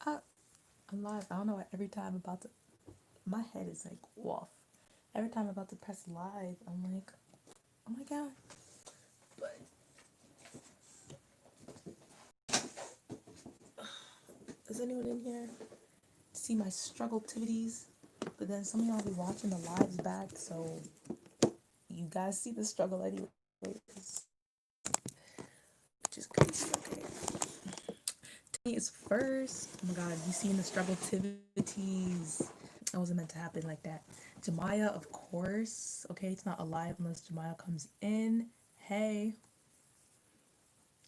I, I'm live. I don't know why every time I'm about to, my head is like off. Every time I'm about to press live, I'm like, oh my god. But is anyone in here to see my struggle activities? But then some of y'all be watching the lives back, so you guys see the struggle anyways. Which is crazy, okay. Tony is first. Oh my god, you seen the struggle activities? That wasn't meant to happen like that. Jemiah, of course. Okay, it's not alive unless Jemiah comes in. Hey,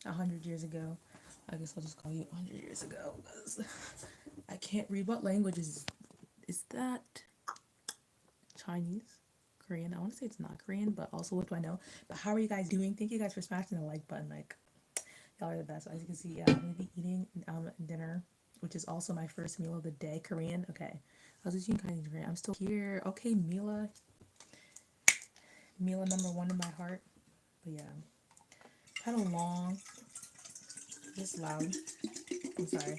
100 years ago. I guess I'll just call you 100 years ago because I can't read. What language is that? Chinese? Korean? I want to say it's not Korean, but also what do I know? But how are you guys doing? Thank you guys for smashing the like button. Like, y'all are the best. As you can see, yeah, I'm gonna be eating dinner, which is also my first meal of the day. Korean. Okay, I was eating kind of Korean. I'm still here. Okay, Mila. Mila number one in my heart. But yeah, kind of long. Just loud. I'm sorry.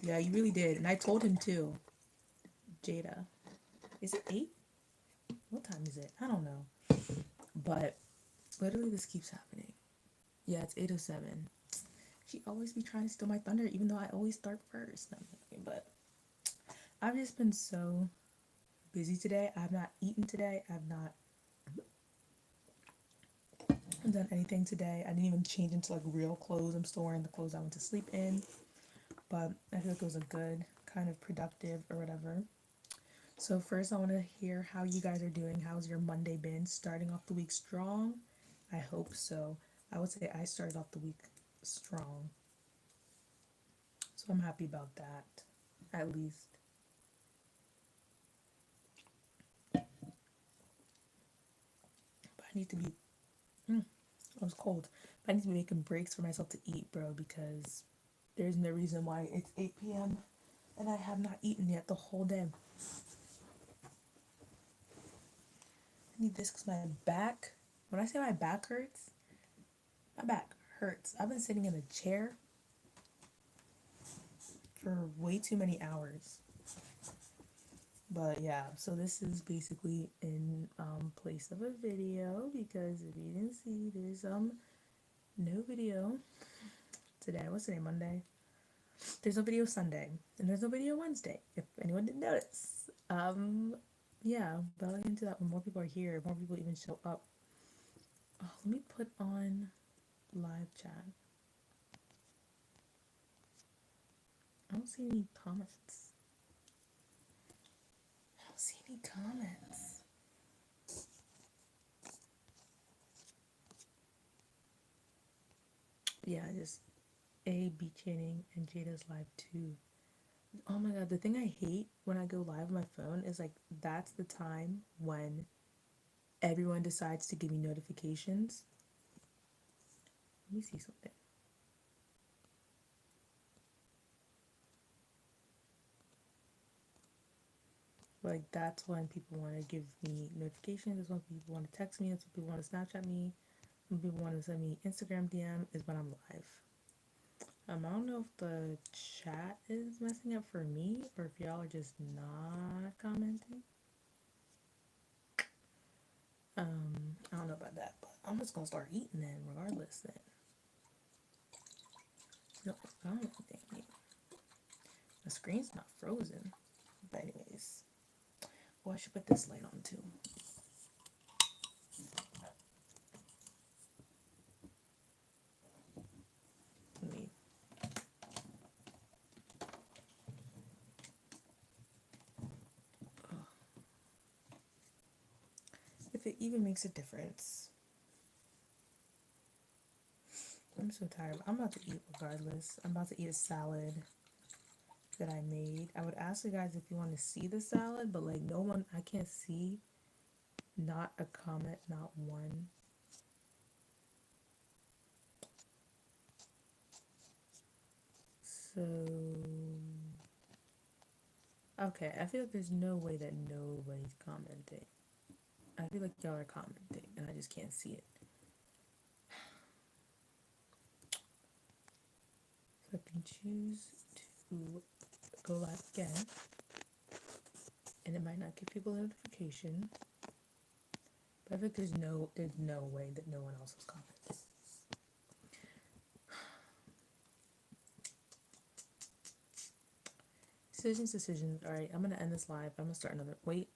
Yeah, you really did. And I told him too. Jada. Is it 8? What time is it? I don't know. But literally this keeps happening. Yeah, it's 8:07. She always be trying to steal my thunder even though I always start first. But I've just been so busy today. I've not eaten today. I've not done anything today. I didn't even change into like real clothes. I'm still wearing the clothes I went to sleep in. But I feel like it was a good kind of productive or whatever. So first I want to hear how you guys are doing. How's your Monday been? Starting off the week strong? I hope so. I would say I started off the week strong. So I'm happy about that. At least. But I need to be I was cold. But I need to be making breaks for myself to eat, bro, because there's no reason why it's 8 p.m. and I have not eaten yet the whole day. I need this because my back, when I say my back hurts, my back hurts. I've been sitting in a chair for way too many hours. But yeah, so this is basically in place of a video because if you didn't see, there's no video today. What's today? Monday. There's no video Sunday, and there's no video Wednesday. If anyone didn't notice, yeah, but I'll get into that when more people are here. More people even show up. Oh, let me put on live chat. I don't see any comments. I don't see any comments. Yeah, just A.B. Channing and Jada's live too. Oh my god, the thing I hate when I go live on my phone is like that's the time when everyone decides to give me notifications. Let me see something. Like that's when people want to give me notifications. That's when people want to text me. That's when people want to Snapchat me. When people want to send me Instagram DM is when I'm live. I don't know if the chat is messing up for me or if y'all are just not commenting. I don't know about that, but I'm just gonna start eating then, regardless. Then no, I don't think the screen's not frozen. But anyways, oh, I should put this light on too. Let me. If it even makes a difference. I'm so tired. I'm about to eat regardless. I'm about to eat a salad that I made. I would ask you guys if you want to see the salad, but like no one, I can't see. Not a comment, not one. So, okay, I feel like there's no way that nobody's commenting. I feel like y'all are commenting and I just can't see it. So I can choose to go live again, and it might not give people a notification. But I think there's no way that no one else was commenting. Decisions. All right, I'm gonna end this live. I'm gonna start another. Wait,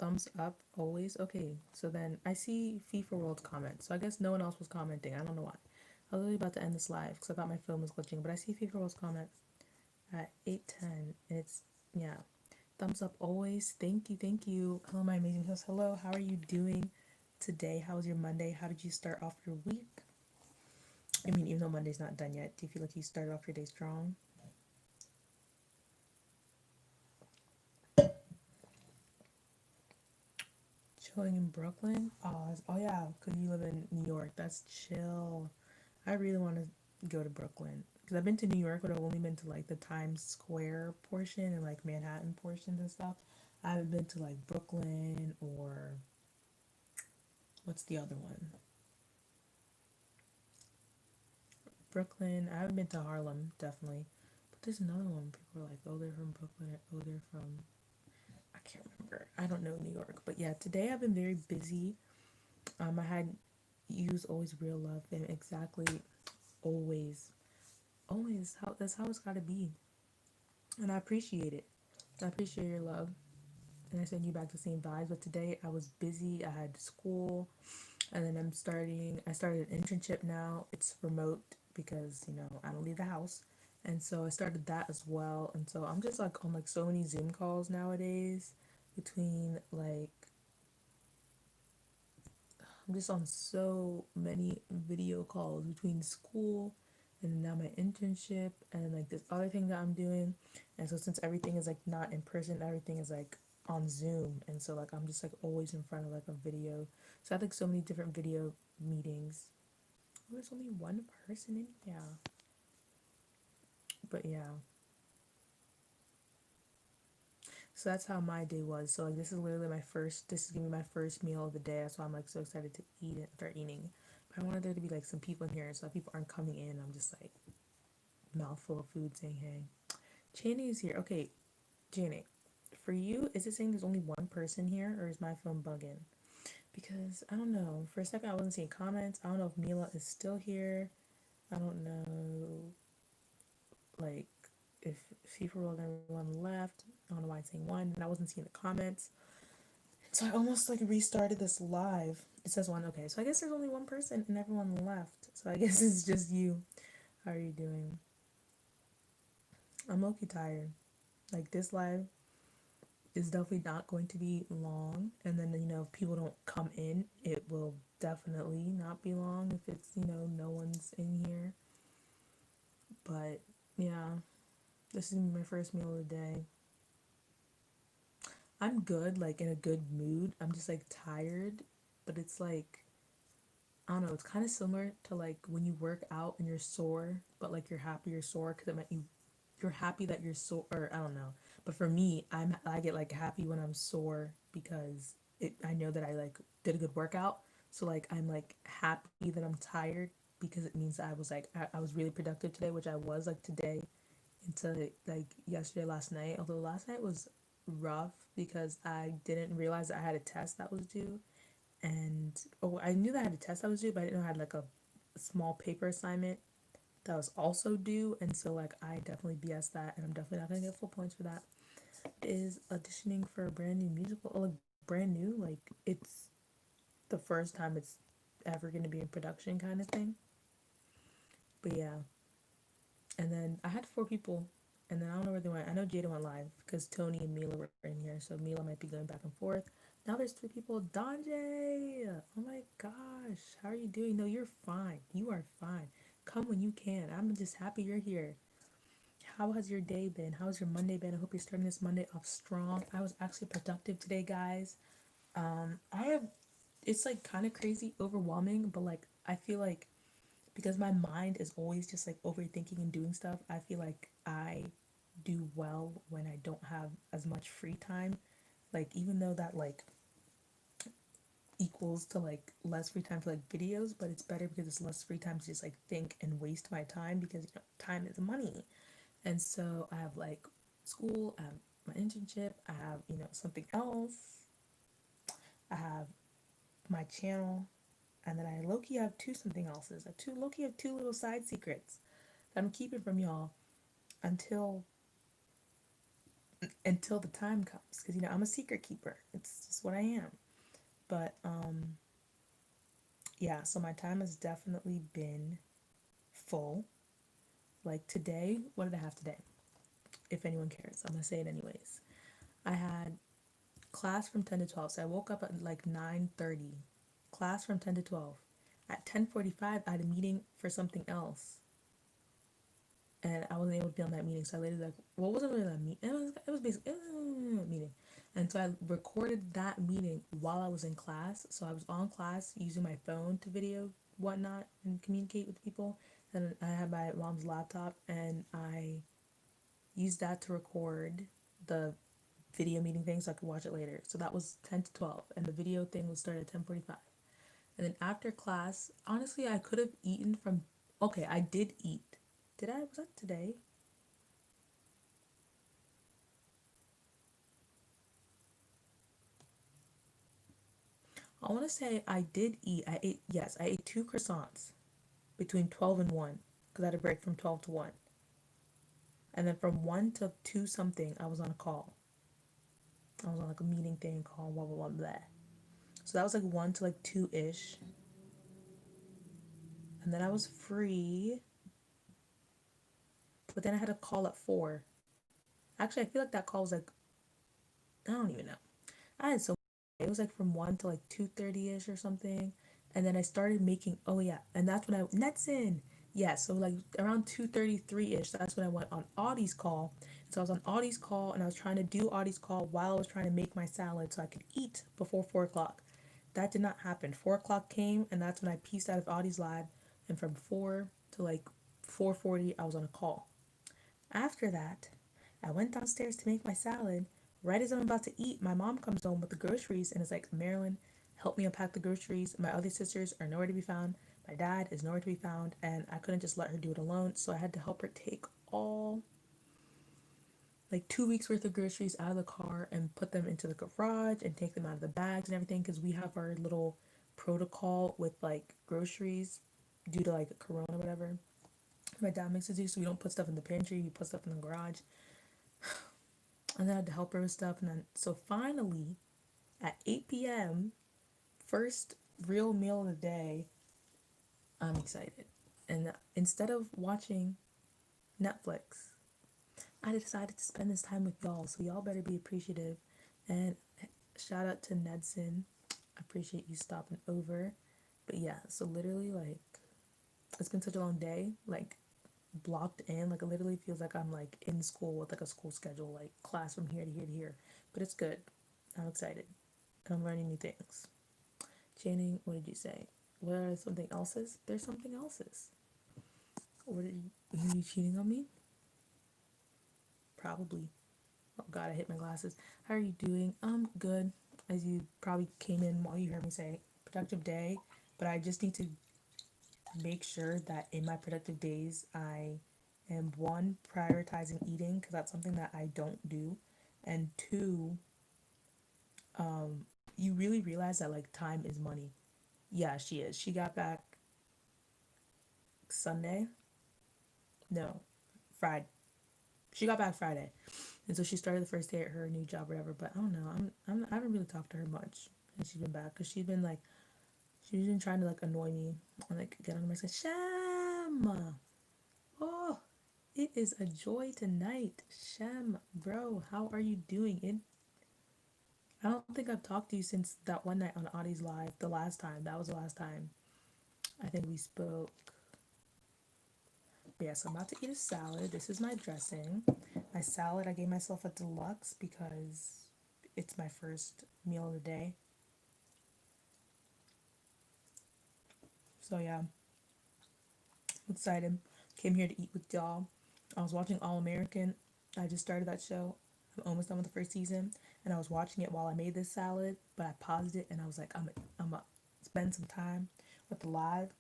thumbs up always. Okay, so then I see FIFA World's comments. So I guess no one else was commenting. I don't know why. I was really about to end this live because I thought my phone was glitching, but I see FIFA World's comments at 8:10, and it's yeah. Thumbs up always. Thank you, thank you. Hello, my amazing host. Hello, how are you doing today? How was your Monday? How did you start off your week? I mean, even though Monday's not done yet, do you feel like you started off your day strong? Chilling in Brooklyn? Oh yeah, because you live in New York. That's chill. I really want to go to Brooklyn because I've been to New York, but I've only been to like the Times Square portion and like Manhattan portions and stuff. I haven't been to like Brooklyn or what's the other one? Brooklyn. I haven't been to Harlem, definitely. But there's another one. People are like, oh, they're from Brooklyn or oh, they're from. I can't remember. I don't know New York. But yeah, today I've been very busy. I had use always real love and exactly always, always how that's how it's gotta be. And I appreciate it. I appreciate your love. And I send you back the same vibes. But today I was busy. I had school, and then I started an internship now. It's remote because I don't leave the house, and so I started that as well. And so I'm just like on like so many Zoom calls nowadays. Between like I'm just on so many video calls between school and now my internship and like this other thing that I'm doing. And so since everything is like not in person, everything is like on Zoom. And so like I'm just like always in front of like a video. So I have like so many different video meetings. Oh, there's only one person in here. But yeah. So that's how my day was. So like this is gonna be my first meal of the day. That's why I'm like so excited to eat it, start eating. But I wanted there to be like some people in here, so if people aren't coming in, I'm just like mouthful of food saying hey. Channing is here. Okay, Janet, for you, is it saying there's only one person here or is my phone bugging? Because I don't know. For a second I wasn't seeing comments. I don't know if Mila is still here. I don't know like if FIFA rolled everyone left. I don't know why it's saying one and I wasn't seeing the comments. So I almost like restarted this live. It says one. Okay, so I guess there's only one person and everyone left. So I guess it's just you. How are you doing? I'm low-key tired. Like this live is definitely not going to be long. And then if people don't come in, it will definitely not be long if it's no one's in here. But yeah, this is my first meal of the day. I'm good, like in a good mood. I'm just like tired, but it's like I don't know, it's kind of similar to like when you work out and you're sore, but like you're happy you're sore because it meant you're happy that you're sore, or I don't know. But for me, I get like happy when I'm sore because I know that I like did a good workout. So like I'm like happy that I'm tired because it means that I was really productive today, which I was like today into like yesterday, last night. Although last night was rough because I didn't realize that I had a test that was due, and I knew that I had a test that was due, but I didn't know I had like a small paper assignment that was also due, and so like I definitely BS that, and I'm definitely not gonna get full points for that. Is auditioning for a brand new musical, or like brand new, like it's the first time it's ever gonna be in production kind of thing. But yeah, and then I had four people, and then I don't know where they went. I know Jada went live because Tony and Mila were in here, so Mila might be going back and forth. Now there's three people. Donjay! Oh my gosh, how are you doing? No, you're fine. You are fine. Come when you can. I'm just happy you're here. How has your day been? How's your Monday been? I hope you're starting this Monday off strong. I was actually productive today, guys. I have, it's like kind of crazy, overwhelming, but like I feel like because my mind is always just like overthinking and doing stuff, I feel like I do well when I don't have as much free time. Like even though that like equals to like less free time for like videos, but it's better because it's less free time to just like think and waste my time because time is money. And so I have like school, I have my internship, I have, something else, I have my channel, and then I low-key have two something else's. Low-key have two little side secrets that I'm keeping from y'all until the time comes. Because I'm a secret keeper. It's just what I am. But yeah, so my time has definitely been full. Like today, what did I have today? If anyone cares, I'm gonna say it anyways. I had class from 10 to 12. So I woke up at like 9:30. Class from 10 to 12. At 10:45, I had a meeting for something else. And I wasn't able to be on that meeting. So I later like, well, it wasn't really a meeting. It was basically a meeting. And so I recorded that meeting while I was in class. So I was on class using my phone to video whatnot and communicate with people. And I had my mom's laptop and I used that to record the video meeting thing so I could watch it later. So that was 10 to 12 and the video thing was started at 10:45. And then after class, honestly, I could have eaten from okay, I did eat. Did I? Was that today? I want to say I did eat. Yes, I ate two croissants between 12 and 1 because I had a break from 12 to 1. And then from 1 to 2 something, I was on a call. I was on like a meeting thing call, blah, blah, blah, blah. So that was like 1 to like 2 ish. And then I was free. But then I had a call at 4. Actually, I feel like that call was like, I don't even know. I had so it was like from 1 to like 2:30 ish or something. And then I started making, oh yeah, and that's when I, Nets in. Yeah, so like around 2:33 ish, that's when I went on Audie's call. So I was on Audie's call and I was trying to do Audie's call while I was trying to make my salad so I could eat before 4 o'clock. That did not happen. 4 o'clock came and that's when I pieced out of Audie's live. And from 4 to like 4:40, I was on a call. After that, I went downstairs to make my salad. Right as I'm about to eat, my mom comes home with the groceries and is like, Marilyn, help me unpack the groceries. My other sisters are nowhere to be found. My dad is nowhere to be found. And I couldn't just let her do it alone. So I had to help her take all like 2 weeks worth of groceries out of the car and put them into the garage and take them out of the bags and everything because we have our little protocol with like groceries due to like corona or whatever. My dad makes us do so we don't put stuff in the pantry, we put stuff in the garage. And then I had to help her with stuff. And then, so finally, at 8 p.m., first real meal of the day, I'm excited. And instead of watching Netflix, I decided to spend this time with y'all. So y'all better be appreciative. And shout out to Nedson. I appreciate you stopping over. But yeah, so literally, like, it's been such a long day. Like, blocked in. Like, it literally feels like I'm like in school with like a school schedule, like class from here to here to here. But it's good. I'm excited. I'm learning new things. Channing, what did you say? What are something else's? There's something else's. What are you cheating on me? Probably. Oh God, I hit my glasses. How are you doing? I'm good. As you probably came in while you heard me say productive day, but I just need to make sure that in my productive days I am one prioritizing eating because that's something that I don't do, and two, you really realize that like time is money. Yeah, she is. She got back Sunday. No, Friday. She got back Friday, and so she started the first day at her new job, whatever. But I don't know. I haven't really talked to her much, and she's been back because she's been trying to like annoy me and like get on my side. Sham, oh, it is a joy tonight, Sham, bro. How are you doing? I don't think I've talked to you since that one night on Audie's live. The last time that was the last time I think we spoke. But yes, I'm about to eat a salad. This is my dressing. My salad, I gave myself a deluxe because it's my first meal of the day. So yeah, I'm excited. Came here to eat with y'all. I was watching All American. I just started that show. I'm almost done with the first season, and I was watching it while I made this salad. But I paused it, and I was like, I'm gonna spend some time with the live.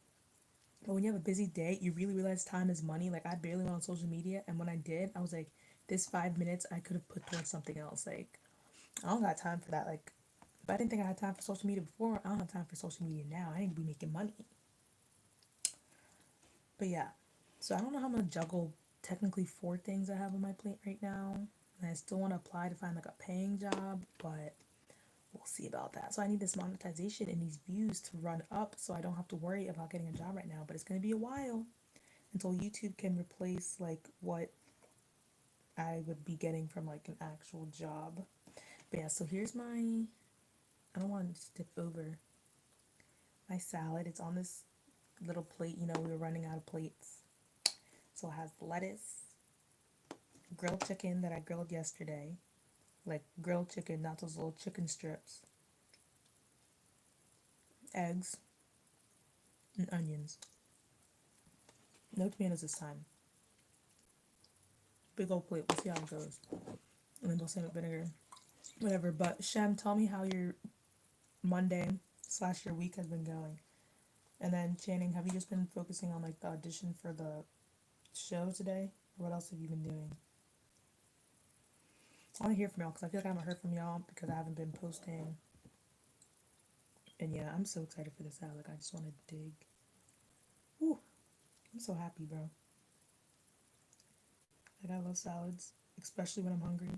But when you have a busy day, you really realize time is money. Like I barely went on social media, and when I did, I was like, this 5 minutes I could have put towards something else. Like I don't got time for that. Like if I didn't think I had time for social media before, I don't have time for social media now. I need to be making money. But yeah, so I don't know how I'm gonna juggle technically 4 things I have on my plate right now. And I still want to apply to find like a paying job, but we'll see about that. So I need this monetization and these views to run up so I don't have to worry about getting a job right now. But it's gonna be a while until YouTube can replace like what I would be getting from like an actual job. But yeah, so here's my, I don't want to step over my salad. It's on this little plate. You know, we were running out of plates. So it has lettuce, grilled chicken that I grilled yesterday, like grilled chicken, not those little chicken strips, eggs, and onions. No tomatoes this time. Big old plate. We'll see how it goes. And then balsamic vinegar, whatever. But Shem, tell me how your Monday slash your week has been going. And then Channing, have you just been focusing on like the audition for the show today? Or what else have you been doing? I want to hear from y'all because I feel like I haven't heard from y'all because I haven't been posting. And yeah, I'm so excited for this salad. Like, I just want to dig. Ooh, I'm so happy, bro. Like, I love salads, especially when I'm hungry.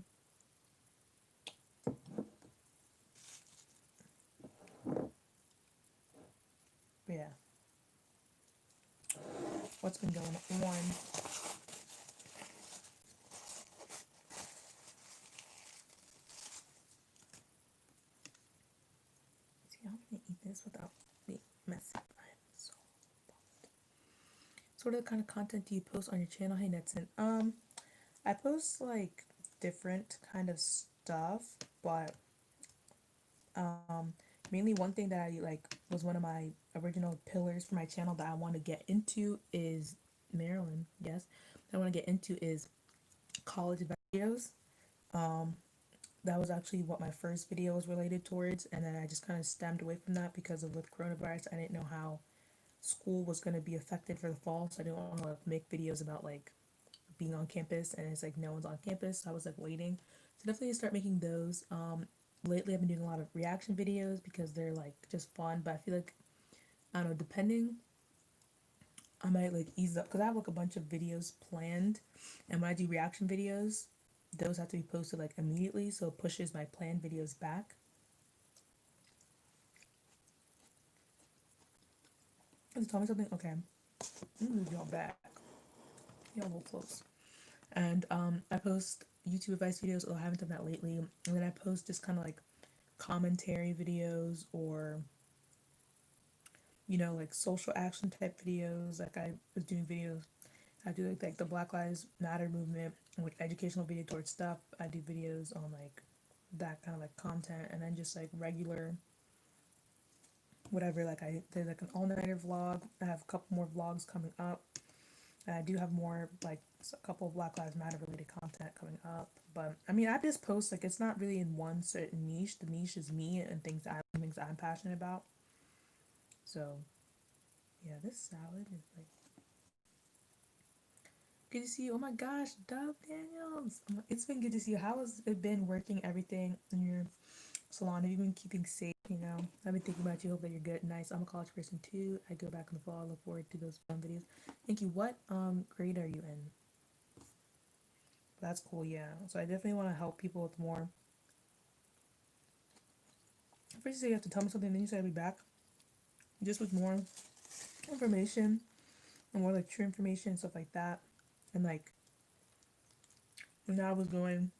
But yeah, what's been going on? See, I'm gonna eat this without being messy. So, what sort of kind of content do you post on your channel? Hey, Netson. I post like different kind of stuff, but mainly one thing that I like was one of my original pillars for my channel that I want to get into is Marilyn. Yes, I want to get into is college videos. Um, that was actually what my first video was related towards, and then I just kind of stemmed away from that because of with coronavirus. I didn't know how school was going to be affected for the fall, so I didn't want to like, make videos about like being on campus, and it's like no one's on campus. So I was like waiting. So definitely start making those. Lately I've been doing a lot of reaction videos because they're like just fun, but I feel like I don't know, depending, I might like ease up because I have like a bunch of videos planned, and when I do reaction videos, those have to be posted like immediately, so it pushes my planned videos back. Tell me something. Okay, I'm gonna move y'all back. Y'all a little close. And I post YouTube advice videos, although I haven't done that lately. And then I post just kind of like commentary videos or like social action type videos. Like I was doing videos. I do like the Black Lives Matter movement, like educational video towards stuff. I do videos on like that kind of like content, and then just like regular whatever. Like I did like an all nighter vlog. I have a couple more vlogs coming up. And I do have more like a couple of Black Lives Matter related content coming up. But I mean, I just post like it's not really in one certain niche. The niche is me and things I'm passionate about. So yeah, this salad is like good to see you. Oh my gosh, Dove Daniels. It's been good to see you. How has it been working everything in your salon? Have you been keeping safe? I've been thinking about you. Hope that you're good. Nice. I'm a college person too. I go back in the fall. I look forward to those fun videos. Thank you. What grade are you in? That's cool. Yeah. So I definitely want to help people with more. First, you say you have to tell me something, then you say I'll be back. Just with more information and more like true information and stuff like that. And like when I was going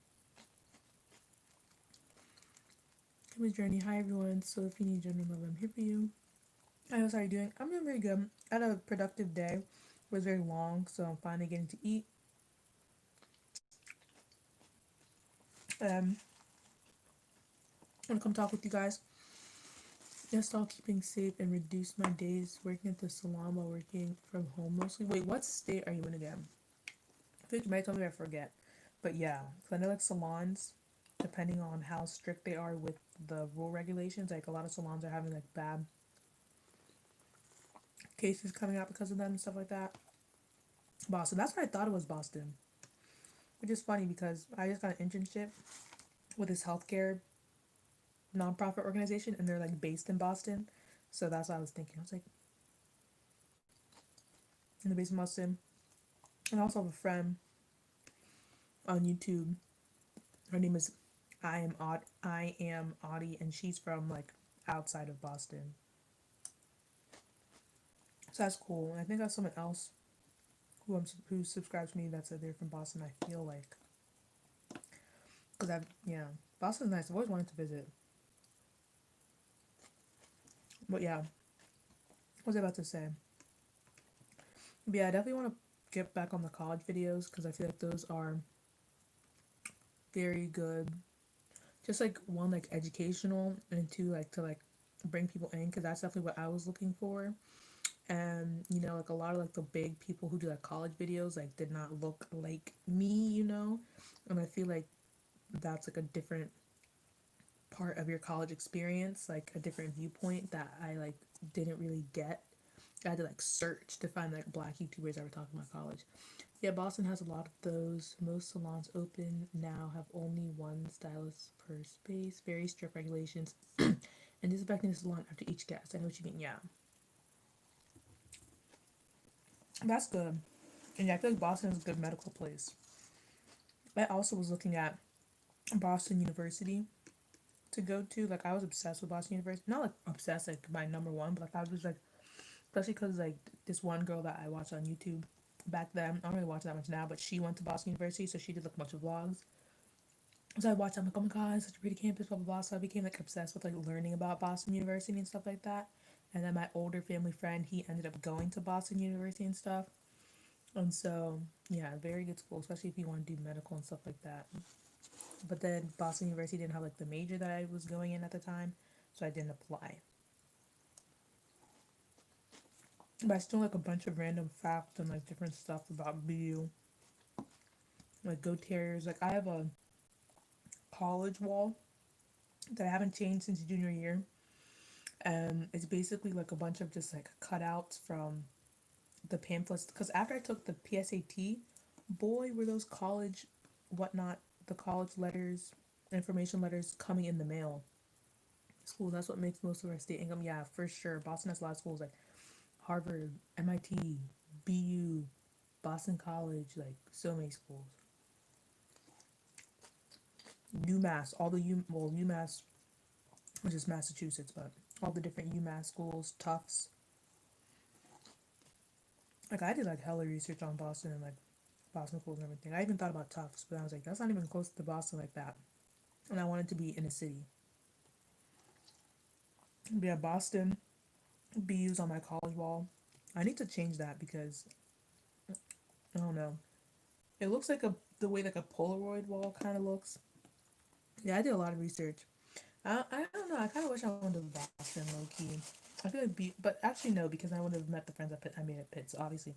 my journey. Hi everyone. So if you need general love, I'm here for you. I know how you doing. I'm doing very good. I had a productive day. It was very long, so I'm finally getting to eat. I'm gonna come talk with you guys. Yes, all keeping safe and reduce my days working at the salon while working from home mostly. Wait, what state are you in again? I think you might tell me I forget. But yeah, because I know like salons, depending on how strict they are with the rule regulations, like a lot of salons are having like bad cases coming out because of them and stuff like that. Boston. That's what I thought it was, Boston. Which is funny because I just got an internship with this healthcare nonprofit organization and they're like based in Boston. So that's what I was thinking. I was like, in the based in Boston. And I also have a friend on YouTube. Her name is I am Audie, and she's from like outside of Boston. So that's cool. And I think I have someone else who subscribes to me that said they're from Boston. I feel like because Boston's nice. I've always wanted to visit. But yeah, what was I about to say? But yeah, I definitely want to get back on the college videos because I feel like those are very good. Just like one, like educational, and two, like to like bring people in because that's definitely what I was looking for. And like a lot of like the big people who do like college videos like did not look like me. And I feel like that's like a different part of your college experience, like a different viewpoint that I like didn't really get. I had to like search to find like black YouTubers that were talking about college. Yeah, Boston has a lot of those. Most salons open now have only one stylist per space. Very strict regulations. And disinfecting the salon after each guest. I know what you mean. Yeah, that's good. And yeah, I feel like Boston is a good medical place. I also was looking at Boston University to go to. Like I was obsessed with Boston University. Not like obsessed like my number one, but like I was like, especially because like this one girl that I watched on YouTube back then. I don't really watch that much now, but she went to Boston University, so she did like a bunch of vlogs. So I watched. I'm like, oh my god, it's such a pretty campus, blah blah blah. So I became like obsessed with like learning about Boston University and stuff like that. And then my older family friend, he ended up going to Boston University and stuff. And so yeah, very good school, especially if you want to do medical and stuff like that. But then Boston University didn't have like the major that I was going in at the time, so I didn't apply. But I still like a bunch of random facts and like different stuff about BU. Like Go Terriers. Like I have a college wall that I haven't changed since junior year. And it's basically like a bunch of just like cutouts from the pamphlets. Because after I took the PSAT, boy, were those college whatnot, the college letters, information letters coming in the mail. School, that's what makes most of our state income. Yeah, for sure. Boston has a lot of schools like Harvard, MIT, BU, Boston College, like so many schools. UMass, all the UMass, which is Massachusetts, but all the different UMass schools, Tufts. Like I did like hella research on Boston and like Boston schools and everything. I even thought about Tufts, but I was like, that's not even close to Boston like that. And I wanted to be in a city. But yeah, Boston, BU's on my college wall. I need to change that because I don't know. It looks like the way like a Polaroid wall kind of looks. Yeah, I did a lot of research. I don't know. I kind of wish I went to Boston low key. I feel like but actually no, because I would have met the friends I made at Pitt. So obviously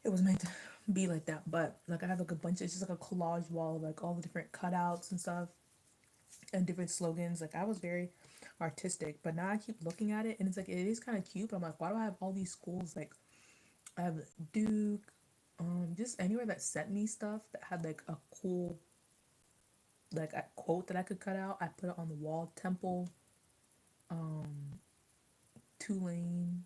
it was meant to be like that. But like I have like a bunch. It's just like a collage wall of like all the different cutouts and stuff and different slogans. Like I was very artistic, but now I keep looking at it and it's like it is kind of cute. But I'm like, why do I have all these schools? Like I have Duke, just anywhere that sent me stuff that had like a cool like a quote that I could cut out. I put it on the wall. Temple, um, Tulane,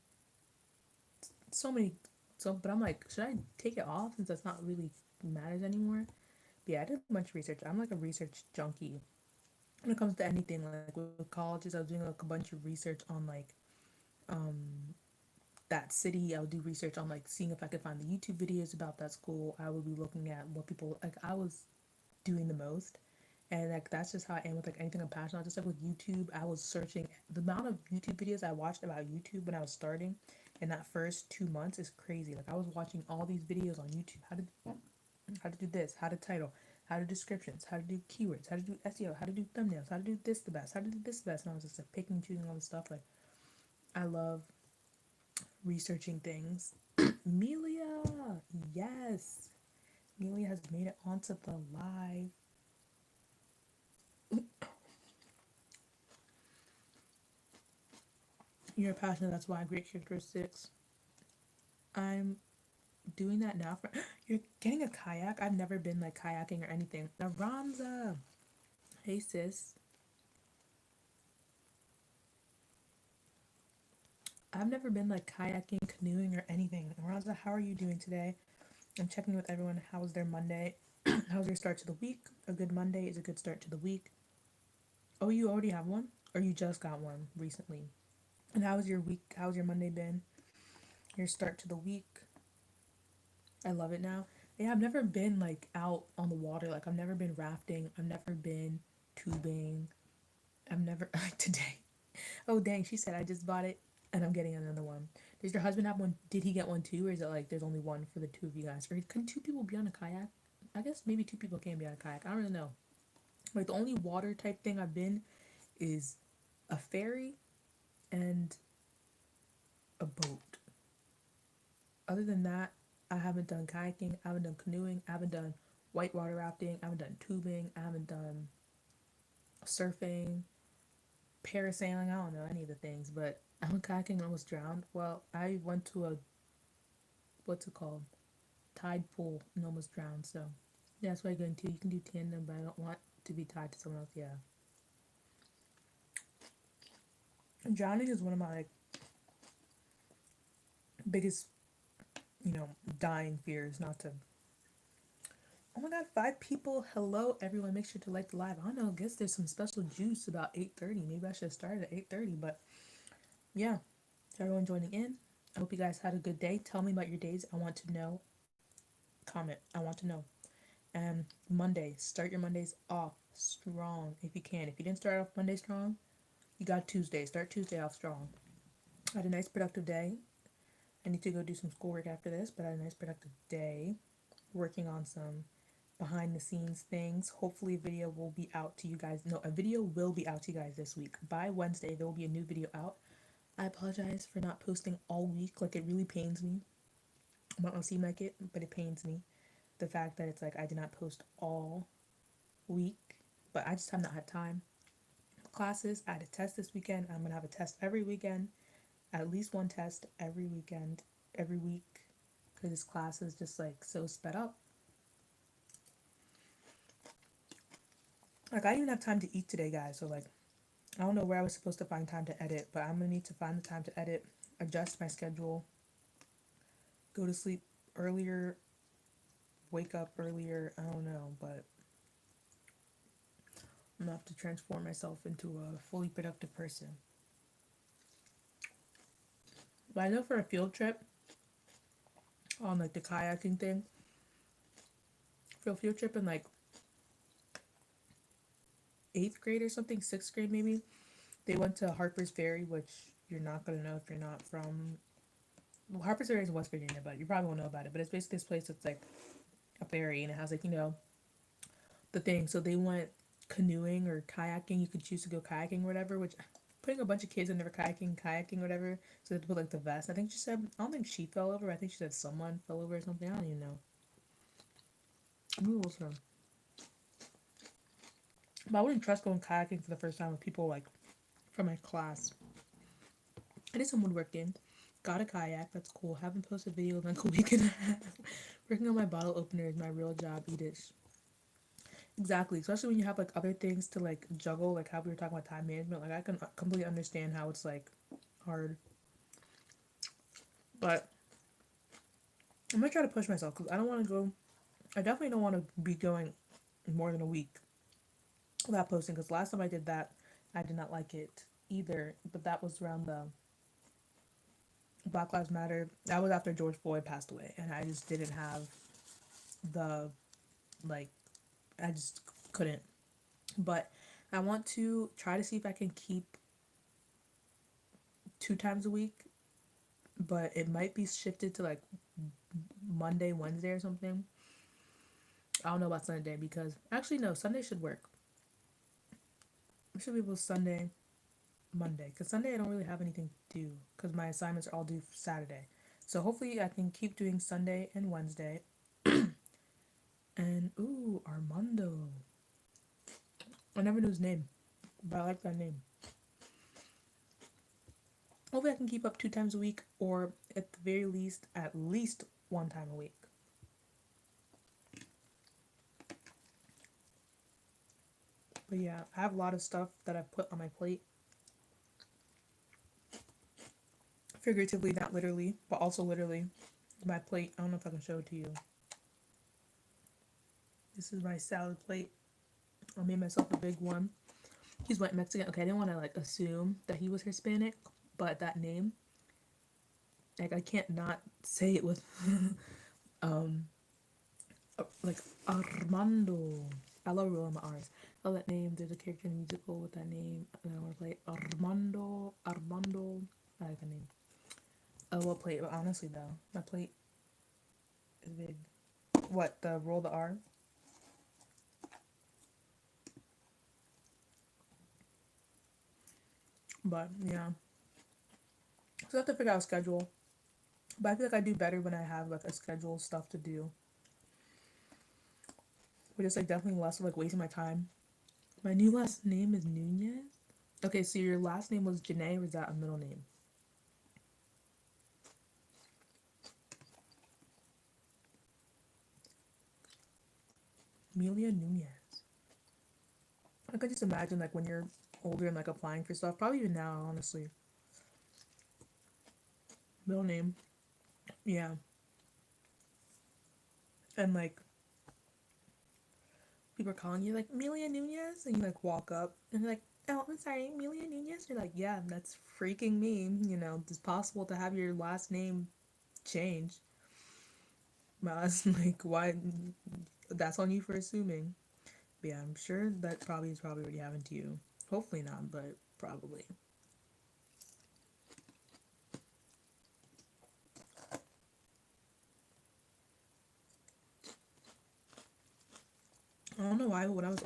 so many. So, but I'm like, should I take it off since that's not really matters anymore? But yeah, I did a bunch of research. I'm like a research junkie when it comes to anything. Like with colleges, I was doing like a bunch of research on like um that city. I would do research on like seeing if I could find the YouTube videos about that school. I would be looking at what people like. I was doing the most. And like that's just how I am with like anything I'm passionate about. Just like with YouTube, I was searching the amount of YouTube videos I watched about YouTube when I was starting in that first 2 months is crazy. Like I was watching all these videos on YouTube. How to do this, how to title, how to do descriptions, how to do keywords, how to do SEO, how to do thumbnails, how to do this the best, how to do this the best. And I was just like picking and choosing all this stuff. Like I love researching things. Amelia, yes. Amelia has made it onto the live. You're passionate, that's why. Great characteristics. I'm doing that now. You're getting a kayak? I've never been like kayaking or anything. Aranza! Hey sis. I've never been like kayaking, canoeing, or anything. Aranza, how are you doing today? I'm checking with everyone. How was their Monday? How's your start to the week? A good Monday is a good start to the week. Oh, you already have one? Or you just got one recently? And how was your week? How's your Monday been? Your start to the week? I love it now. Yeah, I've never been like out on the water. Like I've never been rafting. I've never been tubing. I've never today. Oh dang, she said I just bought it and I'm getting another one. Does your husband have one? Did he get one too, or is it like there's only one for the two of you guys? Or can two people be on a kayak? I guess maybe two people can be on a kayak. I don't really know. Like the only water type thing I've been is a ferry and a boat. Other than that, I haven't done kayaking, I haven't done canoeing, I haven't done whitewater rafting, I haven't done tubing, I haven't done surfing, parasailing. I don't know any of the things, but I went kayaking and almost drowned. Well, I went to a what's it called, tide pool and almost drowned. So yeah, that's what I go into. You can do tandem, but I don't want to be tied to someone else. Yeah, drowning is one of my like biggest, dying fears. Not to. Oh my god, 5 people. Hello, everyone. Make sure to like the live. I don't know. I guess there's some special juice about 8:30. Maybe I should have started at 8:30. But yeah, to everyone joining in, I hope you guys had a good day. Tell me about your days. I want to know. Comment. I want to know. And Monday, start your Mondays off strong if you can. If you didn't start off Monday strong, you got Tuesday. Start Tuesday off strong. I had a nice productive day. I need to go do some schoolwork after this, but I had a nice productive day working on some behind the scenes things. Hopefully a video will be out to you guys. No, a video will be out to you guys this week. By Wednesday, there will be a new video out. I apologize for not posting all week. Like, it really pains me. I don't seem like it, but it pains me. The fact that it's like I did not post all week, but I just have not had time. Classes, I had a test this weekend. I'm gonna have a test every weekend, at least one test every weekend, every week, because this class is just like so sped up. Like I didn't even have time to eat today, guys. So like I don't know where I was supposed to find time to edit, but I'm gonna need to find the time to edit, adjust my schedule, go to sleep earlier, wake up earlier. I don't know, but I'm gonna have to transform myself into a fully productive person. But I know for a field trip on like the kayaking thing, for a field trip in like 8th grade or something, 6th grade maybe, they went to Harper's Ferry, which you're not gonna know if you're not from. Well, Harper's Ferry is in West Virginia, but you probably won't know about it. But it's basically this place that's like a ferry and it has like the thing. So they went canoeing or kayaking. You could choose to go kayaking or whatever. Which putting a bunch of kids in never kayaking, whatever. So they had to put like the vest. I think she said. I don't think she fell over. I think she said someone fell over or something. I don't even know. Maybe it was her. But I wouldn't trust going kayaking for the first time with people like from my class. I did some woodworking. Got a kayak. That's cool. Haven't posted video in like a week and a half. Working on my bottle opener is my real job. Edish. Exactly. Especially when you have like other things to like juggle, like how we were talking about time management. Like I can completely understand how it's like hard. But I'm gonna try to push myself because I don't want to go. I definitely don't want to be going more than a week without posting. Because last time I did that, I did not like it either. But that was around the Black Lives Matter. That was after George Floyd passed away, and I just didn't have the like. I just couldn't. But I want to try to see if I can keep 2 times a week, but it might be shifted to like Monday, Wednesday, or something. I don't know about Sunday because actually no, Sunday should work. I should be able to Sunday, Monday, because Sunday I don't really have anything to do because my assignments are all due Saturday. So hopefully I can keep doing Sunday and Wednesday. And ooh, Armando. I never knew his name, but I like that name. Hopefully I can keep up 2 times a week, or at the very least, at least 1 time a week. But yeah, I have a lot of stuff that I've put on my plate. Figuratively, not literally, but also literally. My plate, I don't know if I can show it to you. This is my salad plate. I made myself a big one. He's white Mexican. Okay, I didn't want to like assume that he was Hispanic, but that name, like I can't not say it with um like Armando. I love rolling my R's. I love that name. There's a character in the musical with that name, and I want to play Armando. Armando. I like the name. Oh, what plate? But honestly, though, my plate is big. What, the roll the R? But yeah, so I have to figure out a schedule. But I feel like I do better when I have like a schedule of stuff to do. But it's like definitely less of like wasting my time. My new last name is Nunez. Okay, so your last name was Janae, or is that a middle name? Amelia Nunez. I could just imagine like when you're older and like applying for stuff, probably even now, honestly. Middle name. Yeah. And like people are calling you like Amelia Nunez, and you like walk up and you're like, oh, I'm sorry, Amelia Nunez. You're like, yeah, that's freaking me. You know, it's possible to have your last name change. But I was like, why? That's on you for assuming. But yeah, I'm sure that probably is probably already happened to you. Hopefully not, but probably. I don't know why when I was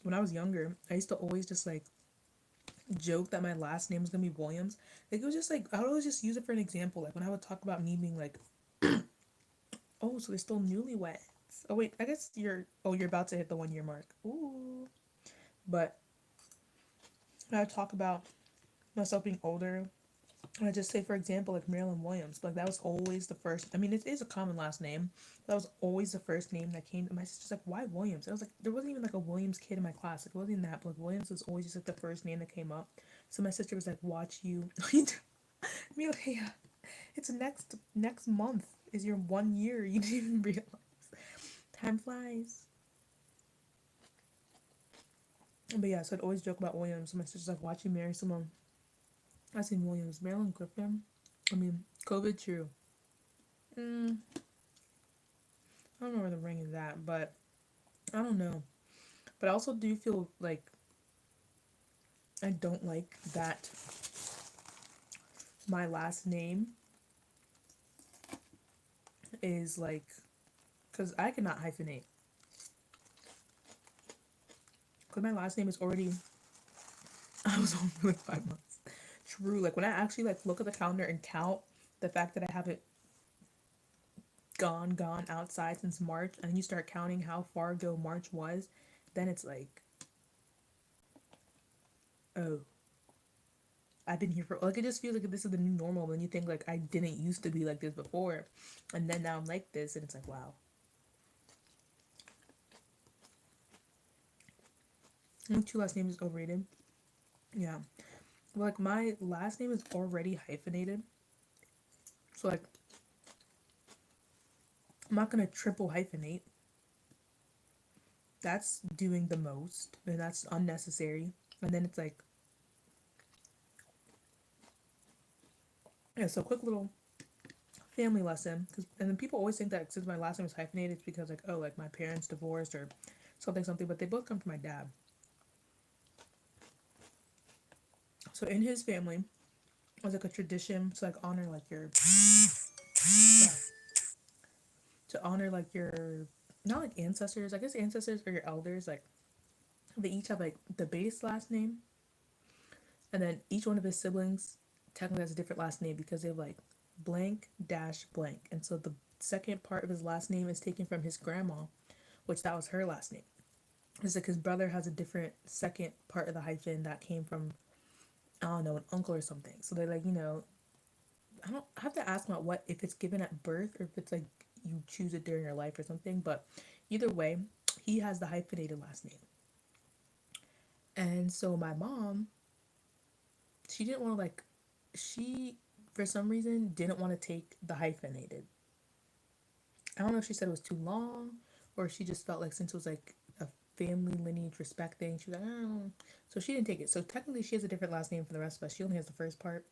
when I was younger, I used to always just like joke that my last name was gonna be Williams. Like it was just like I would always just use it for an example. Like when I would talk about me being like, oh, so they're still newlyweds. Oh wait, I guess you're about to hit the 1 year mark. Ooh. But I would talk about myself being older. And I just say, for example, like Marilyn Williams. Like that was always the first. I mean, it is a common last name. That was always the first name that came. My sister's like, why Williams? I was like, there wasn't even like a Williams kid in my class. Like, it wasn't even that. But like Williams was always just like the first name that came up. So my sister was like, watch you. Me like, yeah, it's next month is your 1 year. You didn't even realize. Time flies. But yeah, so I'd always joke about Williams. So my sister's like, watch you marry someone. I seen Williams, Marilyn Griffin. I mean, COVID, true. Mm, I don't know where the ring is at, but I don't know. But I also do feel like I don't like that my last name is like, because I cannot hyphenate. Because my last name is already, I was only like 5 months. True. Like when I actually like look at the calendar and count the fact that I haven't gone outside since March, and you start counting how far ago March was, then it's like, oh, I've been here for like it just feels like this is the new normal when you think like I didn't used to be like this before, and then now I'm like this, and it's like wow. I think two last names is overrated. Yeah, like my last name is already hyphenated, so like I'm not gonna triple hyphenate. That's doing the most, and that's unnecessary. And then it's like, yeah. So quick little family lesson, because and then people always think that since my last name is hyphenated, it's because like oh like my parents divorced or something, but they both come from my dad. So in his family, it was like a tradition to like honor like your to honor like your not like ancestors. I guess ancestors or your elders. Like they each have like the base last name, and then each one of his siblings technically has a different last name because they have like blank dash blank, and so the second part of his last name is taken from his grandma, which that was her last name. It's like his brother has a different second part of the hyphen that came from I don't know, an uncle or something. So they're like, I don't I have to ask about what if it's given at birth or if it's like you choose it during your life or something. But either way, he has the hyphenated last name. And so my mom, she didn't want to like, she for some reason didn't want to take the hyphenated. I don't know if she said it was too long or she just felt like since it was like a family lineage respect thing, she was like, oh. So she didn't take it. So technically, she has a different last name from the rest of us. She only has the first part.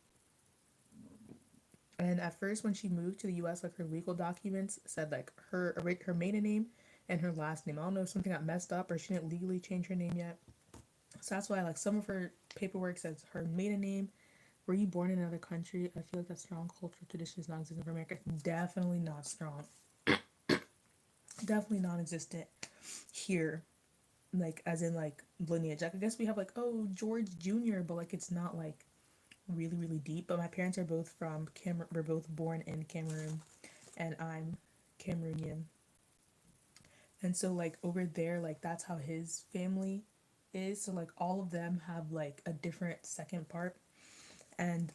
And at first, when she moved to the U.S., like her legal documents said like her maiden name and her last name. I don't know if something got messed up or she didn't legally change her name yet. So that's why like some of her paperwork says her maiden name. Were you born in another country? I feel like that strong cultural tradition is non-existent for America. Definitely not strong. Definitely non-existent here. Like as in like lineage. Like I guess we have like George Jr., but like it's not like really really deep. But my parents are both from Cameroon. We're both born in Cameroon, and I'm Cameroonian. And so like over there, like that's how his family is. So like all of them have like a different second part, and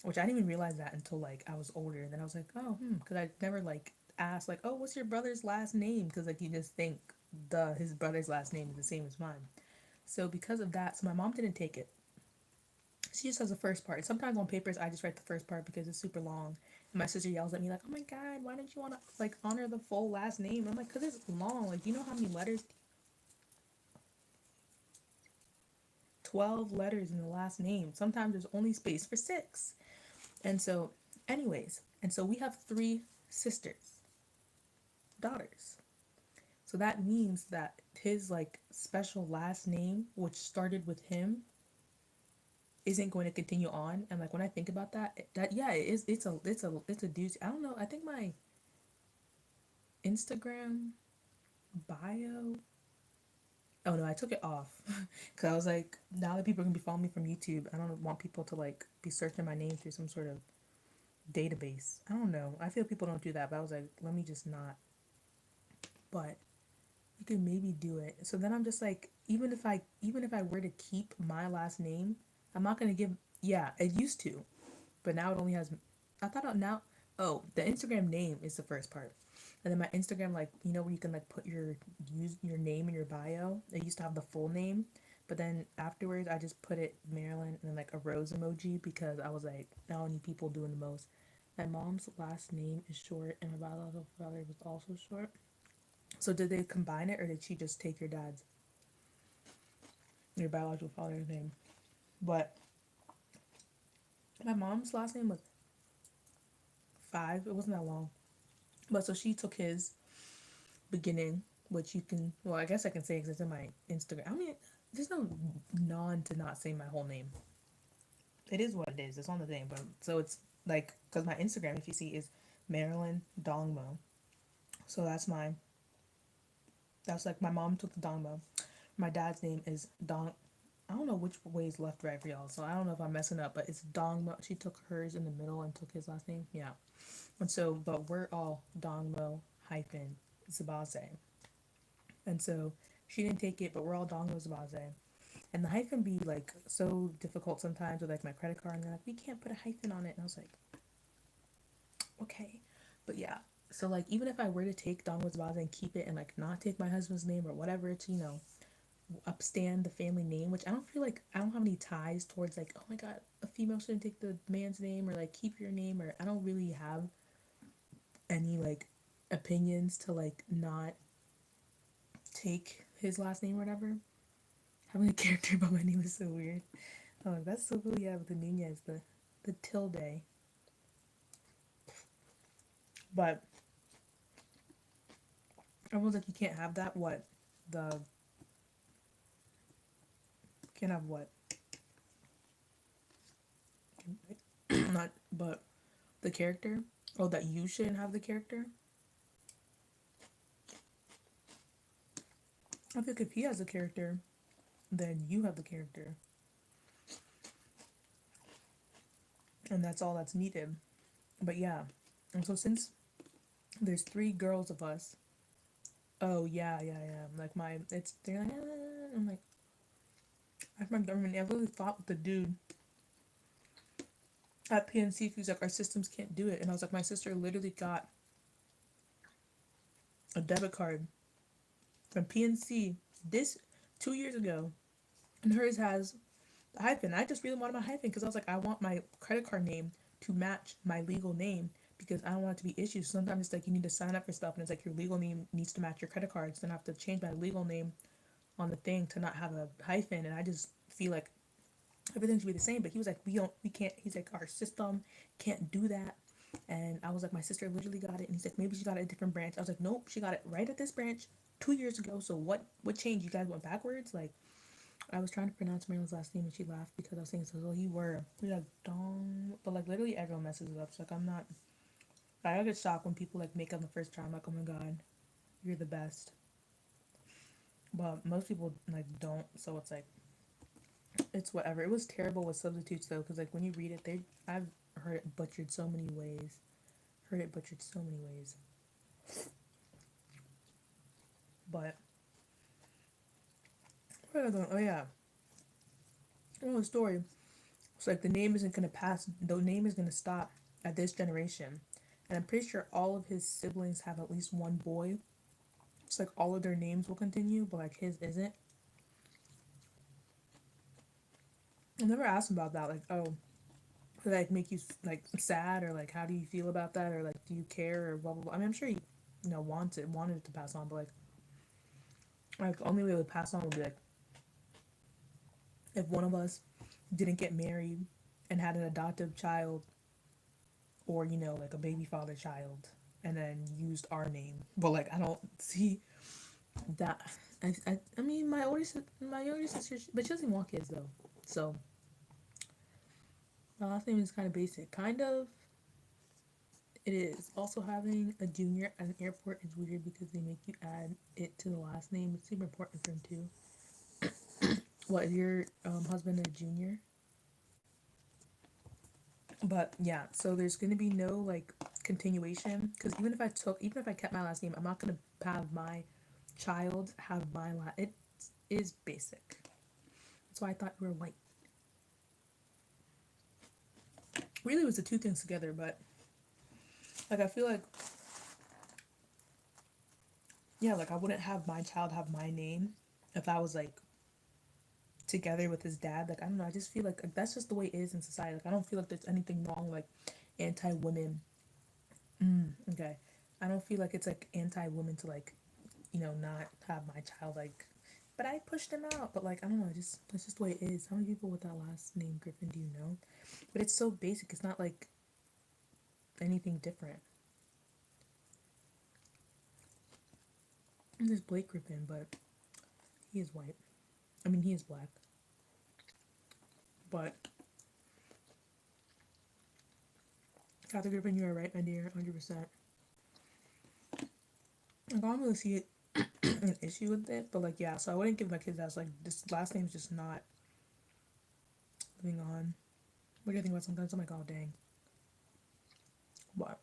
which I didn't even realize that until like I was older. And then I was like, oh, because I never like asked like, oh, what's your brother's last name? Because like you just think the his brother's last name is the same as mine. So because of that, so my mom didn't take it. She just has the first part. Sometimes on papers, I just write the first part because it's super long. And my sister yells at me like, "Oh my god, why don't you want to like honor the full last name?" I'm like, "Cause it's long. Like, do you know how many letters? 12 letters in the last name. Sometimes there's only space for six." And so, anyways, and so we have three sisters, daughters. So that means that his like special last name, which started with him, isn't going to continue on. And like when I think about that, that yeah, it is. It's a deuce. I don't know. I think my Instagram bio. Oh no, I took it off because I was like, now that people are gonna be following me from YouTube, I don't want people to like be searching my name through some sort of database. I don't know. I feel people don't do that, but I was like, let me just not. But you could maybe do it. So then I'm just like, even if I were to keep my last name, I'm not gonna give. Yeah, it used to, but now it only has. I thought now. Oh, the Instagram name is the first part, and then my Instagram like where you can like put use your name in your bio. It used to have the full name, but then afterwards I just put it Marilyn and then like a rose emoji because I was like I don't need people doing the most. My mom's last name is short, and my biological father was also short. So did they combine it, or did she just take your biological father's name? But my mom's last name was Five. It wasn't that long. But so she took his beginning, which you can. Well, I guess I can say because it's in my Instagram. I mean, there's no non to not say my whole name. It is what it is. It's on the thing, but so it's like because my Instagram, if you see, is Marilyn Dongmo. So that's my. That's like my mom took the Dongmo. My dad's name is Dong. I don't know which way is left right for y'all, so I don't know if I'm messing up, but it's Dongmo. She took hers in the middle and took his last name. Yeah. And so, but we're all Dongmo hyphen Zabaze. And so she didn't take it, but we're all Dongmo Zabaze. And the hyphen be like so difficult sometimes with like my credit card, and they're like, we can't put a hyphen on it. And I was like, okay. But yeah. So like even if I were to take Dongmo Zabaze and keep it and like not take my husband's name or whatever to, upstand the family name, which I don't feel like I don't have any ties towards like, oh my god, a female shouldn't take the man's name or like keep your name, or I don't really have any like opinions to like not take his last name or whatever. Having a character about my name is so weird. Oh, that's so cool. Yeah, with the Nunez, the tilde. But everyone's like, you can't have that. What? The can't have what? Not, but the character. Oh, that you shouldn't have the character. I think if he has a character, then you have the character, and that's all that's needed. But yeah, and so since there's three girls of us. Oh yeah, yeah, yeah. Like my, it's they're like, I'm like, I really fought with the dude at PNC. He was like, our systems can't do it. And I was like, my sister literally got a debit card from PNC this 2 years ago, and hers has a hyphen. I just really wanted my hyphen because I was like, I want my credit card name to match my legal name because I don't want it to be issues. Sometimes it's like you need to sign up for stuff, and it's like your legal name needs to match your credit cards. Then I have to change my legal name on the thing to not have a hyphen, and I just feel like everything should be the same. But he was like, we can't. He's like, our system can't do that. And I was like, my sister literally got it, and he's like, maybe she got it at a different branch. I was like, nope, she got it right at this branch 2 years ago. So what changed? You guys went backwards? Like, I was trying to pronounce Marilyn's last name and she laughed because I was saying so. So he were like dong, but like literally everyone messes it up. So like I'm not. Like, I get shocked when people like make up the first try. I'm like, oh my god, you're the best. But most people like don't. So it's like it's whatever. It was terrible with substitutes though, because like when you read it, I've heard it butchered so many ways. Heard it butchered so many ways. But what was I going? Oh yeah, oh the story. It's like the name isn't gonna pass. The name is gonna stop at this generation, and I'm pretty sure all of his siblings have at least one boy. It's like all of their names will continue, but like his isn't. I never asked him about that. Like, oh, did like make you like sad or like how do you feel about that or like do you care or blah blah blah. I mean, I'm sure he, wanted it to pass on, but like the only way it would pass on would be like if one of us didn't get married and had an adoptive child or like a baby father child and then used our name. But like I don't see that. I mean my younger sister, but she doesn't want kids though. So my last name is kind of basic. Kind of it is. Also having a junior at an airport is weird because they make you add it to the last name. It's super important for him too. What is your husband a junior? But yeah, so there's gonna be no like continuation because even if I kept my last name, I'm not gonna have my child have my last. It is basic. That's why I thought you were white. Really, it was the two things together, but like I feel like yeah, like I wouldn't have my child have my name if I was like together with his dad. Like I don't know, I just feel like that's just the way it is in society. Like I don't feel like there's anything wrong like anti women. Okay, I don't feel like it's like anti women to like not have my child like. But I pushed him out. But like I don't know, just that's just the way it is. How many people with that last name Griffin do you know? But it's so basic. It's not like anything different. And there's Blake Griffin, but he is white. I mean, he is black. But Kathy Griffin, you are right, my dear, 100%. Like, I don't really see it an issue with it, but like, yeah. So I wouldn't give my kids that. Like, this last name's just not living on. What do you think about sometimes? I'm like, oh dang. But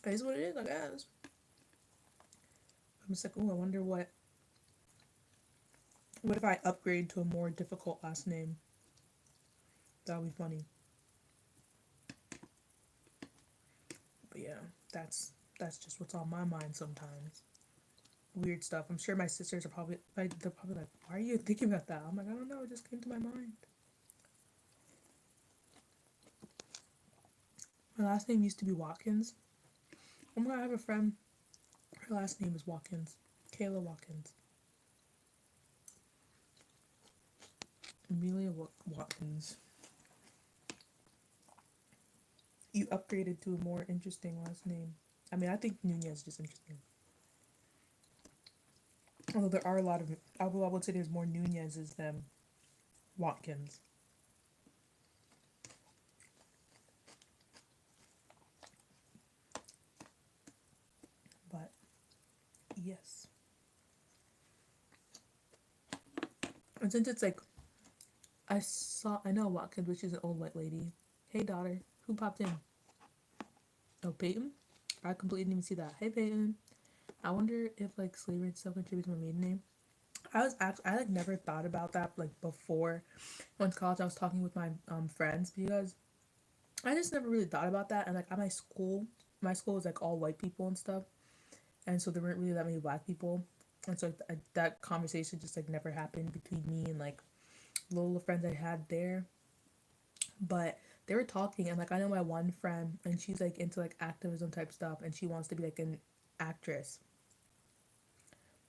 it is what it is, I guess. I'm just like, oh, I wonder what if I upgrade to a more difficult last name? That would be funny. But yeah, that's just what's on my mind sometimes. Weird stuff. I'm sure my sisters are probably like, they're probably like, why are you thinking about that? I'm like, I don't know, it just came to my mind. My last name used to be Watkins. Oh my god, I have a friend. Her last name is Watkins. Kayla Watkins. Amelia Watkins. You upgraded to a more interesting last name. I mean, I think Nunez is just interesting. Although there are a lot of, I would say there's more Nunez's than Watkins. But yes. And since it's like, I know Watkins, which is an old white lady. Hey, daughter. Who popped in? Oh, Peyton? I completely didn't even see that. Hey, Peyton. I wonder if like slavery itself contributes to my maiden name. I like never thought about that like before. Went to college, I was talking with my friends because I just never really thought about that. And like at my school was like all white people and stuff, and so there weren't really that many black people, and so that conversation just like never happened between me and like little friends I had there. But they were talking, and like I know my one friend, and she's like into like activism type stuff, and she wants to be like an actress.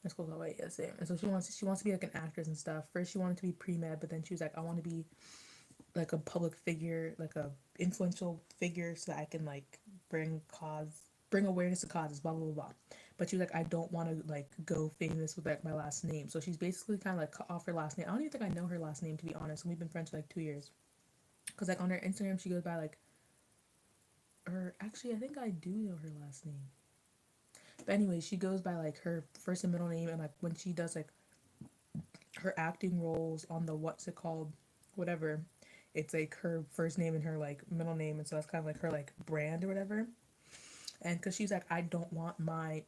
My school's all white, yeah, same. And so she wants to be like an actress and stuff. First she wanted to be pre med, but then she was like, I want to be like a public figure, like a influential figure, so that I can like bring awareness to causes, blah blah blah blah. But she was like, I don't want to like go famous with like my last name. So she's basically kind of like cut off her last name. I don't even think I know her last name, to be honest. And we've been friends for like 2 years. Cause like on her Instagram she goes by like her. Actually, I think I do know her last name. But anyway, she goes by like her first and middle name, and like when she does like her acting roles on the what's it called, whatever, it's like her first name and her like middle name, and so that's kind of like her like brand or whatever. And because she's like, I don't want my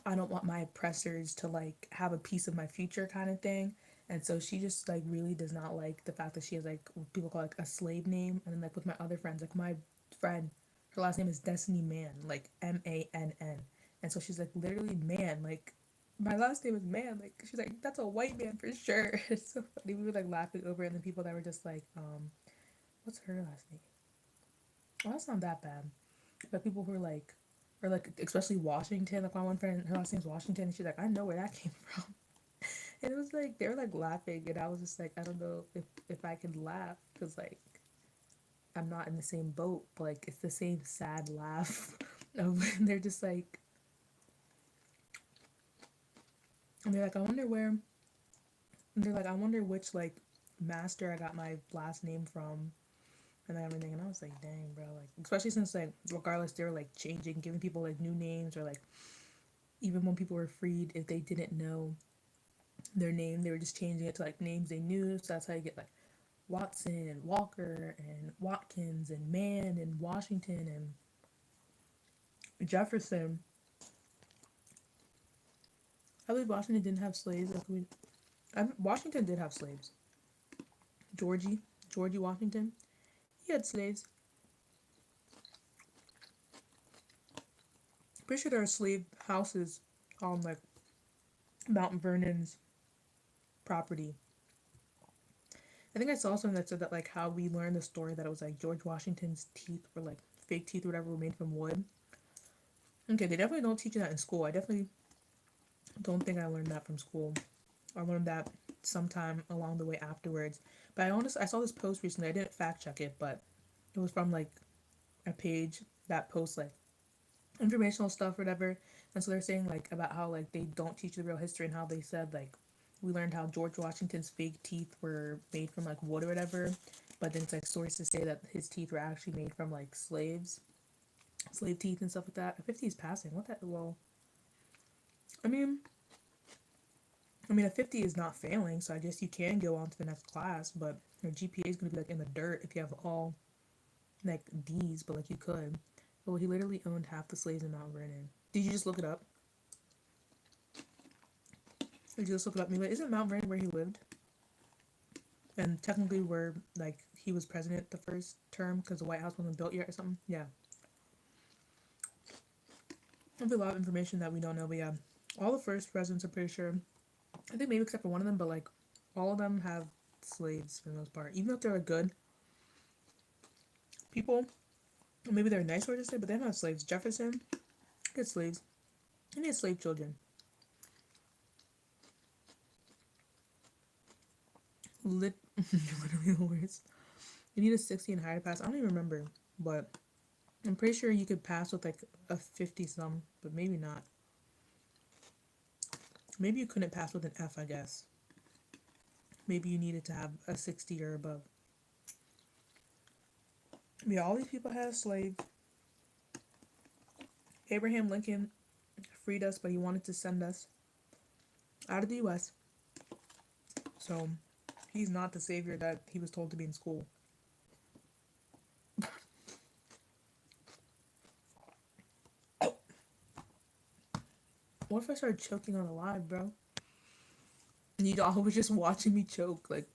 oppressors to like have a piece of my future kind of thing. And so she just like really does not like the fact that she has like what people call like a slave name. And then like with my other friends, like my friend, her last name is Destiny Man, like Mann. And so she's like literally man, like my last name is man. Like she's like, that's a white man for sure. It's so funny. We were like laughing over it, and the people that were just like, what's her last name? Oh, that's not that bad. But people who are like, or like especially Washington, like my one friend, her last name's Washington, and she's like, I know where that came from. And it was like they were like laughing, and I was just like, I don't know if I could laugh because like I'm not in the same boat, but like it's the same sad laugh. And they're just like, and they're like, I wonder where. And they're like, I wonder which like master I got my last name from and everything. And I was like, dang, bro, like especially since like regardless they were like changing, giving people like new names, or like even when people were freed, if they didn't know their name, they were just changing it to like names they knew. So that's how you get like Watson and Walker and Watkins and Mann and Washington and Jefferson. I believe Washington didn't have slaves. Washington did have slaves. Georgie, Georgie Washington, he had slaves. Pretty sure there are slave houses on like Mount Vernon's property. I think I saw something that said that like how we learned the story that it was like George Washington's teeth were like fake teeth or whatever were made from wood. Okay, they definitely don't teach you that in school. I definitely don't think I learned that from school. I learned that sometime along the way afterwards. But I saw this post recently. I didn't fact check it, but it was from like a page that posts like informational stuff or whatever. And so they're saying like about how like they don't teach the real history, and how they said like we learned how George Washington's fake teeth were made from like wood or whatever. But then it's like sources say that his teeth were actually made from like slave teeth and stuff like that. 50 is passing. What that? Well, I mean, a 50 is not failing, so I guess you can go on to the next class, but your GPA is going to be like in the dirt if you have all like D's, but like you could. Well, he literally owned half the slaves in Mount Vernon. Did you just look it up? Did you just look it up? Maybe isn't Mount Vernon where he lived? And technically where like he was president the first term because the White House wasn't built yet or something? Yeah. There's a lot of information that we don't know, but yeah. All the first presidents, I'm pretty sure. I think maybe except for one of them, but like all of them have slaves for the most part. Even if they're like good people, maybe they're nice or just say, but they don't have slaves. Jefferson had slaves. And he had slave children. Literally the worst. You need a 60 and higher to pass. I don't even remember, but I'm pretty sure you could pass with like a 50 some, but maybe not. Maybe you couldn't pass with an F, I guess. Maybe you needed to have a 60 or above. Yeah, all these people had slaves. Abraham Lincoln freed us, but he wanted to send us out of the US. So he's not the savior that he was told to be in school. What if I started choking on a live, bro? And y'all was just watching me choke. Like,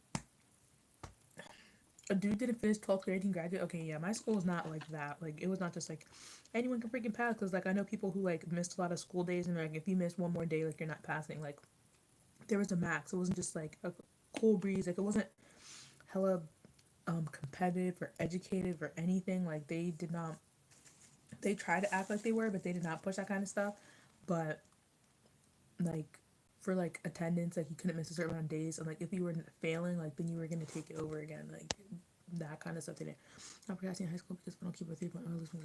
a dude didn't finish 12th grade and graduate. Okay, yeah, my school was not like that. Like, it was not just like anyone can freaking pass. Because, like, I know people who, like, missed a lot of school days and, like, if you miss one more day, like, you're not passing. Like, there was a max. It wasn't just, like, a cool breeze. Like, it wasn't hella competitive or educated or anything. Like, they did not, they tried to act like they were, but they did not push that kind of stuff. But, like, for like attendance, like you couldn't miss a certain amount of days, and like if you were failing, like then you were gonna take it over again, like that kind of stuff. They didn't. Not procrastinate in high school because if I don't keep a 3.0, lose my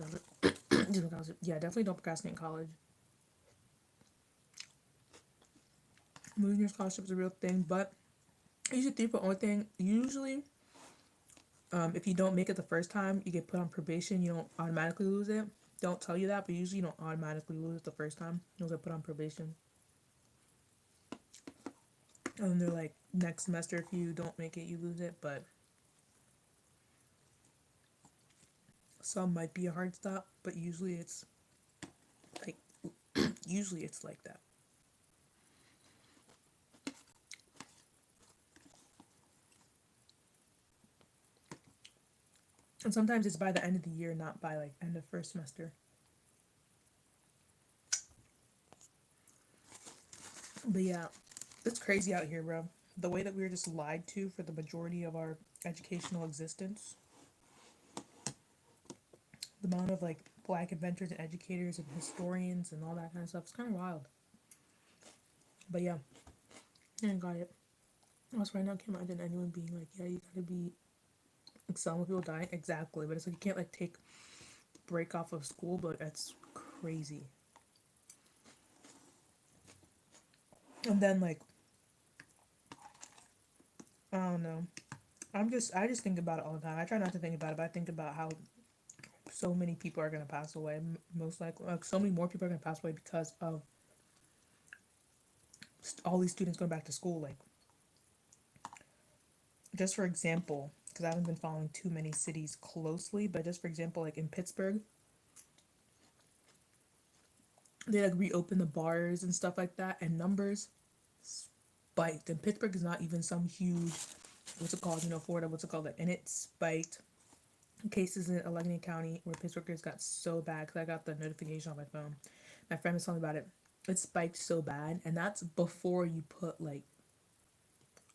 scholarship. Yeah, definitely don't procrastinate in college. Losing your scholarship is a real thing, but usually 3.0 thing. Usually, if you don't make it the first time, you get put on probation. You don't automatically lose it. Don't tell you that, but usually you don't automatically lose it the first time. You'll get put on probation. And then they're like, next semester, if you don't make it, you lose it. But some might be a hard stop, but like, usually it's like that. And sometimes it's by the end of the year, not by like end of first semester. But yeah, it's crazy out here, bro. The way that we were just lied to for the majority of our educational existence. The amount of like black inventors and educators and historians and all that kind of stuff. It's kind of wild. But yeah, I got it. Also, right now, I can't imagine anyone being like, yeah, you gotta be like some people dying. Exactly. But it's like you can't like take break off of school, but that's crazy. And then like, I don't know. I just think about it all the time. I try not to think about it, but I think about how so many people are gonna pass away. Most likely, like so many more people are gonna pass away because of all these students going back to school. Like, just for example, because I haven't been following too many cities closely, but just for example, like in Pittsburgh, they like reopen the bars and stuff like that, and numbers spiked. And Pittsburgh is not even some huge, what's it called? Florida, what's it called? And it spiked cases in Allegheny County where Pittsburghers got so bad because I got the notification on my phone. My friend was telling me about it. It spiked so bad, and that's before you put like,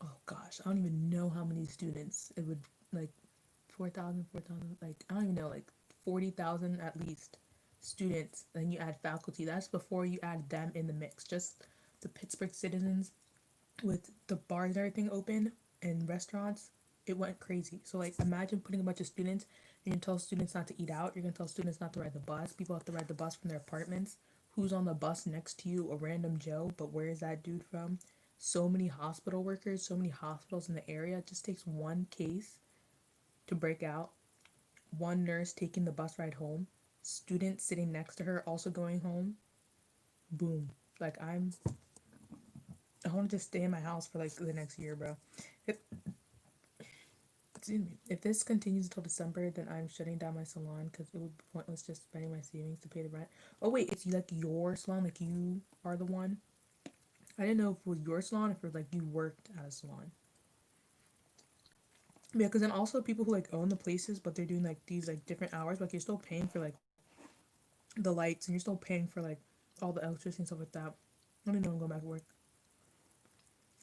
oh gosh, I don't even know how many students it would like 4,000, 4,000. Like I don't even know, like 40,000 at least students. Then you add faculty. That's before you add them in the mix. Just the Pittsburgh citizens with the bars and everything open and restaurants, it went crazy. So like imagine putting a bunch of students, you're gonna tell students not to eat out, you're gonna tell students not to ride the bus. People have to ride the bus from their apartments. Who's on the bus next to you? A random Joe, but where is that dude from? So many hospital workers, so many hospitals in the area. It just takes one case to break out. One nurse taking the bus ride home. Students sitting next to her also going home. Boom. Like I want to just stay in my house for like the next year, bro. If excuse me, if this continues until December, then I'm shutting down my salon because it would be pointless just spending my savings to pay the rent. Oh wait, it's like your salon, like you are the one. I didn't know if it was your salon, if it was like you worked at a salon. Yeah, because then also people who like own the places, but they're doing like these like different hours, like you're still paying for like the lights and you're still paying for like all the electricity and stuff like that. I don't even know I'm going back to work.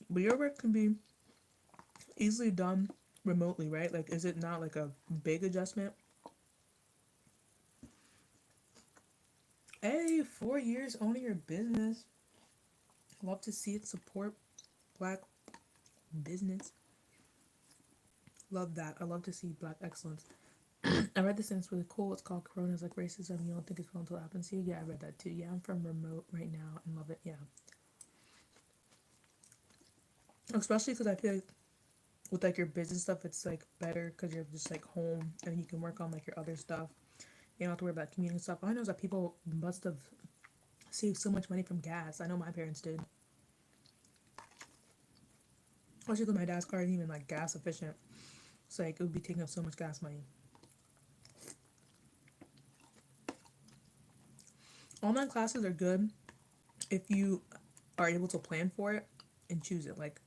But your work can be easily done remotely, right? Like, is it not like a big adjustment? Hey, 4 years owning your business. Love to see it support black business. Love that. I love to see black excellence. I read this and it's really cool. It's called Corona's like racism. You don't think it's real until it happens to you. Yeah, I read that too. Yeah, I'm from remote right now and love it. Yeah. Especially because I feel like with like your business stuff, it's like better because you're just like home and you can work on like your other stuff. You don't have to worry about commuting stuff. All I know is that people must have saved so much money from gas. I know my parents did. Especially because my dad's car isn't even like gas efficient. It's like it would be taking up so much gas money. Online classes are good if you are able to plan for it and choose it. Like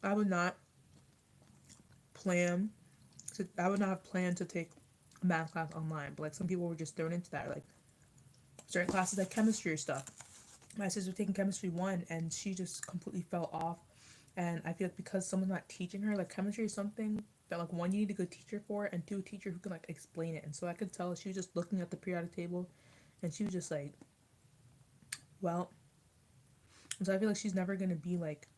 I would not plan I would not have planned to take a math class online, but like some people were just thrown into that, like certain classes like chemistry or stuff. My sister was taking chemistry one and she just completely fell off. And I feel like because someone's not teaching her, like chemistry is something that like one you need a good teacher for, and two a teacher who can like explain it. And so I could tell she was just looking at the periodic table, and she was just like, well. And so I feel like she's never gonna be like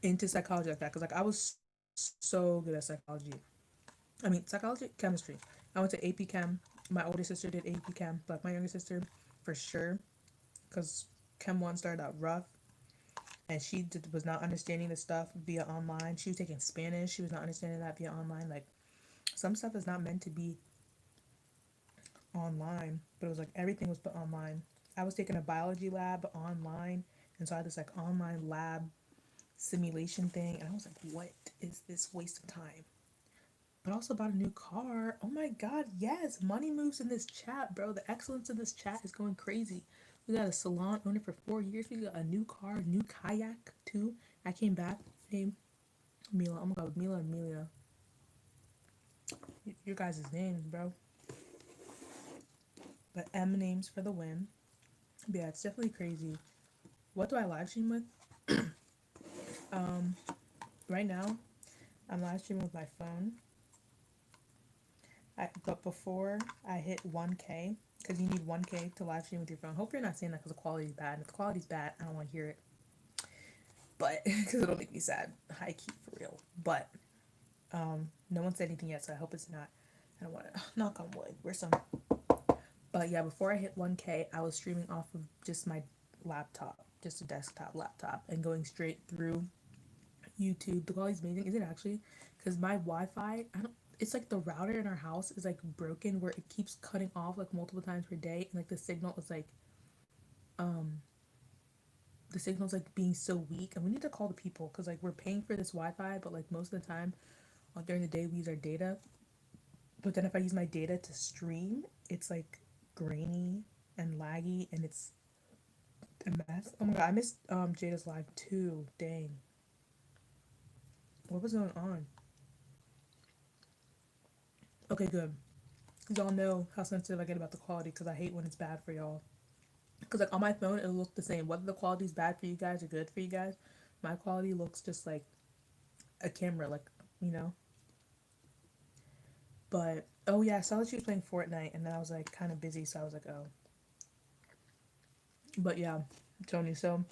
into psychology like that, because like I was so good at psychology. I mean psychology, chemistry. I went to AP Chem. My older sister did AP Chem, but my younger sister for sure, because Chem one started out rough, and she was not understanding the stuff via online. She was taking Spanish. She was not understanding that via online. Like some stuff is not meant to be online, but it was like everything was put online. I was taking a biology lab online, and so I had this like online lab simulation thing, and I was like, what is this waste of time? But I also bought a new car. Oh my god, yes, money moves in this chat, bro. The excellence in this chat is going crazy. We got a salon owner for 4 years. We got a new car, a new kayak too. I came back. Hey, Mila. Oh my god, Mila and Amelia. Your guys' names, bro. But M names for the win. But yeah, it's definitely crazy. What do I live stream with? Um, right now, I'm live streaming with my phone. But before I hit 1K, because you need 1K to live stream with your phone. Hope you're not saying that because the quality is bad. If the quality's bad, I don't want to hear it. But because it'll make me sad, high key for real. But no one said anything yet, so I hope it's not. I don't want to knock on wood. Where's some? But yeah, before I hit 1K, I was streaming off of just my laptop, just a desktop laptop, and going straight through YouTube. The quality's amazing. Is it actually? Because my Wi-Fi, I don't. It's like the router in our house is like broken, where it keeps cutting off like multiple times per day, and like um the signal's like being so weak, and we need to call the people because like we're paying for this Wi-Fi, but like most of the time, during the day we use our data. But then if I use my data to stream, it's like grainy and laggy, and it's a mess. Oh my god, I missed Jada's live too. Dang, what was going on? Okay, good. Y'all know how sensitive I get about the quality because I hate when it's bad for y'all. Because like on my phone, it'll look the same. Whether the quality's bad for you guys or good for you guys, my quality looks just like a camera, like you know. But oh yeah, I saw that she was playing Fortnite, and then I was like kind of busy, so I was like, oh. But yeah, Tony. So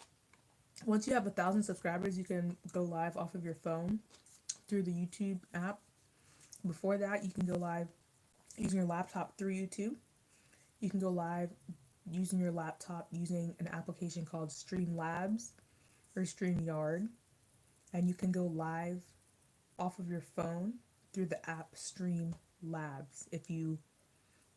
once you have 1,000 subscribers, you can go live off of your phone through the YouTube app. Before that, you can go live using your laptop through YouTube. You can go live using your laptop using an application called Streamlabs or StreamYard, and you can go live off of your phone through the app Streamlabs if you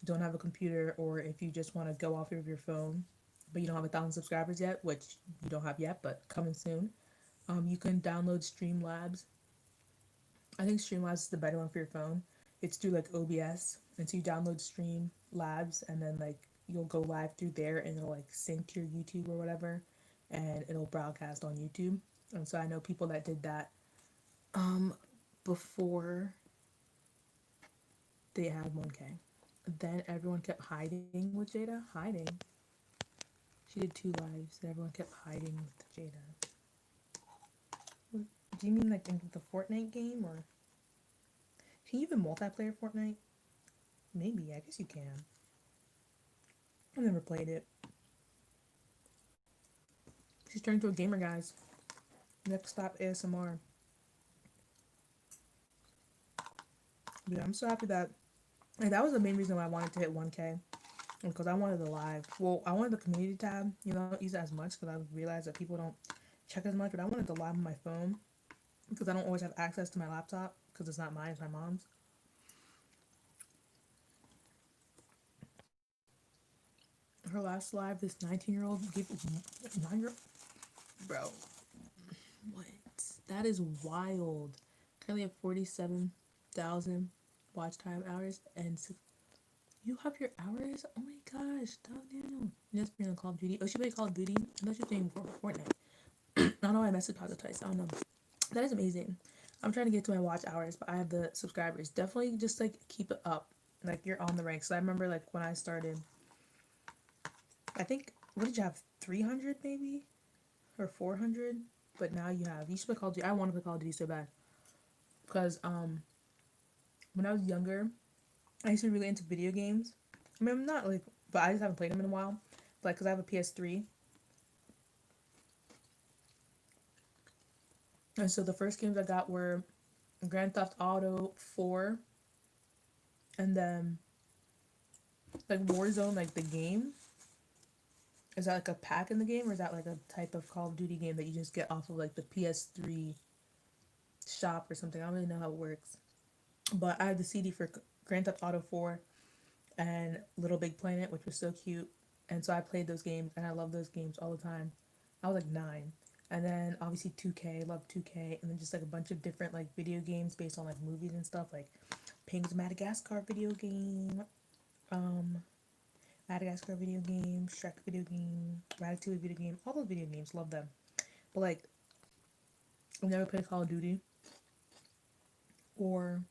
don't have a computer, or if you just want to go off of your phone but you don't have 1,000 subscribers yet, which you don't have yet but coming soon. You can download Streamlabs. I think Streamlabs is the better one for your phone. It's through like OBS, and so you download Streamlabs, and then like you'll go live through there, and it'll like sync to your YouTube or whatever, and it'll broadcast on YouTube. And so I know people that did that um before they had 1K. Then everyone kept hiding with Jada. Hiding. She did 2 lives, and everyone kept hiding with Jada. Do you mean like in the Fortnite game, or can you even multiplayer Fortnite? Maybe. I guess you can. I've never played it. She's turned into a gamer, guys. Next stop, ASMR. Yeah, I'm so happy that. And that was the main reason why I wanted to hit 1K. Because I wanted the live. Well, I wanted the community tab. You know, I don't use it as much because I realized that people don't check as much. But I wanted the live on my phone because I don't always have access to my laptop because it's not mine, it's my mom's. Her last live, this 19-year-old gave 9-year-old. Bro, what? That is wild. Currently have 47,000 watch time hours and You have your hours? Oh my gosh, Daniel. You just playing Call of Duty. Oh, she played Call of Duty. I thought she was playing Fortnite. I don't know why I messaged Pause twice. I don't know. That is amazing. I'm trying to get to my watch hours, but I have the subscribers. Definitely just like keep it up. Like you're on the ranks. So I remember like when I started, I think, what did you have? 300 maybe? Or 400? But now you should play Call of Duty. I want to play Call of Duty so bad. Because when I was younger, I used to be really into video games. I mean, I'm not like, but I just haven't played them in a while. But like, because I have a PS3. And so the first games I got were Grand Theft Auto 4. And then like Warzone, like the game. Is that like a pack in the game, or is that like a type of Call of Duty game that you just get off of like the PS3 shop or something? I don't really know how it works. But I had the CD for Grand Theft Auto 4 and Little Big Planet, which was so cute. And so I played those games and I love those games all the time. I was like 9. And then obviously 2K, love 2K, and then just like a bunch of different like video games based on like movies and stuff, like Penguins of Madagascar video game, um, Madagascar video game, Shrek video game, Ratatouille video game, all those video games, love them. But like, I've never played Call of Duty or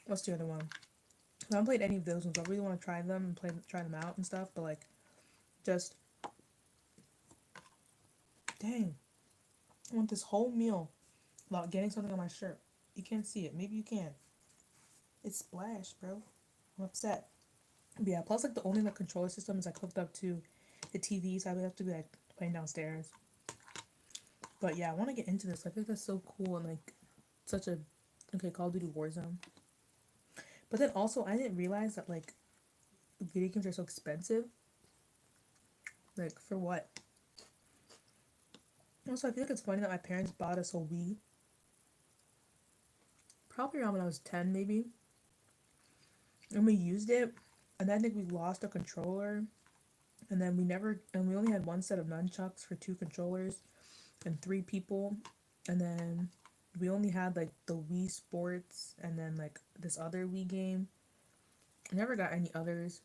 what's the other one? I haven't played any of those ones. I really want to try them and try them out and stuff. But like, just dang, I want this whole meal without getting something on my shirt. You can't see it. Maybe you can. It's splashed, bro. I'm upset. But yeah. Plus, like the only like controller system is like hooked up to the TV, so I would have to be like playing downstairs. But yeah, I want to get into this. I think that's so cool and like such a Call of Duty Warzone. But then also, I didn't realize that like video games are so expensive. Like for what? Also, I feel like it's funny that my parents bought us a Wii. Probably around when I was 10, maybe. And we used it. And then I think we lost a controller. And then we only had one set of nunchucks for 2 controllers and 3 people. And then we only had like the Wii Sports and then like this other Wii game. I never got any others.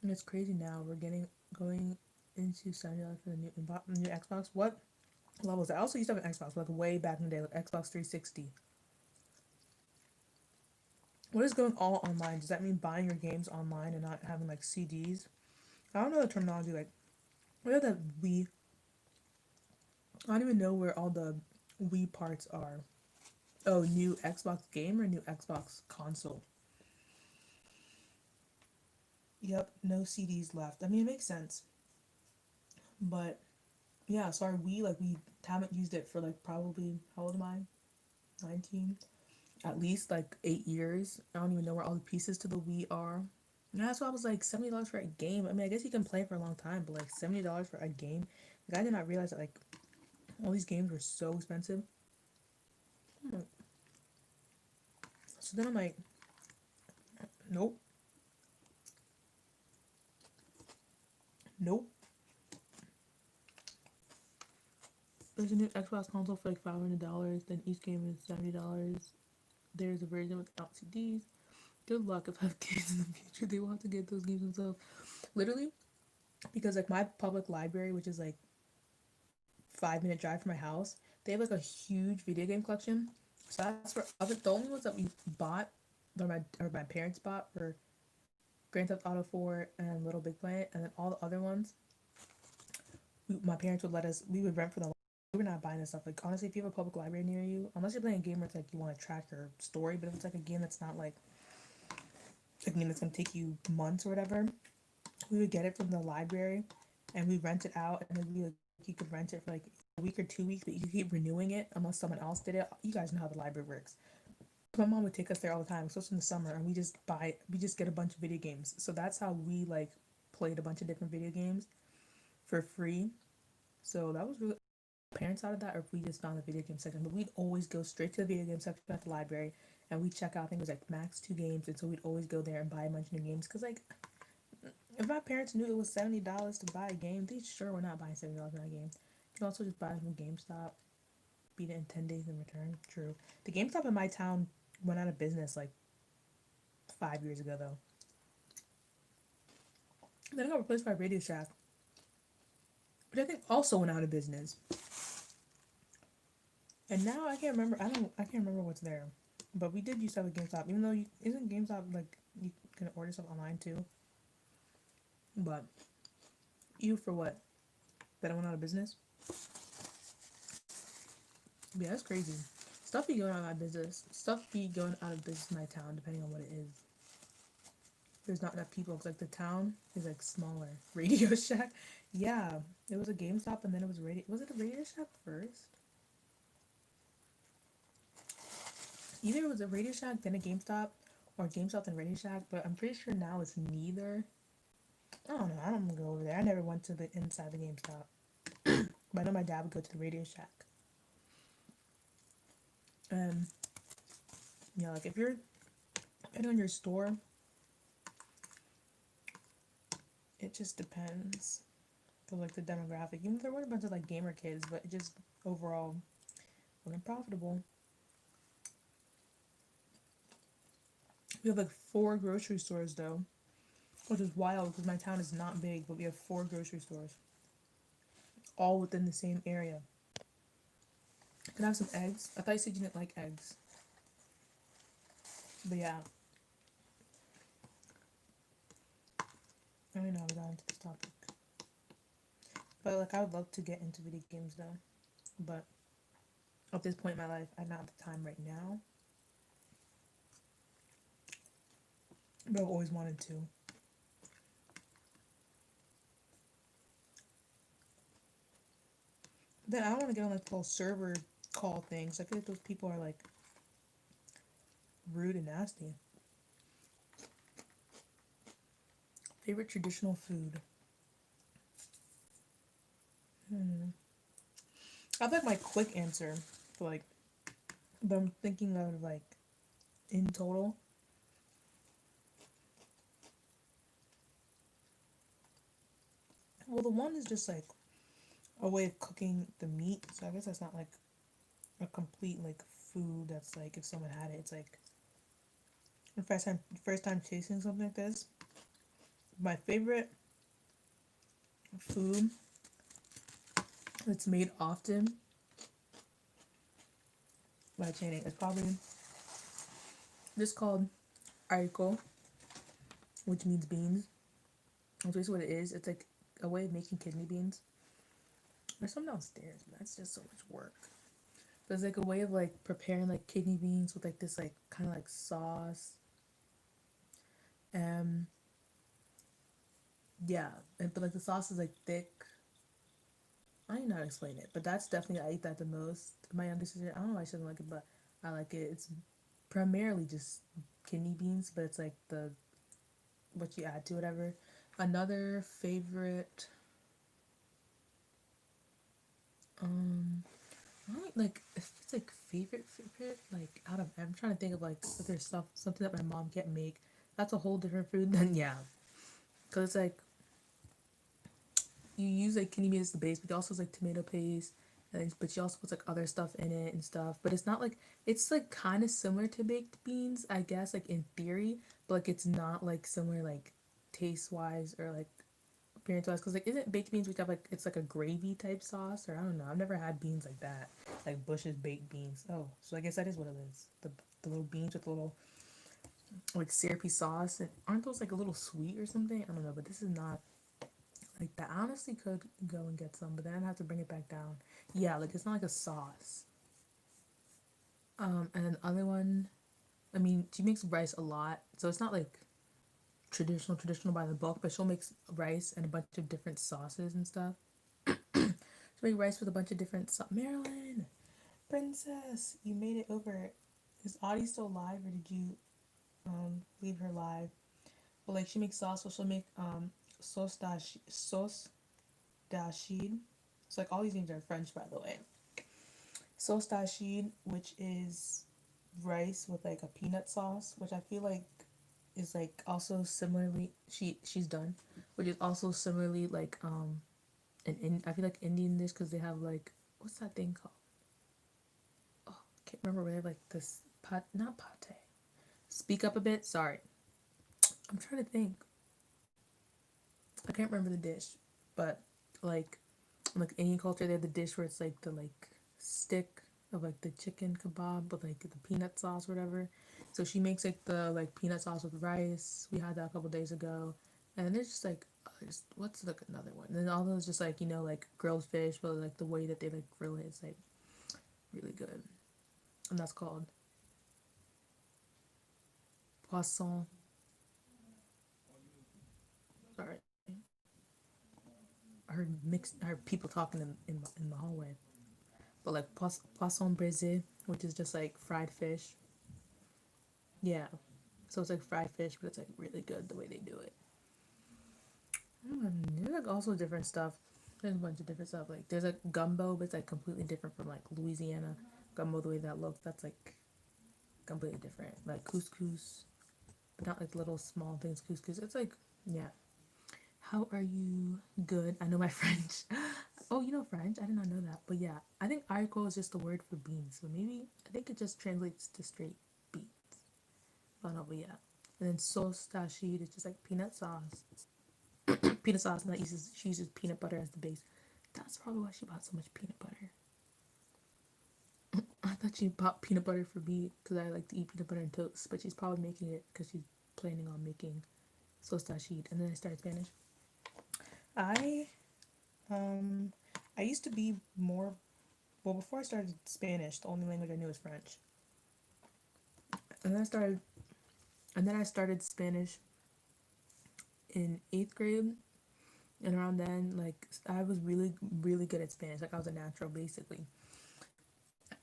And it's crazy now. We're going into $70 for the new Xbox. What level is that? I also used to have an Xbox, like way back in the day, like Xbox 360. What is going all online? Does that mean buying your games online and not having like CDs? I don't know the terminology. Like, what are the Wii? I don't even know where all the Wii parts are. Oh, new Xbox game or new Xbox console? Yep, no CDs left. I mean, it makes sense. But yeah, so our Wii, like, we haven't used it for like probably, how old am I? 19? At least like 8 years. I don't even know where all the pieces to the Wii are. Yeah, that's why I was like $70 for a game. I mean, I guess you can play it for a long time, but like $70 for a game. Like, I did not realize that like all these games were so expensive. So then I'm like, nope, nope. There's a new Xbox console for like $500. Then each game is $70. There's a version without CDs. Good luck if I have kids in the future. They will have to get those games themselves. Literally, because like my public library, which is like 5-minute drive from my house, they have like a huge video game collection. So that's for the only ones that we bought, or my parents bought, were Grand Theft Auto 4 and Little Big Planet, and then all the other ones, my parents would let us. We would rent for them. We were not buying this stuff. Like honestly, if you have a public library near you, unless you're playing a game where it's like you want to track your story, but if it's like a game that's not like a game that's gonna take you months or whatever, we would get it from the library, and we rent it out, and then you could rent it for like a week or 2 weeks, but you could keep renewing it unless someone else did it. You guys know how the library works. My mom would take us there all the time, especially in the summer, and we just get a bunch of video games. So that's how we like played a bunch of different video games for free. So that was really parents out of that, or if we just found the video game section. But we'd always go straight to the video game section at the library, and we'd check out. I think it was like max 2 games, and so we'd always go there and buy a bunch of new games. Cause like, if my parents knew it was $70 to buy a game, they sure were not buying $70 for a game. You can also just buy it from GameStop, beat it in 10 days and return. True. The GameStop in my town went out of business like 5 years ago though. Then it got replaced by Radio Shack, which I think also went out of business. And now I can't remember. I can't remember what's there. But we did used to have a GameStop, even though isn't GameStop like you can order stuff online too. But you for what? That I went out of business? Yeah, that's crazy. Stuff be going out of business. Stuff be going out of business in my town, depending on what it is. There's not enough people. It's like the town is like smaller. Radio Shack, yeah, it was a GameStop and then it was Radio. Was it a Radio Shack first? Either it was a Radio Shack then a GameStop, or GameStop then Radio Shack. But I'm pretty sure now it's neither. I don't know. I don't go over there. I never went to the inside the GameStop. But I know my dad would go to the Radio Shack. And yeah, like if you're depending on your store, it just depends for like the demographic. Even if there were a bunch of like gamer kids, but it just overall wasn't profitable. We have like 4 grocery stores though, which is wild because my town is not big, but we have 4 grocery stores, all within the same area. Can I have some eggs? I thought you said you didn't like eggs. But yeah. I don't know how we got into this topic. But like I would love to get into video games though. But at this point in my life, I'm not at the time right now. But I've always wanted to. Then I don't want to get on like little server call things. I feel like those people are like rude and nasty. Favorite traditional food? I have like my quick answer for like, but I'm thinking of like in total. Well, the one is just like a way of cooking the meat, so I guess that's not like a complete like food. That's like if someone had it, it's like the first time tasting something like this. My favorite food that's made often by chaining is probably this called ariko, which means beans. That's basically what it is. It's like a way of making kidney beans. There's some downstairs, but that's just so much work. But it's like a way of like preparing like kidney beans with like this like kind of like sauce. Yeah, but like the sauce is like thick. I don't know how to explain it, but that's definitely I eat that the most. My younger sister, I don't know why she doesn't like it, but I like it. It's primarily just kidney beans, but it's like the what you add to whatever. Another favorite, I don't like if it's like favorite like out of I'm trying to think of like if there's stuff something that my mom can't make. That's a whole different food than yeah, because it's like you use like kidney beans as the base, but it also has like tomato paste, and but she also puts like other stuff in it and stuff. But it's not like it's like kind of similar to baked beans, I guess, like in theory, but like it's not like similar like taste wise or like appearance wise. Because like isn't baked beans which have like it's like a gravy type sauce or I don't know. I've never had beans like that, like Bush's baked beans. Oh, so I guess that is what it is. The little beans with the little like syrupy sauce. And aren't those like a little sweet or something? I don't know, but this is not like that. I honestly could go and get some, but then I'd have to bring it back down. Yeah, like it's not like a sauce. And then the other one, I mean, she makes rice a lot, so it's not like traditional by the book, but she'll make rice and a bunch of different sauces and stuff. She'll make rice with a bunch of different Marilyn, princess, you made it over. Is Audie still live, or did you leave her live? But like she makes sauce, so she'll make sauce dashid. So like all these names are French, by the way. Sauce dashid, which is rice with like a peanut sauce, which I feel like is like also similarly she's done, which is also similarly like I feel like Indian dish because they have like what's that thing called? Oh, I can't remember where they have like this not pate. Speak up a bit. Sorry, I'm trying to think. I can't remember the dish, but like Indian culture, they have the dish where it's like the like stick of like the chicken kebab with like the peanut sauce or whatever. So she makes like the like peanut sauce with rice. We had that a couple days ago, and then there's just like what's like another one. And then all those just like like grilled fish, but like the way that they like grill it is like really good, and that's called poisson. Sorry, I heard people talking in the hallway. But like poisson braisé, which is just like fried fish. Yeah, so it's like fried fish, but it's like really good the way they do it. There's like also different stuff. There's a bunch of different stuff. Like there's like gumbo, but it's like completely different from like Louisiana gumbo. The way that looks, that's like completely different. Like couscous, but not like little small things. Couscous. It's like yeah. How are you? Good. I know my French. Oh, you know French? I did not know that. But yeah, I think haricot is just the word for beans. So maybe I think it just translates to straight beans. Oh no, but yeah. And then sauce tachid is just like peanut sauce. Peanut sauce, and she uses peanut butter as the base. That's probably why she bought so much peanut butter. I thought she bought peanut butter for me because I like to eat peanut butter and toast, but she's probably making it because she's planning on making sauce tachid. And then I started Spanish. I um I used to be more well before I started Spanish. The only language I knew was French, and then I started Spanish in 8th grade. And around then, like I was really, really good at Spanish. Like I was a natural, basically.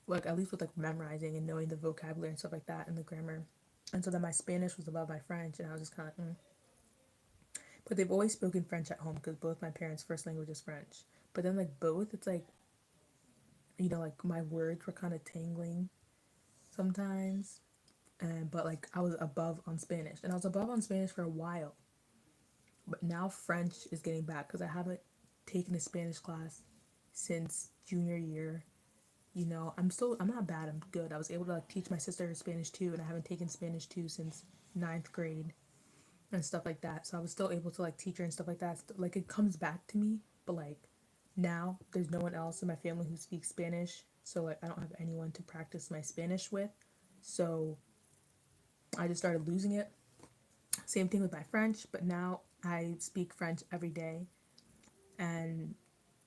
Like at least with like memorizing and knowing the vocabulary and stuff like that and the grammar. And so then my Spanish was above my French, and I was just kind of. But they've always spoken French at home because both my parents' first language is French. But then like both, it's like like my words were kind of tangling sometimes. And but like I was above on Spanish, and I was above on Spanish for a while. But now French is getting back because I haven't taken a Spanish class since junior year. I'm not bad, I'm good. I was able to like teach my sister Spanish too, and I haven't taken Spanish too since 9th grade and stuff like that. So I was still able to like teach her and stuff like that. Like it comes back to me, but like now there's no one else in my family who speaks Spanish, so like I don't have anyone to practice my Spanish with. So I just started losing it. Same thing with my French, but now I speak French every day, and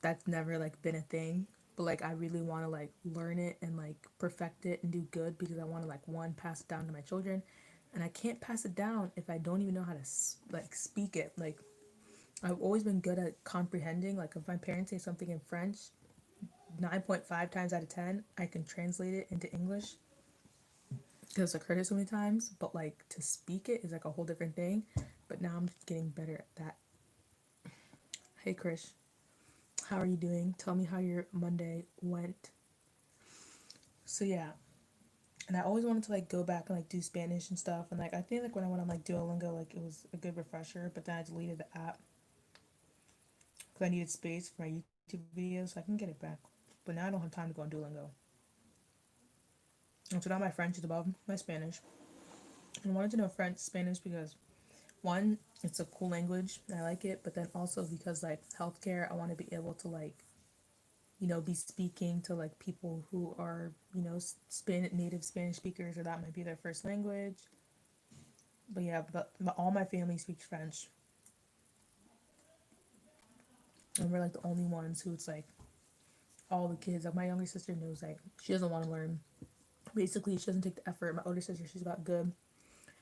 that's never like been a thing. But like I really want to like learn it and like perfect it and do good because I want to like one pass it down to my children, and I can't pass it down if I don't even know how to like speak it. Like I've always been good at comprehending. Like if my parents say something in French, 9.5 times out of 10 I can translate it into English because I've heard it so many times. But like to speak it is like a whole different thing. But now I'm just getting better at that. Hey Krish, how are you doing? Tell me how your Monday went. So yeah, and I always wanted to like go back and like do Spanish and stuff. And like I think like when I went on like Duolingo, like it was a good refresher. But then I deleted the app because I needed space for my YouTube videos, so I can get it back. But now I don't have time to go on Duolingo. And so now my French is above my Spanish. And I wanted to know Spanish because one, it's a cool language and I like it. But then also because like healthcare, I want to be able to like be speaking to like people who are, native Spanish speakers, or that might be their first language. But yeah, but all my family speaks French, and we're like the only ones who it's like all the kids. Like my younger sister knows like she doesn't want to learn. Basically, she doesn't take the effort. My older sister, she's about good.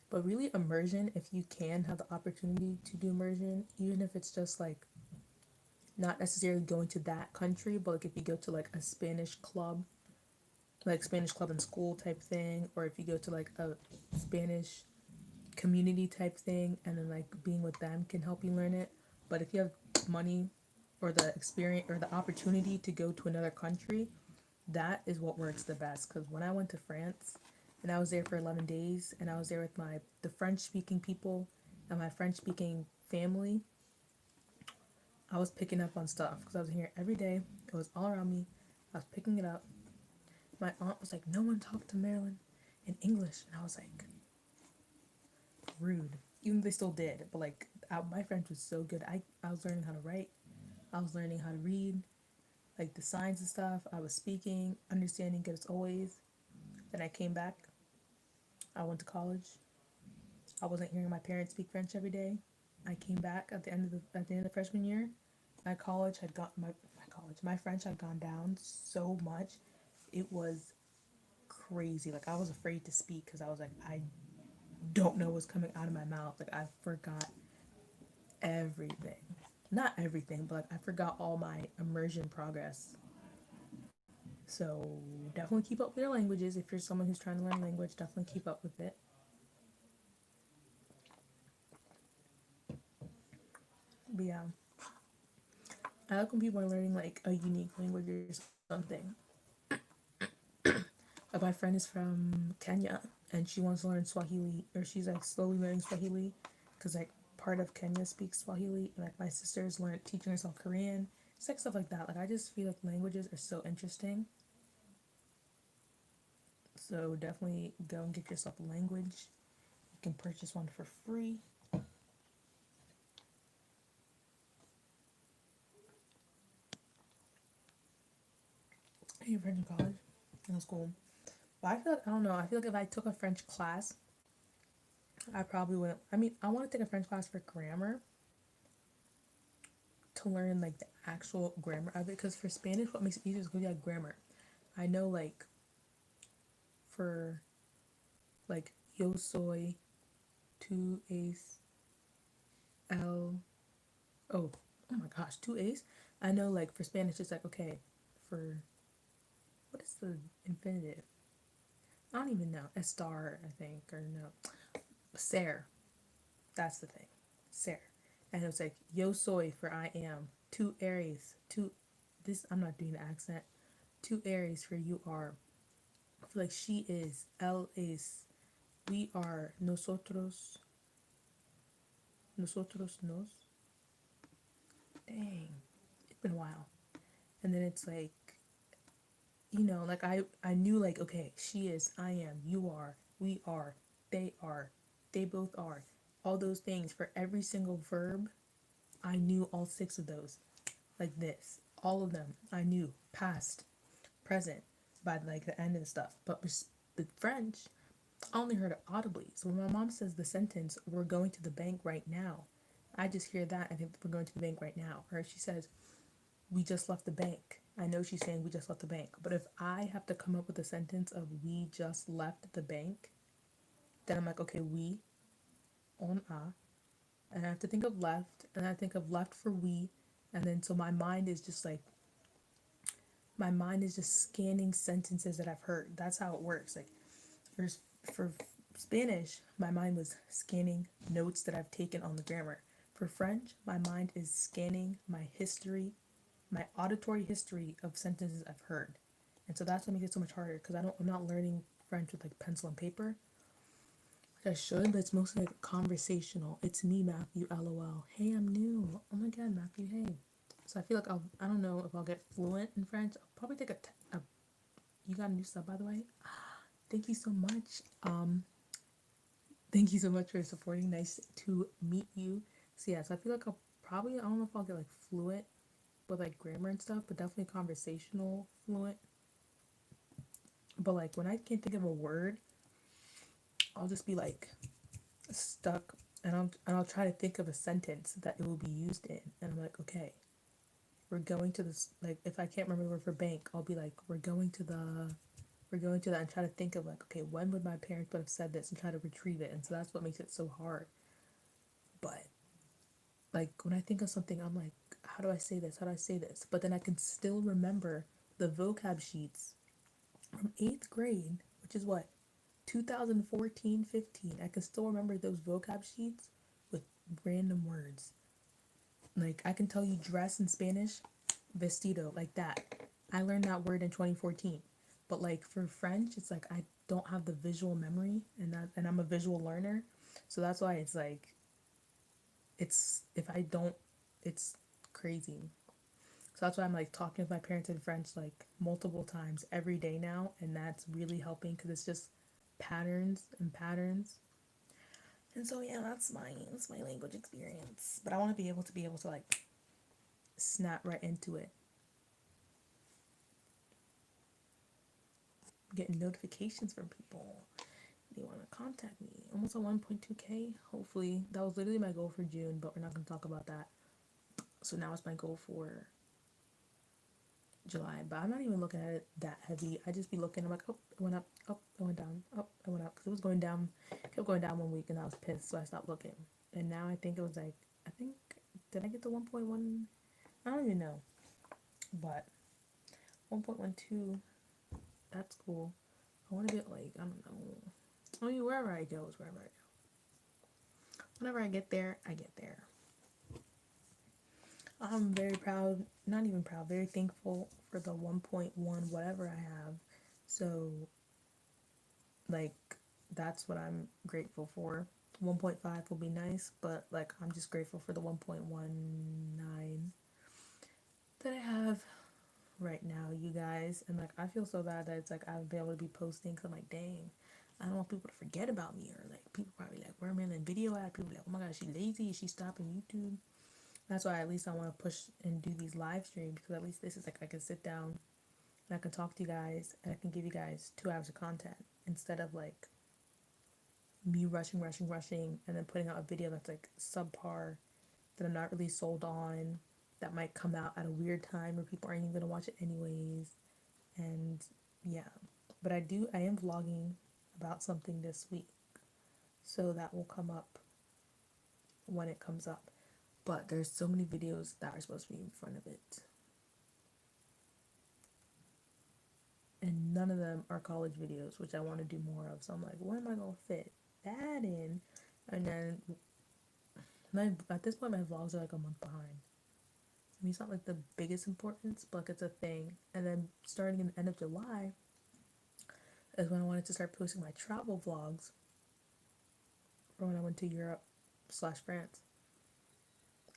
But really, immersion, if you can have the opportunity to do immersion, even if it's just like not necessarily going to that country, but like if you go to like a Spanish club, like Spanish club in school type thing, or if you go to like a Spanish community type thing, and then like being with them can help you learn it. But if you have money or the experience or the opportunity to go to another country, that is what works the best. Because when I went to France and I was there for 11 days and I was there with the French speaking people and my French speaking family, I was picking up on stuff because I was here every day. It was all around me. I was picking it up. My aunt was like, no one talked to Marilyn in English. And I was like, rude. Even though they still did. But like, my French was so good. I was learning how to write. I was learning how to read, like the signs and stuff. I was speaking, understanding good as always. Then I came back. I went to college. I wasn't hearing my parents speak French every day. I came back at the end of the freshman year. My French had gone down so much. It was crazy. Like I was afraid to speak because I was like, I don't know what's coming out of my mouth. Like I forgot everything. Not everything, but like I forgot all my immersion progress. So definitely keep up with your languages. If you're someone who's trying to learn language, definitely keep up with it. But yeah, I like when people are learning like a unique language or something. Like my friend is from Kenya and she wants to learn Swahili, or she's like slowly learning Swahili because like part of Kenya speaks Swahili, and like my sister's learned teaching herself Korean. It's like stuff like that. Like I just feel like languages are so interesting. So definitely go and get yourself a language. You can purchase one for free. Hey, you're French in college. That's cool. But I feel like I don't know. I feel like if I took a French class, I probably wouldn't. I mean, I want to take a French class for grammar to learn like the actual grammar of it. Because for Spanish, what makes it easier is because you have grammar. I know like for like yo soy, two ace, l. Oh my gosh, two ace. I know like for Spanish, it's like okay, for what is the infinitive? I don't even know. Estar, I think, or no. Ser. That's the thing. Ser. And it was like, yo soy for I am. Two Aries. Two. This, I'm not doing the accent. Two Aries for you are. I feel like she is. Él es. We are. Nosotros. Nosotros nos. Dang. It's been a while. And then it's like, like I knew like, okay, she is, I am, you are, we are, they both are. All those things for every single verb, I knew all six of those. Like this. All of them I knew. Past, present, by like the end and stuff. But with French, I only heard it audibly. So when my mom says the sentence, we're going to the bank right now, I just hear that and think we're going to the bank right now. Or she says, we just left the bank. I know she's saying we just left the bank. But if I have to come up with a sentence of we just left the bank, then I'm like, okay, we, on a, and I have to think of left, and I think of left for we, and then so my mind is just scanning sentences that I've heard. That's how it works. Like for, for Spanish, my mind was scanning notes that I've taken on the grammar. For French, my mind is scanning my history, my auditory history of sentences I've heard. And so that's what makes it so much harder because I'm not learning French with like pencil and paper. Like I should, but it's mostly like conversational. It's me, Matthew, LOL. Hey, I'm new. Oh my god, Matthew, hey. So I feel like I don't know if I'll get fluent in French. I'll probably take a you got a new sub, by the way? Thank you so much. Thank you so much for supporting. Nice to meet you. So yeah, so I feel like I don't know if I'll get like fluent with like grammar and stuff, but definitely conversational fluent. But like when I can't think of a word, I'll just be like stuck, and I'll try to think of a sentence that it will be used in, and I'm like, okay, we're going to this. Like if I can't remember the word for bank, I'll be like, we're going to that, and try to think of like, okay, when would my parents would have said this, and try to retrieve it, and so that's what makes it so hard. But like when I think of something, I'm like, how do I say this? How do I say this? But then I can still remember the vocab sheets from 8th grade, which is what, 2014-15. I can still remember those vocab sheets with random words. Like I can tell you dress in Spanish, vestido, like that. I learned that word in 2014. But like for French, it's like I don't have the visual memory, and I'm a visual learner. So that's why it's like it's if I don't it's crazy. So that's why I'm like talking with my parents in French like multiple times every day now, and that's really helping because it's just patterns and patterns. And so yeah, that's my language experience. But I want to be able to like snap right into it. Getting notifications from people. They want to contact me. Almost a 1.2K. Hopefully, that was literally my goal for June, but we're not going to talk about that. So now it's my goal for July. But I'm not even looking at it that heavy. I just be looking. I'm like, oh, it went up, up, it went down, up, it went up. Because it was going down, kept going down one week, and I was pissed, so I stopped looking. And now I think it was like, I think, did I get to 1.1? I don't even know. But 1.12, that's cool. I want to get like, I don't know. I mean, wherever I go is wherever I go. Whenever I get there, I get there. I'm very proud, not even proud, very thankful for the 1.1 whatever I have. So, like, that's what I'm grateful for. 1.5 will be nice, but like, I'm just grateful for the 1.19 that I have right now, you guys. And like, I feel so bad that it's like I haven't been able to be posting because I'm like, dang, I don't want people to forget about me, or like people probably like, where Marilyn video at? People like, oh my god, she lazy, is she stopping YouTube? That's why at least I want to push and do these live streams, because at least this is like I can sit down and I can talk to you guys and I can give you guys 2 hours of content instead of like me rushing and then putting out a video that's like subpar, that I'm not really sold on, that might come out at a weird time where people aren't even gonna watch it anyways. And yeah, but I am vlogging about something this week, so that will come up when it comes up. But there's so many videos that are supposed to be in front of it, and none of them are college videos, which I want to do more of. So I'm like, where am I gonna fit that in? And then at this point, my vlogs are like a month behind. I mean, it's not like the biggest importance, but like it's a thing. And then starting in the end of July is when I wanted to start posting my travel vlogs for when I went to Europe slash France.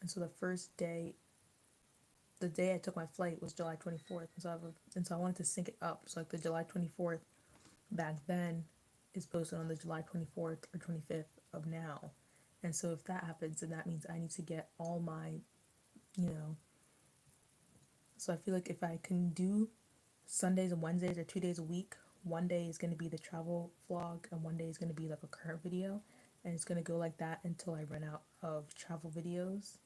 And so the day I took my flight was July 24th. And so I wanted to sync it up. So like the July 24th back then is posted on the July 24th or 25th of now. And so if that happens, then that means I need to get all my, you know, so I feel like if I can do Sundays and Wednesdays or 2 days a week, one day is going to be the travel vlog and one day is going to be like a current video. And it's going to go like that until I run out of travel videos.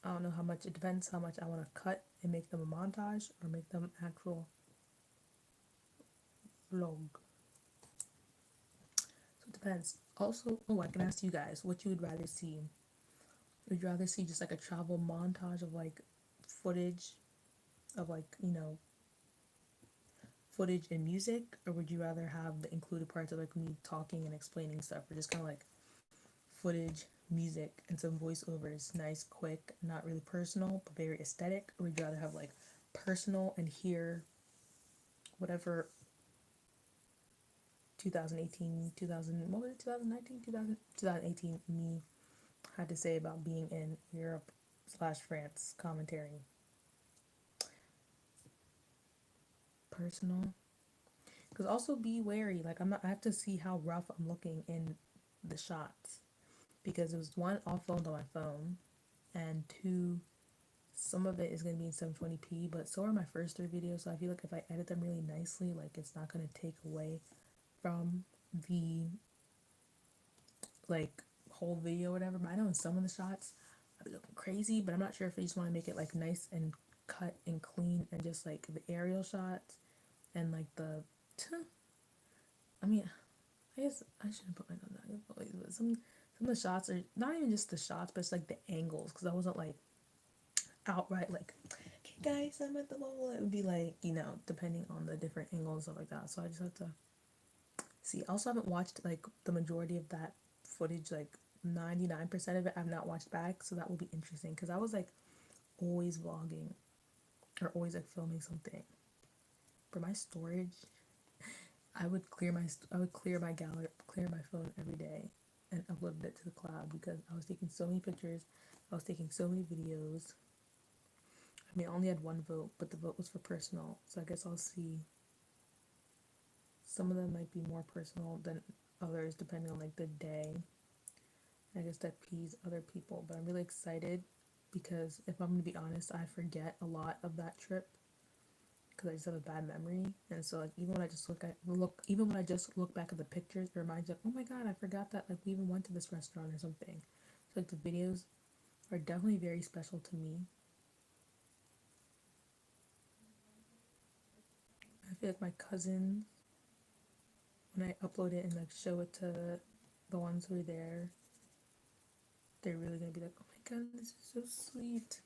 I don't know how much, it depends how much I want to cut and make them a montage or make them actual vlog. So it depends. Also, oh, I can ask you guys what you would rather see. Would you rather see just like a travel montage of like footage of like, you know, footage and music, or would you rather have the included parts of like me talking and explaining stuff, or just kind of like footage, music, and some voiceovers, nice, quick, not really personal, but very aesthetic? Or would you rather have like personal and hear whatever 2018, 2000, what was it, 2019, 2018 me had to say about being in Europe slash France commentary? Personal. Because also be wary, like I have to see how rough I'm looking in the shots, because it was one, all filmed on my phone, and two, some of it is going to be in 720p, but so are my first 3 videos. So I feel like if I edit them really nicely, like it's not going to take away from the like whole video or whatever. But I know in some of the shots I'll be looking crazy, but I'm not sure if I just want to make it like nice and cut and clean, and just like the aerial shots and like the I mean, I guess I shouldn't put my nose down, but some of the shots are not even just the shots, but it's like the angles, because I wasn't like outright like, okay guys, I'm at the level. It would be like, you know, depending on the different angles and stuff like that. So I just have to see. I also haven't watched like the majority of that footage, like 99% of it I've not watched back, so that will be interesting, because I was like always vlogging or always like filming something. For my storage, I would clear my gallery, clear my phone every day and upload it to the cloud, because I was taking so many pictures, I was taking so many videos. I mean, I only had one vote, but the vote was for personal, so I guess I'll see. Some of them might be more personal than others depending on like the day. I guess that peas other people, but I'm really excited because if I'm gonna be honest, I forget a lot of that trip because I just have a bad memory, and so like even when I just even when I just look back at the pictures, it reminds me like, oh my god, I forgot that like we even went to this restaurant or something. So like the videos are definitely very special to me. I feel like my cousins, when I upload it and like show it to the ones who are there, they're really gonna be like, oh my god, this is so sweet.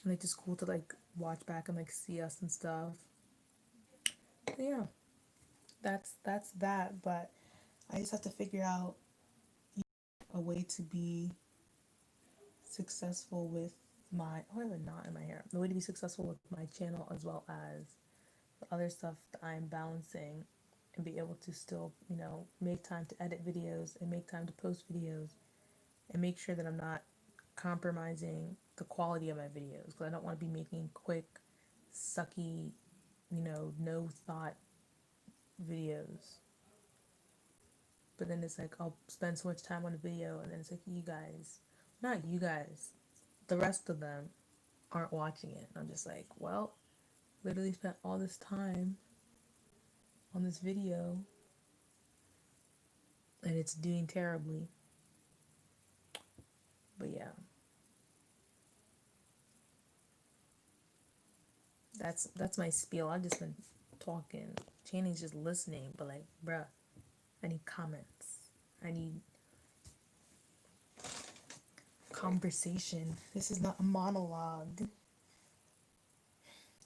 And like just cool to like watch back and like see us and stuff. But yeah, that's that. But I just have to figure out a way to be successful with my oh I have a knot in my hair. The way to be successful with my channel as well as the other stuff that I'm balancing and be able to still, make time to edit videos and make time to post videos and make sure that I'm not compromising the quality of my videos because I don't want to be making quick, sucky, no thought videos. But then it's like I'll spend so much time on a video and then it's like not you guys, the rest of them aren't watching it. And I'm just like, well, literally spent all this time on this video and it's doing terribly. But yeah, that's my spiel. I've just been talking. Channing's just listening, but like, bruh, I need comments. I need conversation. This is not a monologue.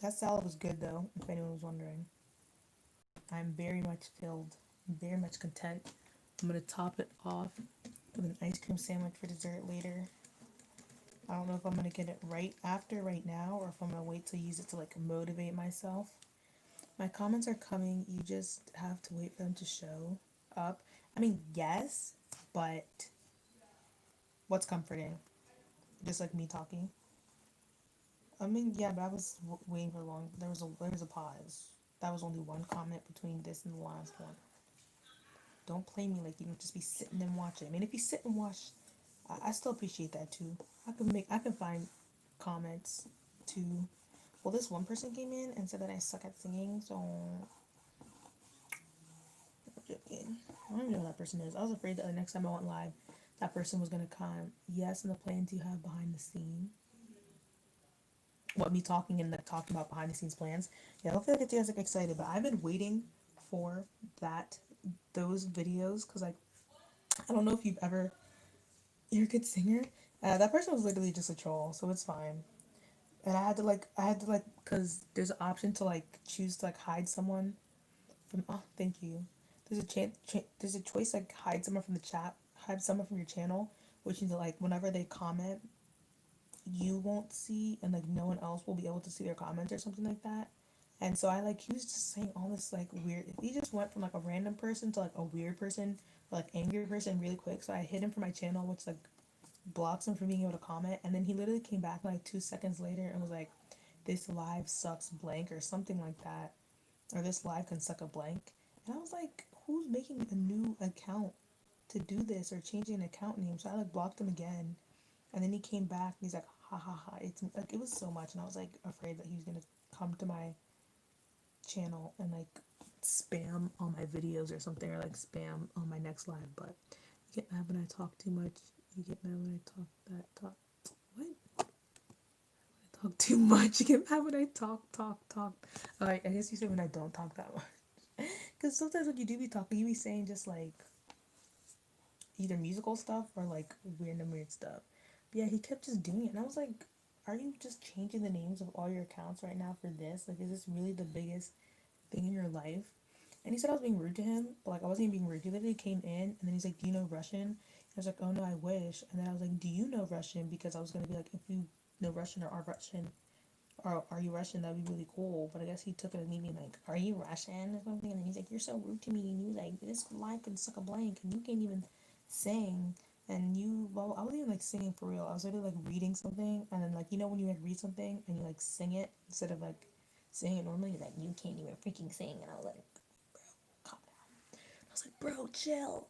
That salad was good though, if anyone was wondering. I'm very much filled. I'm very much content. I'm gonna top it off with an ice cream sandwich for dessert later. I don't know if I'm gonna get it right now or if I'm gonna wait to use it to like motivate myself. My comments are coming. You just have to wait for them to show up. I mean, yes, but what's comforting? Just like me talking. I mean, yeah, but I was waiting for long. There was a pause. That was only one comment between this and the last one. Don't play me like you can just be sitting and watching. I mean, if you sit and watch, I still appreciate that too. I can find comments too. Well, this one person came in and said that I suck at singing, so I'm joking. I don't even know who that person is. I was afraid that the next time I went live, that person was gonna comment. Yes, and the plans you have behind the scene. What me talking and like talking about behind the scenes plans. Yeah, hopefully I get you guys like excited. But I've been waiting for those videos because like I don't know if you're a good singer. That person was literally just a troll, so it's fine. And I had to like, cause there's an option to like choose to like hide someone from. Oh, thank you. There's a choice like hide someone from the chat, hide someone from your channel, which means that like whenever they comment, you won't see, and like no one else will be able to see their comments or something like that. And so he was just saying all this like weird. He just went from like a random person to like a weird person, or like angry person really quick. So I hid him from my channel, which like blocks him from being able to comment. And then he literally came back like 2 seconds later and was like, "This live sucks blank" or something like that, or "This live can suck a blank." And I was like, "Who's making a new account to do this or changing an account name?" So I like blocked him again. And then he came back and he's like, "Ha ha ha." It's like it was so much, and I was like afraid that he was gonna come to my channel and like spam on my videos or something, or like spam on my next live. But you get mad when I talk too much. You get mad when I talk what? I talk too much. You get mad when I talk. Alright, I guess you said when I don't talk that much. Because sometimes when you do be talking, you be saying just like either musical stuff or like weird stuff. But yeah, he kept just doing it, and I was like, "Are you just changing the names of all your accounts right now for this? Like, is this really the biggest thing in your life?" And he said I was being rude to him, but like I wasn't even being rude. He literally came in and then he's like, "Do you know Russian?" I was like, "Oh no, I wish." And then I was like, "Do you know Russian?" Because I was gonna be like, if you know Russian or are Russian or are you Russian, that'd be really cool. But I guess he took it as me being like, "Are you Russian?" or something. And then he's like, "You're so rude to me." And he was like, "This life can suck a blank, and you can't even sing." And well, I wasn't even like singing for real. I was literally like reading something, and then like when you like read something and you like sing it instead of like saying it normally, you're like, "You can't even freaking sing." And I was like, "Calm down." was like, bro, chill.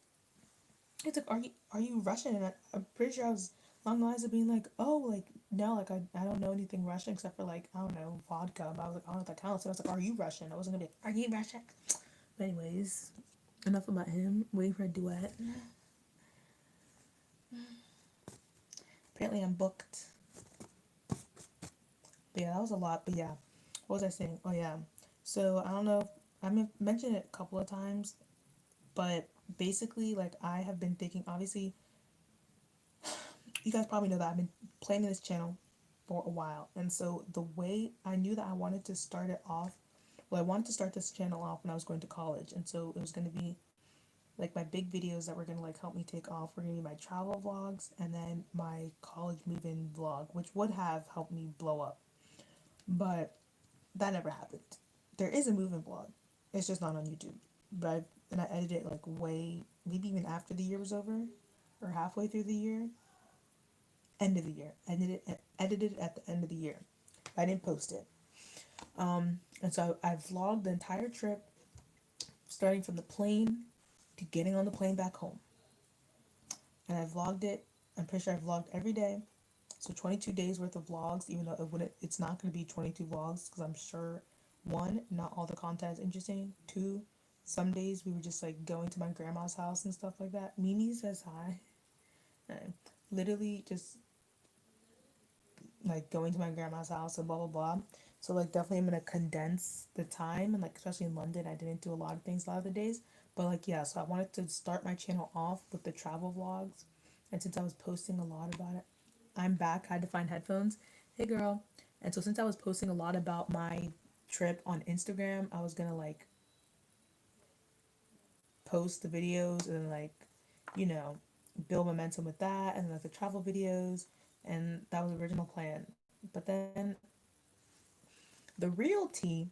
It's like, are you Russian? And I'm pretty sure I was along the lines of being like, oh, like, no, like, I don't know anything Russian except for, like, I don't know, vodka. But I was like, I don't know if that counts. So I was like, are you Russian? I wasn't gonna be like, are you Russian? But anyways, enough about him. Waiting for a duet. Apparently I'm booked. But yeah, that was a lot. But yeah, what was I saying? Oh yeah. So I don't know. Mentioned it a couple of times, but basically, like I have been thinking. Obviously, you guys probably know that I've been planning this channel for a while, and so the way I knew that I wanted to start it off, well, I wanted to start this channel off when I was going to college, and so it was going to be like my big videos that were going to like help me take off were going to be my travel vlogs and then my college move-in vlog, which would have helped me blow up, but that never happened. There is a move-in vlog, it's just not on YouTube, but I edited it like way, maybe even after the year was over or halfway through the year, end of the year. I edited it at the end of the year. I didn't post it. And so I vlogged the entire trip, starting from the plane to getting on the plane back home. And I vlogged it. I'm pretty sure I vlogged every day. So 22 days worth of vlogs, even though it's not going to be 22 vlogs because I'm sure, one, not all the content is interesting. Two, some days we were just like going to my grandma's house and stuff like that. Mimi says hi. And literally just like going to my grandma's house and blah blah blah. So like definitely I'm gonna condense the time, and like especially in London I didn't do a lot of things a lot of the days. But like yeah, so I wanted to start my channel off with the travel vlogs, and since I was posting a lot about it, I'm back. I had to find headphones. Hey girl. And so since I was posting a lot about my trip on Instagram, I was gonna like post the videos and like, you know, build momentum with that and like the travel videos, and that was the original plan. But then the real tea,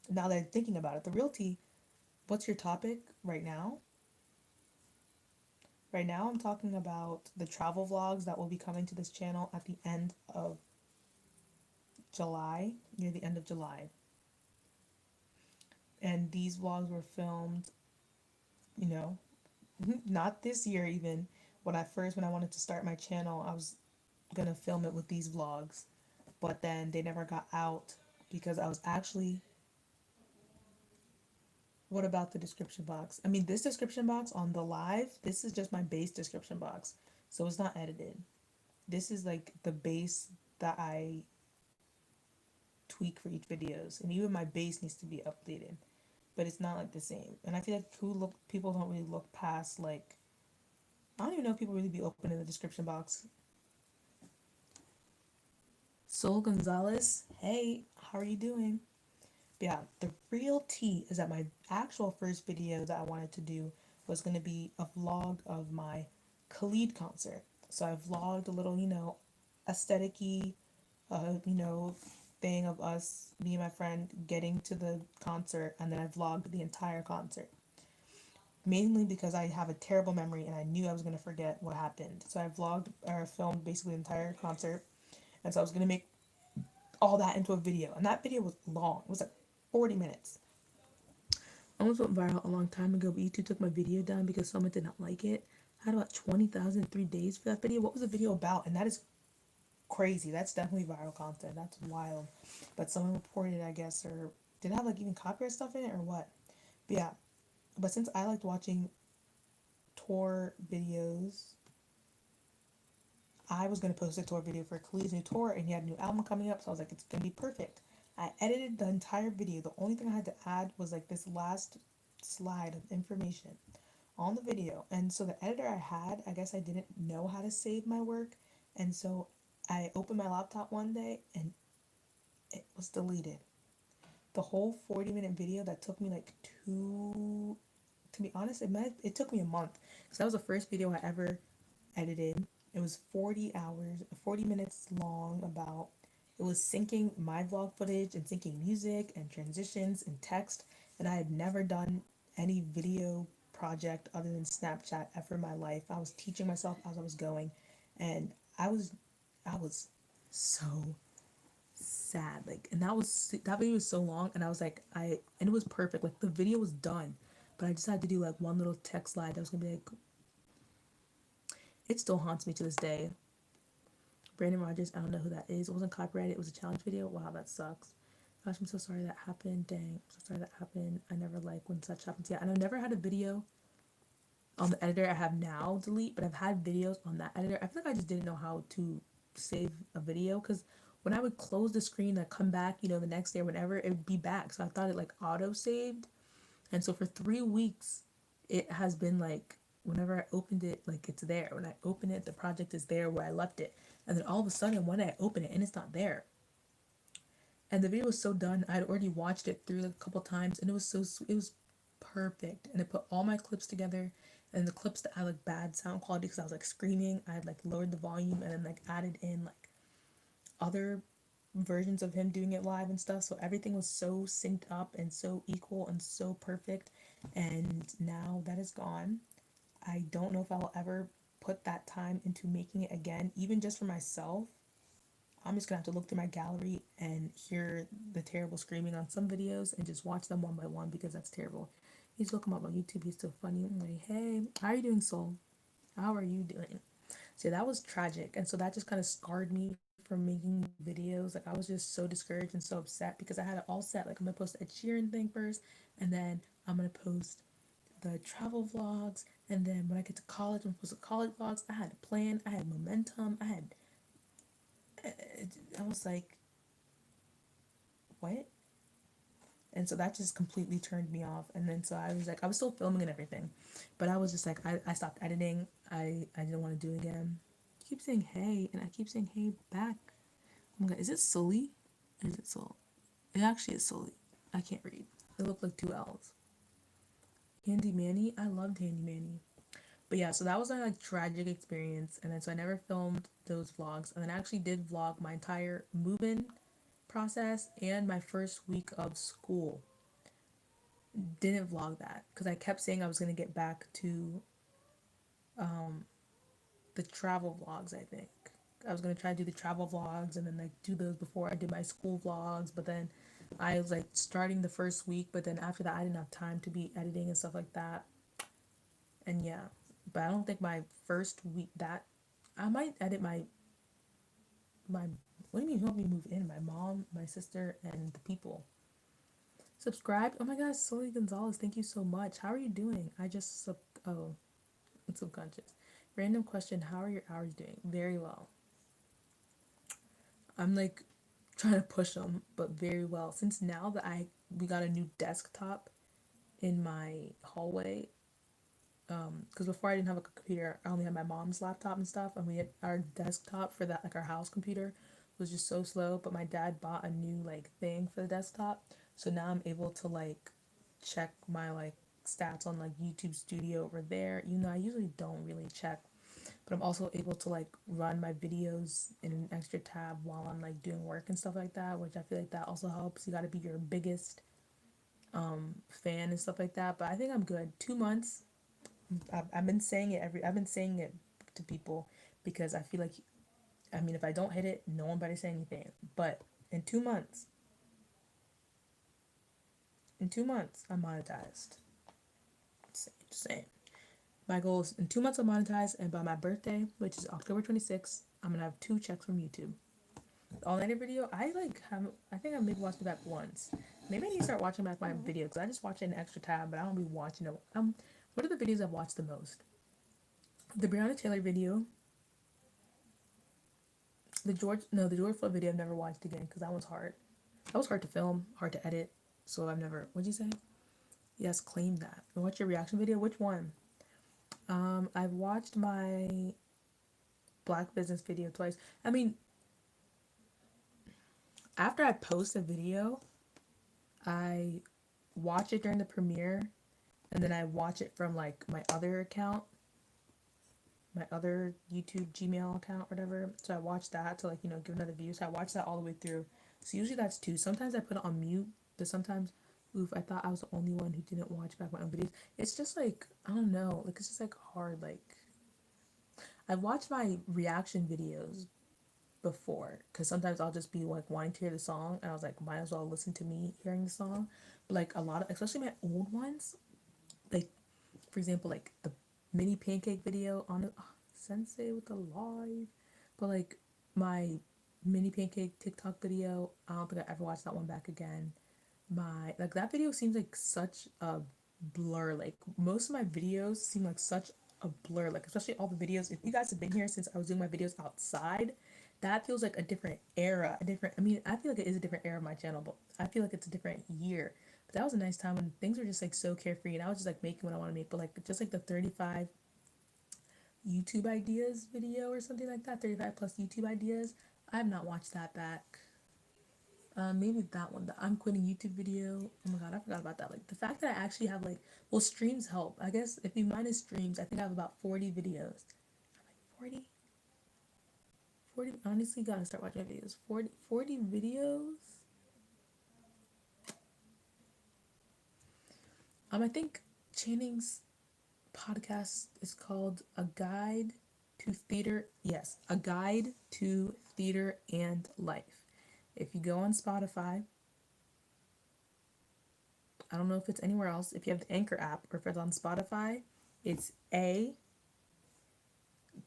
now that I'm thinking about it, the real tea, what's your topic right now? Right now I'm talking about the travel vlogs that will be coming to this channel at the end of July, near the end of July. And these vlogs were filmed, you know, not this year even. When I wanted to start my channel, I was gonna film it with these vlogs, but then they never got out because I was actually, what about the description box? I mean, this description box on the live, this is just my base description box. So it's not edited. This is like the base that I tweak for each videos. And even my base needs to be updated. But it's not like the same. And I feel like people don't really look past like, I don't even know if people really be opening the description box. Sol Gonzalez, hey, how are you doing? But yeah, the real tea is that my actual first video that I wanted to do was going to be a vlog of my Khalid concert. So I vlogged a little, aesthetic-y, you know, thing of us, me and my friend, getting to the concert, and then I vlogged the entire concert. Mainly because I have a terrible memory and I knew I was going to forget what happened. So I vlogged or filmed basically the entire concert. And so I was going to make all that into a video. And that video was long. It was like 40 minutes. I almost went viral a long time ago, but YouTube took my video down because someone did not like it. I had about 20,000 in 3 days for that video. What was the video about? And that is crazy. That's definitely viral content. That's wild. But someone reported it, I guess, or did it have like even copyright stuff in it or what? But yeah. But since I liked watching tour videos, I was gonna post a tour video for Khalid's new tour, and he had a new album coming up, so I was like, it's gonna be perfect. I edited the entire video. The only thing I had to add was like this last slide of information on the video. And so the editor I had, I guess I didn't know how to save my work, and so I opened my laptop one day and it was deleted. The whole 40-minute video that took me like two, to be honest, it took me a month because that was the first video I ever edited. It was 40 hours, 40 minutes long. About it was syncing my vlog footage and syncing music and transitions and text, and I had never done any video project other than Snapchat ever in my life. I was teaching myself as I was going, and I was so sad, like, and that video was so long, and I was like, and it was perfect, like the video was done, but I just had to do like one little text slide that was gonna be like, it still haunts me to this day. Brandon Rogers, I don't know who that is. It wasn't copyrighted. It was a challenge video. Wow, that sucks. Gosh, I'm so sorry that happened. Dang, I'm so sorry that happened. I never like when such happens. Yeah, and I've never had a video on the editor I have now delete, but I've had videos on that editor. I feel like I just didn't know how to save a video because when I would close the screen and come back, you know, the next day or whenever, it would be back. So I thought it like auto saved. And so for 3 weeks, it has been like whenever I opened it, like it's there. When I open it, the project is there where I left it. And then all of a sudden, one day I open it and it's not there. And the video was so done. I'd already watched it through like a couple times, and it was so it was perfect. And it put all my clips together, and the clips that had like bad sound quality because I was like screaming, I had like lowered the volume and then like added in like other versions of him doing it live and stuff. So everything was so synced up and so equal and so perfect. And now that is gone. I don't know if I will ever put that time into making it again, even just for myself. I'm just gonna have to look through my gallery and hear the terrible screaming on some videos and just watch them one by one because that's terrible. He's looking up on YouTube. He's so funny. I'm like, hey, how are you doing, Soul? How are you doing? So that was tragic, and so that just kind of scarred me from making videos. Like I was just so discouraged and so upset because I had it all set. Like I'm gonna post the Ed Sheeran thing first, and then I'm gonna post the travel vlogs, and then when I get to college, I'm gonna post the college vlogs. I had a plan. I had momentum. I was like, what? And so that just completely turned me off. And then so I was like, I was still filming and everything, but I was just like, I stopped editing. I didn't want to do it again. I keep saying hey, and I keep saying hey back. Oh my god, is it Sully? Or is it Soul? It actually is Sully. I can't read. It looked like two L's. Handy Manny? I loved Handy Manny. But yeah, so that was my like tragic experience. And then so I never filmed those vlogs. And then I actually did vlog my entire move-in process and my first week of school. Didn't vlog that because I kept saying I was going to get back to the travel vlogs. I think I was going to try to do the travel vlogs and then like do those before I did my school vlogs, but then I was like starting the first week, but then after that I didn't have time to be editing and stuff like that. And yeah, but I don't think my first week that I might edit my what do you mean help me move in? My mom, my sister, and the people. Subscribe. Oh my gosh, Sully Gonzalez, thank you so much. How are you doing? I just oh, it's subconscious. Random question, how are your hours doing? Very well. I'm like trying to push them, but very well. Since now that we got a new desktop in my hallway, because before I didn't have a computer, I only had my mom's laptop and stuff, and we had our desktop for that, like our house computer was just so slow. But my dad bought a new like thing for the desktop, so now I'm able to like check my like stats on like YouTube Studio over there. You know, I usually don't really check, but I'm also able to like run my videos in an extra tab while I'm like doing work and stuff like that, which I feel like that also helps. You got to be your biggest fan and stuff like that. But I think I'm good. 2 months. I've been saying it I've been saying it to people because I feel like, I mean, if I don't hit it, no one better say anything. But in 2 months, I'm monetized. Just saying. My goal is in 2 months I'm monetized, and by my birthday, which is October 26th, I'm gonna have 2 checks from YouTube. The all-nighter video, I like haven't. I think I maybe watched it back once. Maybe I need to start watching back my videos because I just watch it in an extra tab, but I don't be watching it. What are the videos I've watched the most? The Breonna Taylor video. The George Floyd video I've never watched again because that was hard. That was hard to film, hard to edit. So I've never. What'd you say? Yes, claim that. And what's your reaction video? Which one? I've watched my Black business video twice. I mean, after I post a video, I watch it during the premiere, and then I watch it from like my other account, my other YouTube Gmail account, whatever. So I watch that to like, you know, give another view. So I watch that all the way through. So usually that's 2. Sometimes I put it on mute, but sometimes, oof, I thought I was the only one who didn't watch back my own videos. It's just like, I don't know, like it's just like hard. Like I've watched my reaction videos before because sometimes I'll just be like wanting to hear the song, and I was like, might as well listen to me hearing the song. But like a lot of, especially my old ones, for example, like the mini pancake video on the Sensei with the live, but like my mini pancake TikTok video, I don't think I ever watched that one back again. My like that video seems like such a blur. Like most of my videos seem like such a blur. Like especially all the videos. If you guys have been here since I was doing my videos outside, that feels like a different era. A different. I mean, I feel like it is a different era of my channel, but I feel like it's a different year. But that was a nice time when things were just like so carefree, and I was just like making what I want to make. But like just like the 35 YouTube ideas video or something like that, 35 plus YouTube ideas. I have not watched that back. Maybe that one, the I'm quitting YouTube video. Oh my god, I forgot about that. Like the fact that I actually have like, well, streams help. I guess if you minus streams, I think I have about 40 videos. I'm like 40? 40? Honestly, gotta start watching videos. 40 videos? I think Channing's podcast is called A Guide to Theater. Yes, A Guide to Theater and Life. If you go on Spotify, I don't know if it's anywhere else. If you have the Anchor app or if it's on Spotify, it's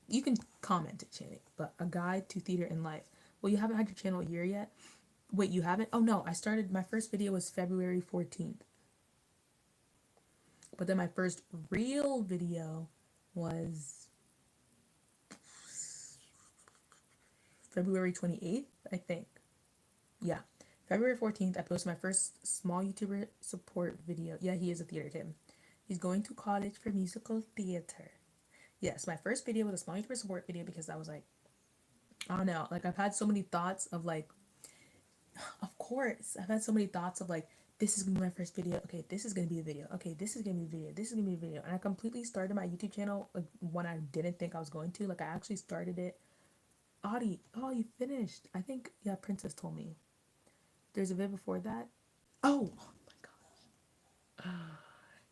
you can comment it, Channing, but A Guide to Theater and Life. Well, you haven't had your channel a year yet? Wait, you haven't? Oh no, I started, my first video was February 14th. But then my first real video was February 28th, I think. Yeah. February 14th, I posted my first small YouTuber support video. Yeah, he is a theater kid. He's going to college for musical theater. Yes, my first video was a small YouTuber support video because I was like, I don't know, like I've had so many thoughts of like, of course, I've had so many thoughts of like, this is gonna be my first video. Okay, this is gonna be a video. Okay, this is gonna be a video. This is gonna be a video. And I completely started my YouTube channel like when I didn't think I was going to. Like I actually started it. Audie, oh, you finished. I think, yeah, Princess told me. There's a bit before that. Oh my gosh.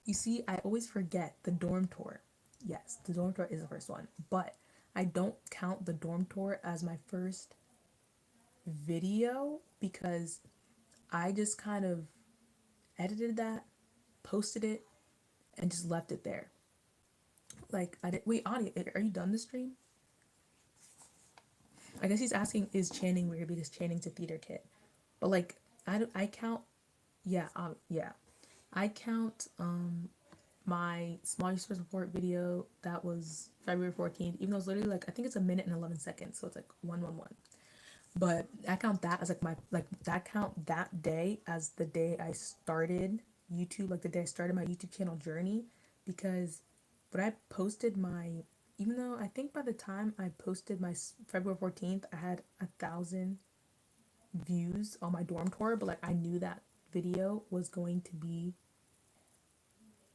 You see, I always forget the dorm tour. Yes, the dorm tour is the first one, but I don't count the dorm tour as my first video because I just kind of edited that, posted it, and just left it there. Like I did. Wait, Audie, are you done the stream? I guess he's asking, is Channing weird because Channing's a theater kid? But like, I count. Yeah, yeah. I count my small user support video that was February 14th, even though it's literally like I think it's a minute and 11 seconds, so it's like 111. But I count that as like my like that count that day as the day I started YouTube, like the day I started my YouTube channel journey, because when I posted my, even though I think by the time I posted my February 14th, I had 1,000 views on my dorm tour, but like I knew that video was going to be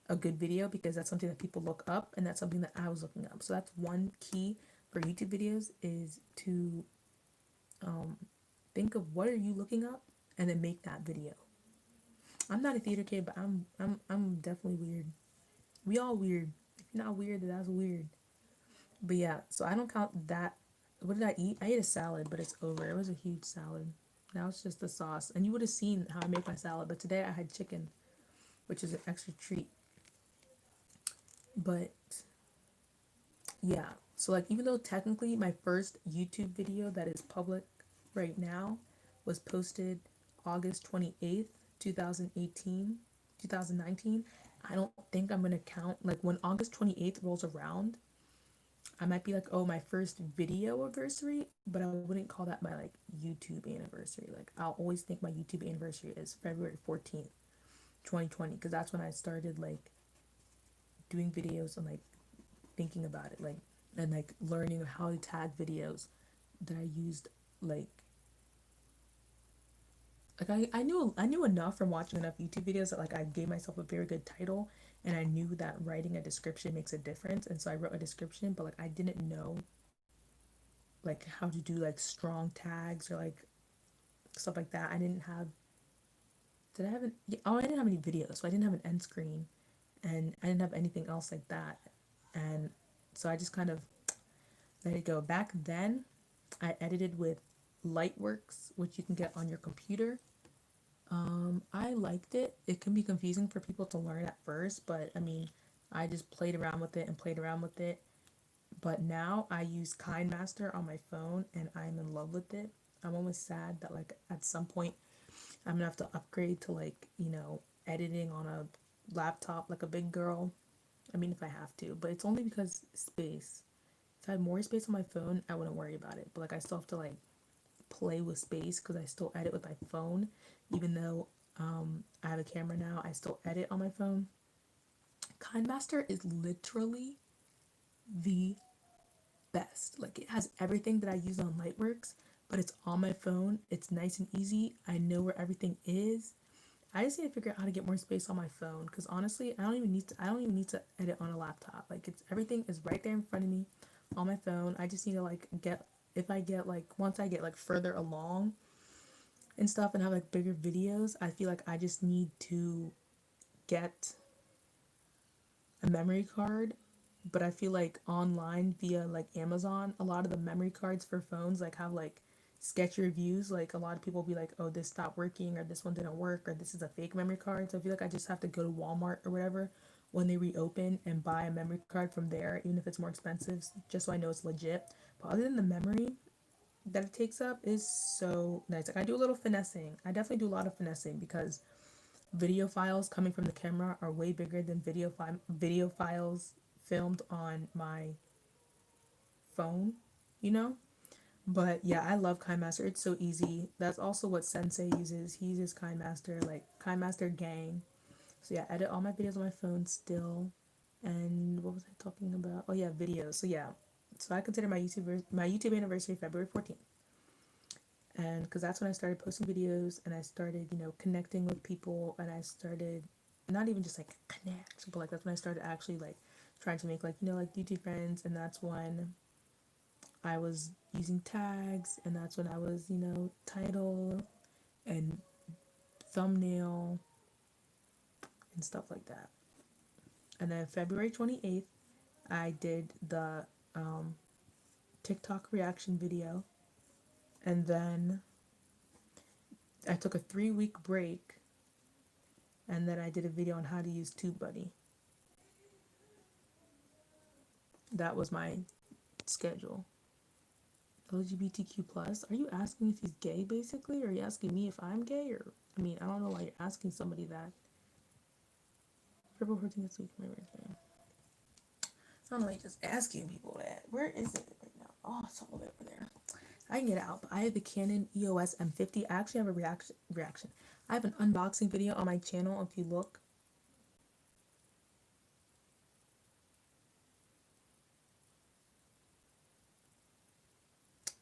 a good video because that's something that people look up and that's something that I was looking up. So that's one key for YouTube videos is to think of what are you looking up and then make that video. I'm not a theater kid, but I'm definitely weird. We all weird. If you're not weird, then that's weird. But yeah, so I don't count that. What did I eat? I ate a salad, but it's over. It was a huge salad. Now it's just the sauce. And you would have seen how I make my salad, but today I had chicken, which is an extra treat. But yeah, so like even though technically my first YouTube video that is public right now was posted August 28th, 2018, 2019, I don't think I'm gonna count like when August 28th rolls around, I might be like, oh, my first video anniversary, but I wouldn't call that my like YouTube anniversary. Like I'll always think my YouTube anniversary is February 14th, 2020, because that's when I started like doing videos and like thinking about it, like and like learning how to tag videos that I used I knew enough from watching enough YouTube videos that like I gave myself a very good title and I knew that writing a description makes a difference, and so I wrote a description, but like I didn't know like how to do like strong tags or like stuff like that. I didn't have did I have an oh I didn't have any videos, so I didn't have an end screen and I didn't have anything else like that, and so I just kind of let it go. Back then I edited with Lightworks, which you can get on your computer. I liked it. It can be confusing for people to learn at first, but I mean, I just played around with it and played around with it. But now I use KineMaster on my phone and I'm in love with it. I'm almost sad that like at some point I'm gonna have to upgrade to like, editing on a laptop like a big girl. I mean, if I have to, but it's only because space. If I had more space on my phone, I wouldn't worry about it. But like I still have to like play with space because I still edit with my phone, even though I have a camera now. I still edit on my phone. KineMaster is literally the best. Like it has everything that I use on Lightworks, but it's on my phone. It's nice and easy. I know where everything is. I just need to figure out how to get more space on my phone because honestly, I don't even need to edit on a laptop. Like it's everything is right there in front of me on my phone. I just need to like get if I get like once I get like further along and stuff and have like bigger videos, I feel like I just need to get a memory card. But I feel like online via like Amazon, a lot of the memory cards for phones like have like sketchy reviews. Like a lot of people be like, oh, this stopped working or this one didn't work or this is a fake memory card. So I feel like I just have to go to Walmart or whatever when they reopen and buy a memory card from there, even if it's more expensive, just so I know it's legit. But other than the memory that it takes up is so nice. Like I do a little finessing. I definitely do a lot of finessing because video files coming from the camera are way bigger than video files filmed on my phone, you know? But yeah, I love KineMaster. It's so easy. That's also what Sensei uses. He uses KineMaster, like KineMaster Gang. So yeah, I edit all my videos on my phone still. And what was I talking about? Oh yeah, videos. So yeah, so I consider my YouTube anniversary February 14th, and because that's when I started posting videos and I started connecting with people, and I started not even just like connect, but like that's when I started actually like trying to make like like YouTube friends, and that's when I was using tags, and that's when I was title and thumbnail and stuff like that. And then February 28th I did the TikTok reaction video, and then I took a 3-week break, and then I did a video on how to use TubeBuddy. That was my schedule. LGBTQ plus. Are you asking if he's gay basically? Or are you asking me if I'm gay? Or I mean, I don't know why you're asking somebody that. February 14th this week, my birthday. I don't know, you're just asking people that. Where is it right now? Oh, it's all over there. I can get it out, but I have the Canon EOS M50. I actually have a reaction. I have an unboxing video on my channel if you look.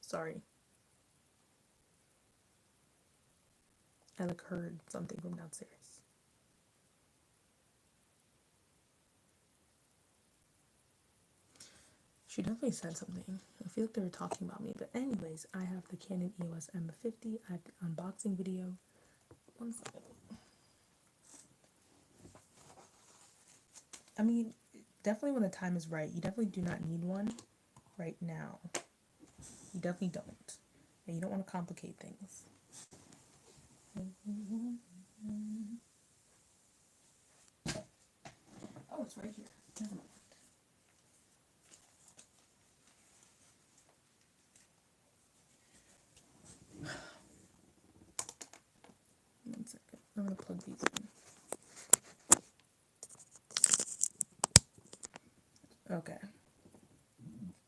Sorry. I like heard something from downstairs. She definitely said something. I feel like they were talking about me. But anyways, I have the Canon EOS M50. I have the unboxing video. One second. I mean, definitely when the time is right. You definitely do not need one right now. You definitely don't. And you don't want to complicate things. Oh, it's right here. Never mind. One second. I'm gonna plug these in. Okay.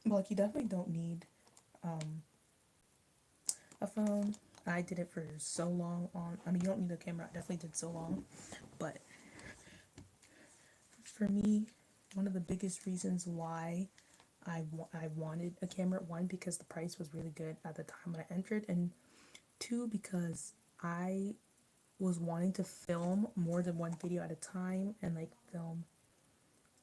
Well, like you definitely don't need a phone. I did it for so long on. I mean, you don't need a camera. I definitely did so long, but for me, one of the biggest reasons why I wanted a camera, one, because the price was really good at the time when I entered, and two, because I was wanting to film more than one video at a time and like film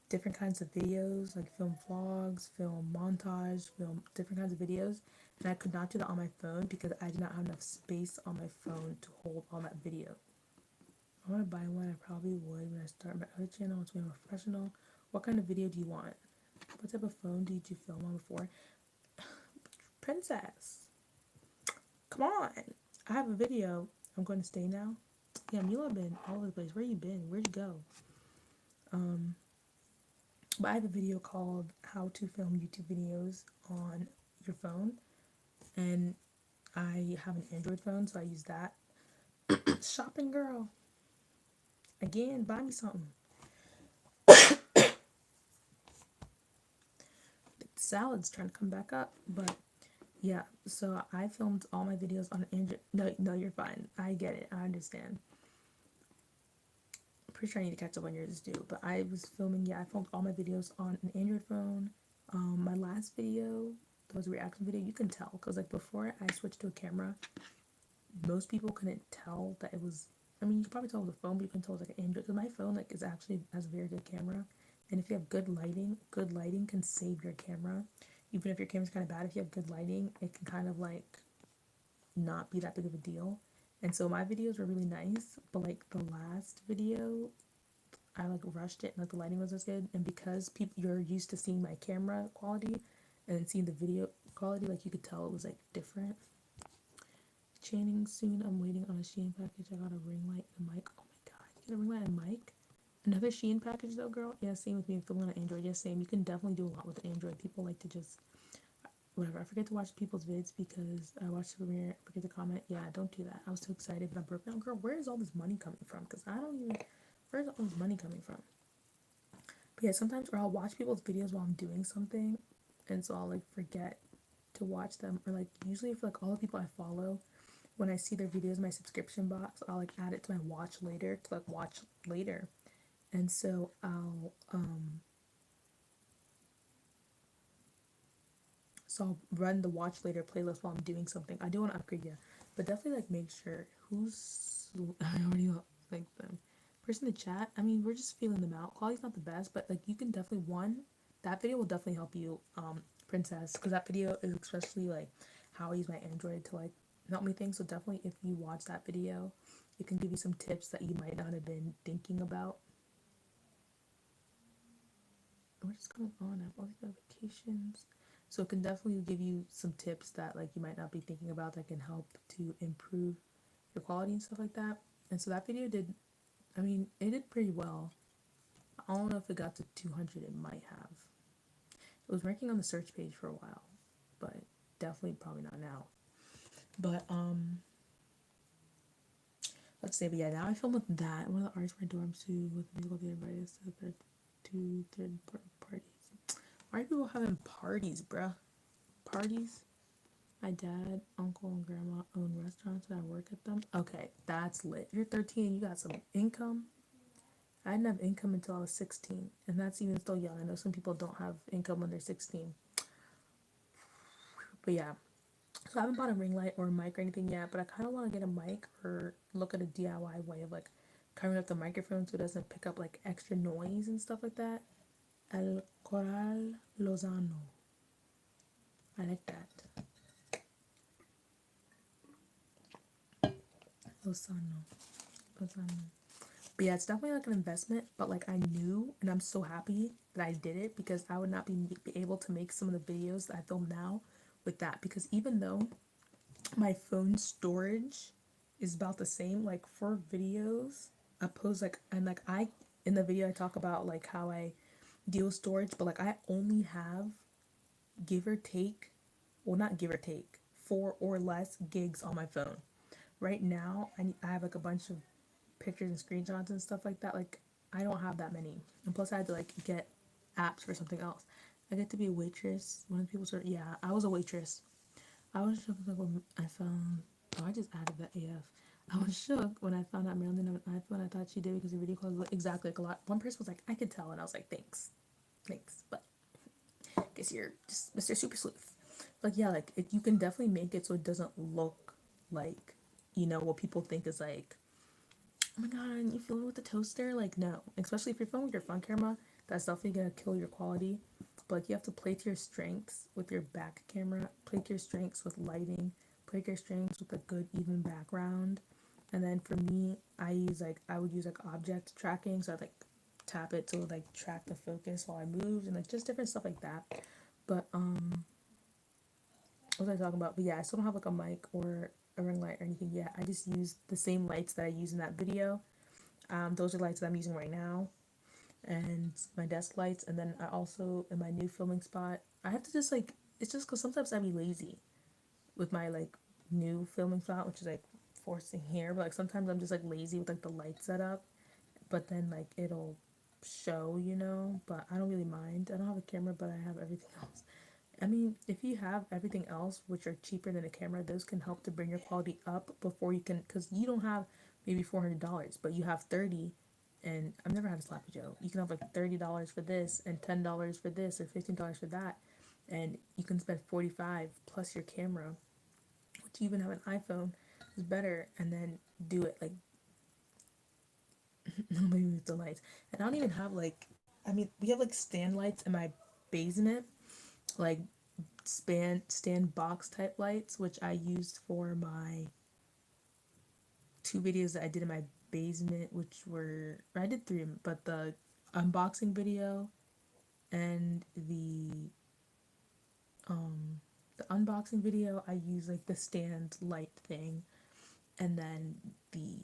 different kinds of videos, like film vlogs, film montage, film different kinds of videos. And I could not do that on my phone because I did not have enough space on my phone to hold all that video. I want to buy one. I probably would when I start my other channel. It's more professional. What kind of video do you want? What type of phone did you film on before? Princess, come on. I have a video. I'm going to stay now. Yeah, Mila been all over the place. Where you been? Where'd you go? But I have a video called How to Film YouTube Videos on Your Phone, and I have an Android phone, so I use that. Shopping girl. Again, buy me something. The salad's trying to come back up, but yeah. So I filmed all my videos on Android. No, no, you're fine. I get it. I understand. I'm pretty sure I need to catch up on yours too. But I was filming. Yeah, I filmed all my videos on an Android phone. My last video, that was a reaction video. You can tell because like before I switched to a camera, most people couldn't tell that it was. I mean, you can probably tell it was a phone, but you can tell it was like an Android. Because my phone like is actually has a very good camera, and if you have good lighting can save your camera. Even if your camera's kind of bad, if you have good lighting, it can kind of like not be that big of a deal. And so my videos were really nice, but like the last video, I like rushed it and like the lighting wasn't as good. And because people you're used to seeing my camera quality and seeing the video quality, like you could tell it was like different. Channing soon. I'm waiting on a Shein package. I got a ring light and a mic. Oh my god, you get a ring light and a mic? Another Shein package though, girl. Yeah, same with me filming on Android. Yeah, same. You can definitely do a lot with Android. People like to just whatever. I forget to watch people's vids because I watched the premiere. I forget to comment. Yeah, don't do that. I was too excited, but I broke down. Girl, where is all this money coming from? Because I don't even. Where's all this money coming from? But yeah, sometimes or I'll watch people's videos while I'm doing something, and so I'll like forget to watch them. Or like usually for like all the people I follow, when I see their videos in my subscription box, I'll like add it to my watch later to like watch later. And so I'll run the watch later playlist while I'm doing something. I do want to upgrade, yeah, but definitely like make sure who's I already like them person in the chat. I mean, we're just feeling them out. Quality's not the best, but like you can definitely that video will definitely help you, princess, because that video is especially like how I use my Android to like help me think. So definitely if you watch that video, it can give you some tips that you might not have been thinking about. What is going on? I have all these notifications. So it can definitely give you some tips that like you might not be thinking about that can help to improve your quality and stuff like that. And so that video did, I mean, it did pretty well. I don't know if it got to 200, it might have. It was ranking on the search page for a while, but definitely probably not now. But let's say, but yeah, now I film with that. One of the artists my dorms too with musical theater writers to third parties. Why are people having parties, bruh? Parties? My dad, uncle, and grandma own restaurants and I work at them. Okay, that's lit. You're 13, you got some income. I didn't have income until I was 16, and that's even still young. I know some people don't have income when they're 16. But yeah, so I haven't bought a ring light or a mic or anything yet, but I kind of want to get a mic or look at a DIY way of like covering up the microphone so it doesn't pick up like extra noise and stuff like that. El Coral Lozano. I like that. Lozano. Lozano. But yeah, it's definitely like an investment, but like I knew and I'm so happy that I did it because I would not be able to make some of the videos that I film now with that, because even though my phone storage is about the same, like for videos I post like, and like I in the video I talk about like how I deal with storage, but like I only have give or take, well not give or take, 4 or less gigs on my phone right now. I have like a bunch of pictures and screenshots and stuff like that. Like I don't have that many, and plus I had to like get apps for something else. I get to be a waitress. When people start, yeah, I was a waitress. I was shook when I found. Oh, I just added that AF. I was shook when I found out Marilyn had an iPhone. I thought she did because the video calls look exactly like a lot. One person was like, I could tell, and I was like, thanks, but I guess you're just Mr. Super Sleuth. Like yeah, like you can definitely make it so it doesn't look like what people think is like, oh my god, you filming with the toaster? Like, no. Especially if you're filming with your front camera, that's definitely gonna kill your quality. But like, you have to play to your strengths with your back camera, play to your strengths with lighting, play to your strengths with a good even background. And then for me, I would use like object tracking, so I'd like tap it to like track the focus while I moved and like just different stuff like that. But what was I talking about? But yeah, I still don't have like a mic or a ring light or anything yet. I just use the same lights that I use in that video. Those are lights that I'm using right now. and my desk lights, and then I also in my new filming spot I have to just like, it's just because sometimes I be lazy with my like new filming spot, which is like forcing here, but like sometimes I'm just like lazy with like the light setup, but then like it'll show, you know, but I don't really mind. I don't have a camera, but I have everything else. I mean, if you have everything else, which are cheaper than a camera, those can help to bring your quality up before you can, because you don't have maybe $400, but you have 30, and I've never had a sloppy Joe. You can have like $30 for this, and $10 for this, or $15 for that, and you can spend 45 plus your camera, which you even have an iPhone, is better, and then do it like maybe with the lights. And I don't even have like, I mean, we have like stand lights in my basement, like stand box type lights, which I used for my 2 videos that I did in my basement, which were, I did 3, but the unboxing video and the unboxing video I use like the stand light thing, and then the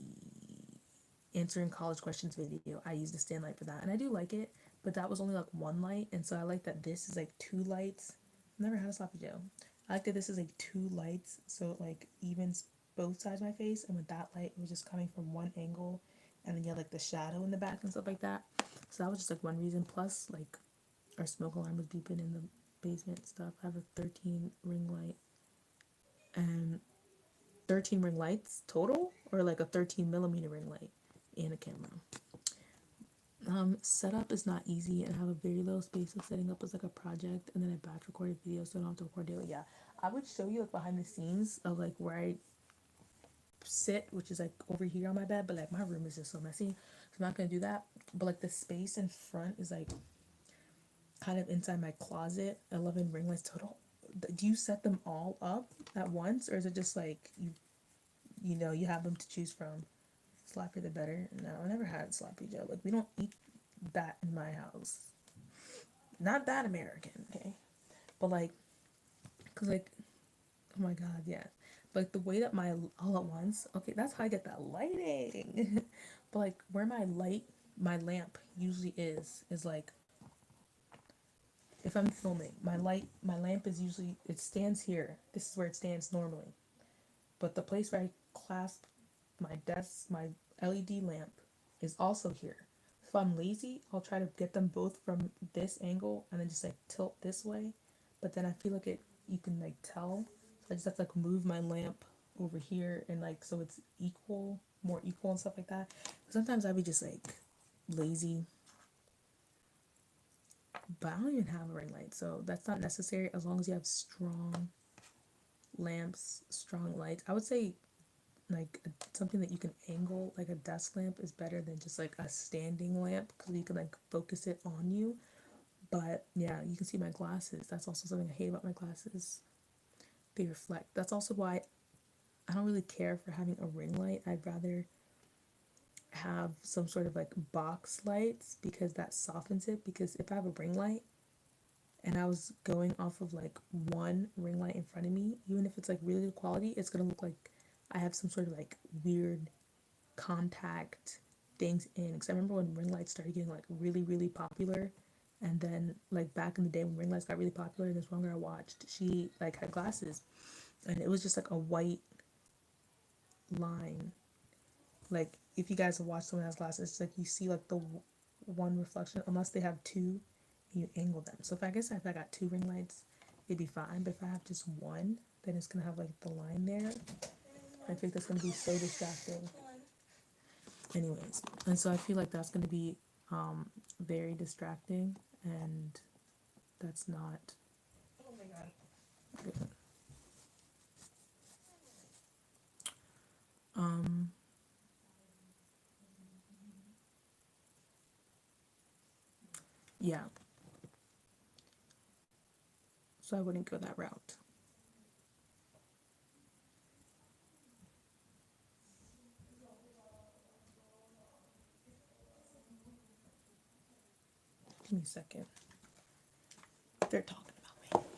answering college questions video I use the stand light for that, and I do like it, but that was only like 1 light, and so I like that this is like 2 lights. I've never had a sloppy Joe. I like that this is like 2 lights, so it like evens both sides of my face, and with that light it was just coming from one angle, and then you have like the shadow in the back and stuff like that. So that was just like one reason. Plus like our smoke alarm was beeping in the basement stuff. I have a 13 ring light, and 13 ring lights total, or like a 13mm ring light and a camera. Setup is not easy, and I have a very little space of setting up as like a project, and then I batch recorded videos, so I don't have to record daily. Yeah, I would show you like behind the scenes of like where I sit, which is like over here on my bed, but like my room is just so messy, so I'm not gonna do that. But like the space in front is like kind of inside my closet. 11 ring lights total. Do you set them all up at once, or is it just like you know you have them to choose from? Sloppy the better. No, I never had sloppy Joe. Like we don't eat that in my house. Not that American, okay? But like, cause like, oh my god, yeah. But like the way that my all at once, okay, that's how I get that lighting. But like where my lamp usually is like, if I'm filming, my lamp is usually, it stands here. This is where it stands normally. But the place where I clasp my desk, my LED lamp, is also here. If I'm lazy, I'll try to get them both from this angle and then just like tilt this way. But then I feel like you can like tell. So I just have to like move my lamp over here, and like so it's equal, more equal and stuff like that. Sometimes I'd be just like lazy, but I don't even have a ring light, so that's not necessary as long as you have strong lamps, strong lights. I would say like something that you can angle, like a desk lamp, is better than just like a standing lamp, because you can like focus it on you. But yeah, you can see my glasses. That's also something I hate about my glasses. They reflect. That's also why I don't really care for having a ring light. I'd rather have some sort of like box lights, because that softens it. Because if I have a ring light and I was going off of like one ring light in front of me, even if it's like really good quality, it's gonna look like I have some sort of like weird contact things in. Because I remember when ring lights started getting like really, really popular, and then like back in the day when ring lights got really popular, this one girl I watched, she like had glasses, and it was just like a white line. Like if you guys have watched someone has glasses, it's like you see like the one reflection, unless they have two, you angle them. So if I got 2 ring lights, it'd be fine. But if I have just one, then it's gonna have like the line there. I think that's gonna be so distracting. Anyways, and so I feel like that's gonna be very distracting, and that's not good. Um, yeah, so I wouldn't go that route. Give me a second. They're talking about me.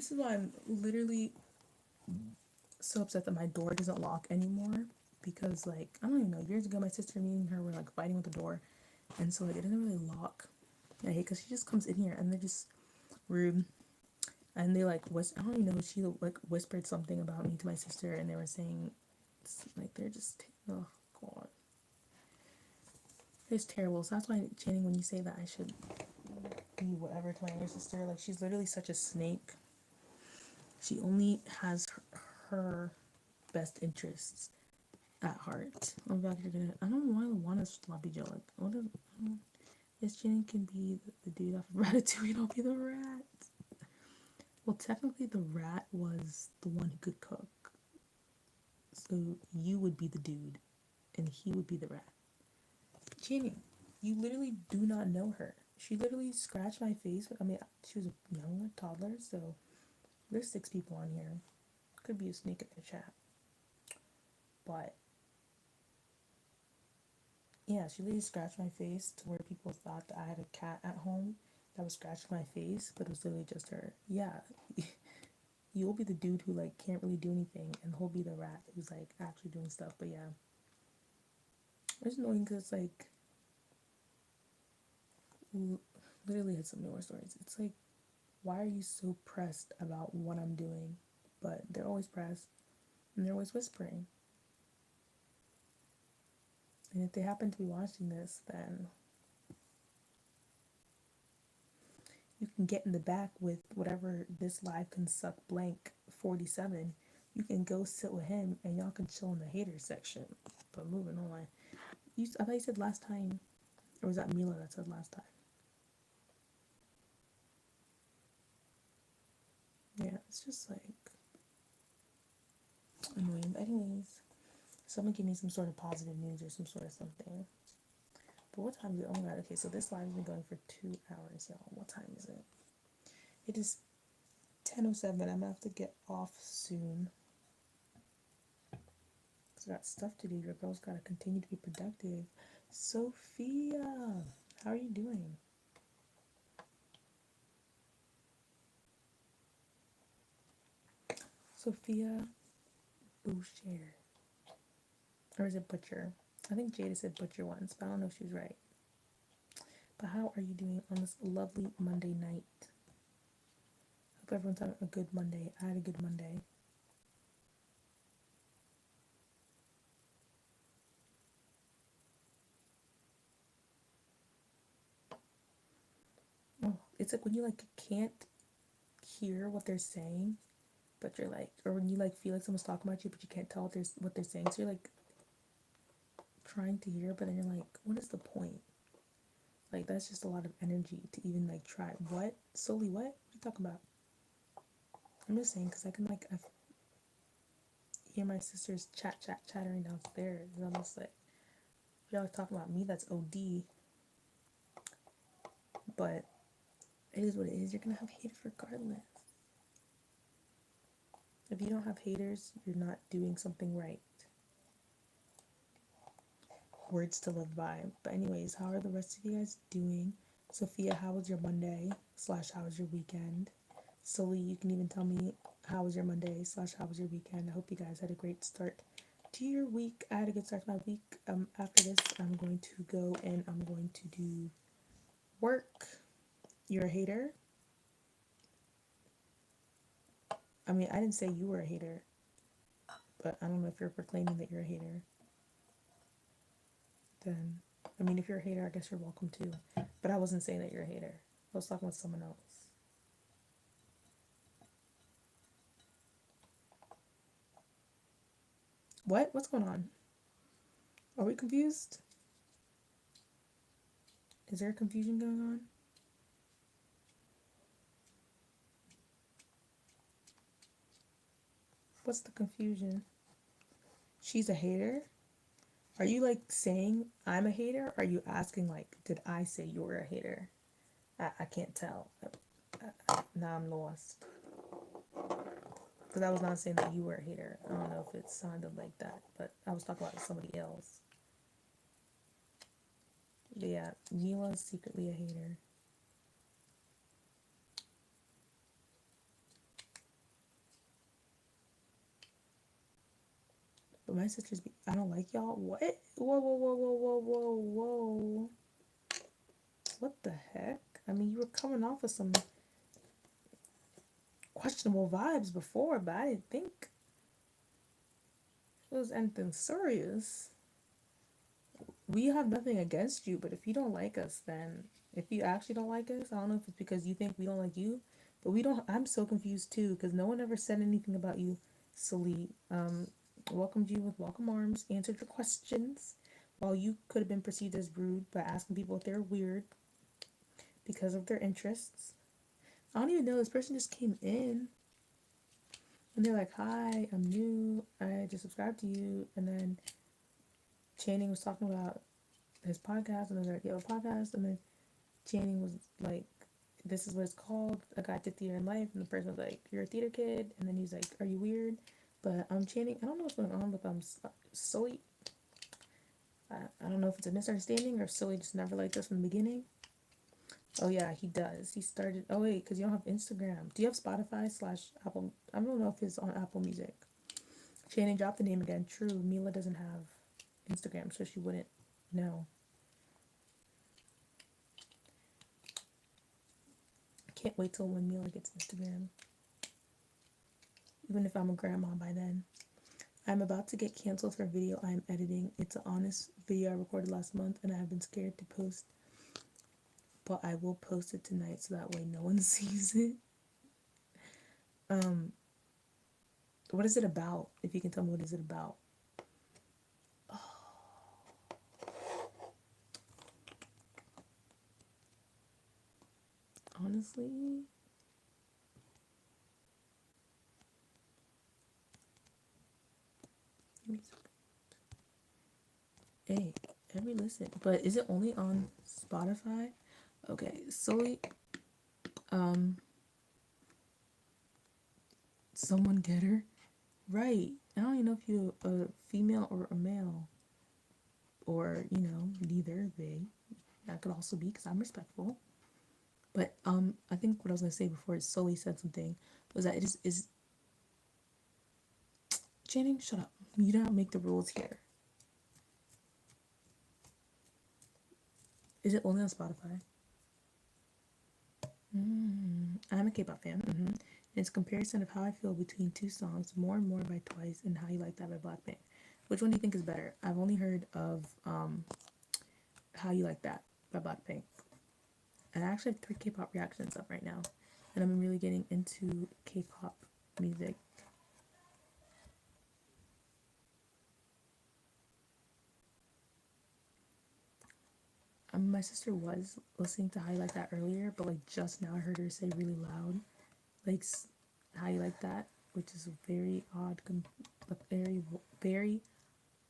this is why I'm literally so upset that my door doesn't lock anymore. Because, like, I don't even know, years ago, my sister, me and her were, like, fighting with the door. And so, like, it doesn't really lock. I hate because she just comes in here and they're just rude. And they, like, I don't even know, she, like, whispered something about me to my sister. And they were saying, like, they're just, oh, God. It's terrible. So that's why, Channing, when you say that I should be whatever to my younger sister, like, she's literally such a snake. She only has her best interests at heart. I'm about to get. I don't know why I want a sloppy Joe. Like, what is? Yes, Jenny can be the dude off of Ratatouille. I'll be the rat. Well, technically, the rat was the one who could cook. So you would be the dude, and he would be the rat. Jenny, you literally do not know her. She literally scratched my face. I mean, she was a young toddler, so there's 6 people on here. Could be a snake in the chat. But yeah, she literally scratched my face to where people thought that I had a cat at home that was scratching my face, but it was literally just her. Yeah, you'll be the dude who, like, can't really do anything, and he'll be the rat who's, like, actually doing stuff. But yeah, it's annoying because it's like, literally had some newer stories. It's like, why are you so pressed about what I'm doing? But they're always pressed, and they're always whispering. And if they happen to be watching this, then you can get in the back with whatever this live can suck blank 47. You can go sit with him and y'all can chill in the hater section. But moving on. I thought you said last time, or was that Mila that said last time? Yeah, it's just like annoying. But anyways, someone give me some sort of positive news or some sort of something. But what time is it? Oh my god, okay, so this live has been going for 2 hours, y'all. What time is it? It is 10:07. I'm gonna have to get off soon. Cause I got stuff to do. Your girl's gotta continue to be productive. Sophia, how are you doing? Sophia Boucher. Or is it Butcher? I think Jada said Butcher once, but I don't know if she was right. But how are you doing on this lovely Monday night? Hope everyone's having a good Monday. I had a good Monday. Oh, it's like when you, like, can't hear what they're saying, but you're like, or when you, like, feel like someone's talking about you, but you can't tell what they're saying. So you're like trying to hear, but then you're like, what is the point? Like, that's just a lot of energy to even, like, try. What? Solely what? What are you talking about? I'm just saying, because I can, like, I hear my sister's chattering downstairs, and I'm just like, y'all are talking about me, that's OD. But it is what it is. You're gonna have haters regardless. If you don't have haters, you're not doing something right. Words to live by. But anyways, how are the rest of you guys doing? Sophia, how was your Monday / how was your weekend? Sully, you can even tell me how was your Monday / how was your weekend. I hope you guys had a great start to your week. I had a good start to my week. After this, I'm going to go and I'm going to do work. You're a hater? I mean, I didn't say you were a hater, but I don't know if you're proclaiming that you're a hater. Then, I mean, if you're a hater, I guess you're welcome too. But I wasn't saying that you're a hater. I was talking with someone else. What? What's going on? Are we confused? Is there confusion going on? What's the confusion? She's a hater? Are you, like, saying I'm a hater? Or are you asking, like, did I say you were a hater? I can't tell. Now I'm lost. Because I was not saying that you were a hater. I don't know if it sounded like that, but I was talking about somebody else. But yeah, Mila's secretly a hater. But my sisters be, I don't like y'all. What? Whoa, whoa, whoa, whoa, whoa, whoa, whoa. What the heck? I mean, you were coming off with some questionable vibes before, but I didn't think it was anything serious. We have nothing against you, but if you don't like us, then if you actually don't like us, I don't know if it's because you think we don't like you, but we don't. I'm so confused too because no one ever said anything about you, Celie. Welcomed you with welcome arms, answered your questions, while you could have been perceived as rude by asking people if they're weird because of their interests. I don't even know, this person just came in and they're like, "Hi, I'm new. I just subscribed to you," and then Channing was talking about his podcast, and then they're like, "You have a podcast," and then Channing was like, "This is what it's called. A guide to theater in life." And the person was like, "You're a theater kid." And then he's like, "Are you weird?" But I'm Channing. I don't know what's going on with Sully. I don't know if it's a misunderstanding or Sully just never liked us from the beginning. Oh yeah, he does. He started. Oh wait, because you don't have Instagram. Do you have Spotify slash Apple? I don't know if it's on Apple Music. Channing dropped the name again. True, Mila doesn't have Instagram, so she wouldn't know. Can't wait till when Mila gets Instagram. Even if I'm a grandma by then. I'm about to get canceled for a video I am editing. It's an honest video I recorded last month and I have been scared to post. But I will post it tonight so that way no one sees it. What is it about? If you can tell me, what is it about? Honestly, hey, every listen. But is it only on Spotify? Okay, Sully, someone get her. Right. I don't even know if you're a female or a male. Or, neither they. That could also be because I'm respectful. But I think what I was gonna say before Sully said something was that it is Channing, shut up. You don't make the rules here. Is it only on Spotify? I'm a K-pop fan. It's a comparison of how I feel between two songs, More and More by Twice and How You Like That by Blackpink. Which one do you think is better? I've only heard of How You Like That by Blackpink. And I actually have 3 K-pop reactions up right now. And I'm really getting into K-pop music. My sister was listening to How You Like That earlier, but like just now I heard her say really loud, like How You Like That, which is a very odd, very, very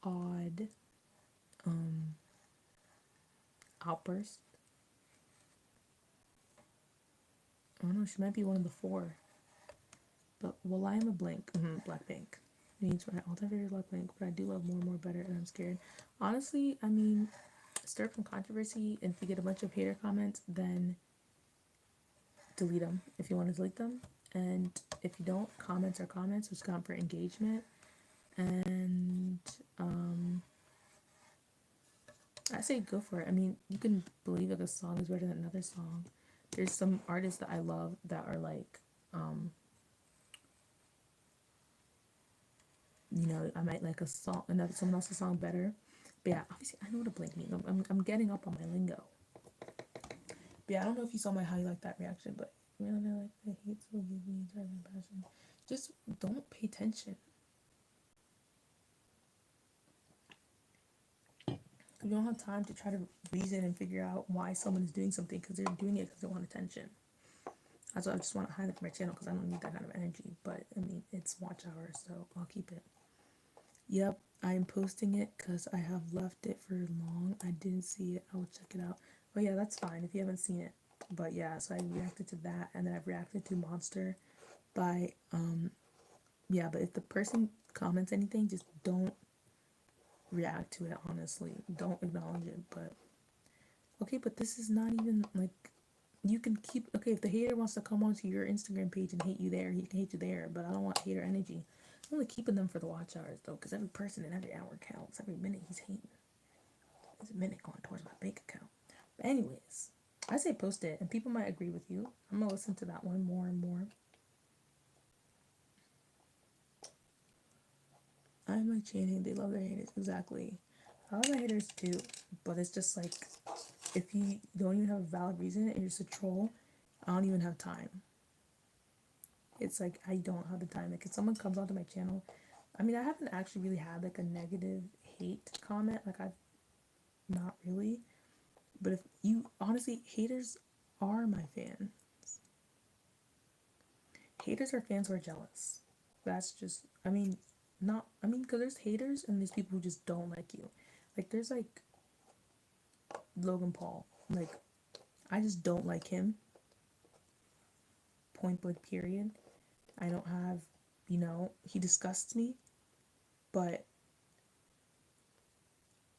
odd outburst. I don't know, she might be one of the 4. But well, I am a blank. Blackpink. Means my all-time favorite Blackpink, but I do love More and More better, and I'm scared. Honestly, I mean, stir up some controversy, and if you get a bunch of hater comments, then delete them if you want to delete them. And if you don't, comments are comments, which count for engagement. And I say go for it. I mean, you can believe that a song is better than another song. There's some artists that I love that are like, I might like a song, another someone else's song better. But yeah, obviously I know what a blank means. I'm getting up on my lingo. But yeah, I don't know if you saw my How You Like That reaction, but you know, they're like, I hate so easily, driving passion. Just don't pay attention. You don't have time to try to reason and figure out why someone is doing something because they're doing it because they want attention. That's why I just want to highlight my channel because I don't need that kind of energy. But I mean, it's watch hour, so I'll keep it. Yep, I am posting it because I have left it for long. I didn't see it. I will check it out. But yeah, that's fine if you haven't seen it. But yeah, so I reacted to that, and then I've reacted to Monster by yeah. But if the person comments anything, just don't react to it. Honestly, don't acknowledge it. But okay, but this is not even like you can keep okay if the hater wants to come onto your Instagram page and hate you there, he can hate you there. But I don't want hater energy. I'm only keeping them for the watch hours though, because every person and every hour counts. Every minute he's hating. There's a minute going towards my bank account. But anyways, I say post it, and people might agree with you. I'm gonna listen to that one more and more. I'm like chanting, they love their haters. Exactly. I love my haters too, but it's just like if you don't even have a valid reason and you're just a troll, I don't even have time. It's like I don't have the time. Like if someone comes onto my channel, I mean I haven't actually really had like a negative hate comment. Like I've not really. But if you honestly, haters are my fans. Haters are fans who are jealous. That's just, I mean, not, I mean, because there's haters and there's people who just don't like you. Like, there's like Logan Paul. Like, I just don't like him. Point blank, period. I don't have, he disgusts me, but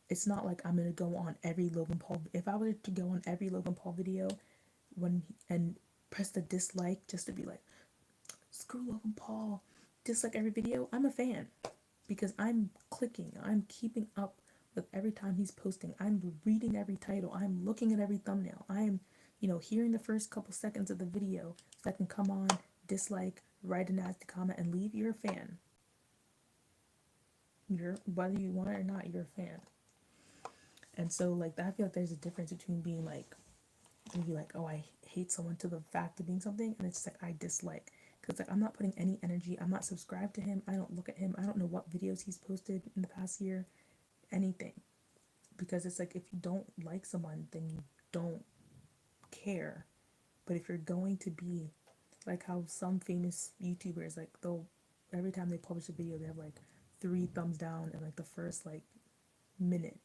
it's not like I'm gonna go on every Logan Paul. If I were to go on every Logan Paul video and press the dislike just to be like, screw Logan Paul, dislike every video, I'm a fan because I'm clicking, I'm keeping up with every time he's posting, I'm reading every title, I'm looking at every thumbnail, I'm, hearing the first couple seconds of the video so I can come on, dislike, write a nasty comment, and leave. You're a fan. Whether you want it or not, you're a fan. And so, like, I feel like there's a difference between being like, maybe like, oh, I hate someone to the fact of being something, and it's just like I dislike. Because like I'm not putting any energy. I'm not subscribed to him. I don't look at him. I don't know what videos he's posted in the past year, anything. Because it's like if you don't like someone, then you don't care. But if you're going to be like how some famous YouTubers, like they'll every time they publish a video, they have like 3 thumbs down in like the first like minute.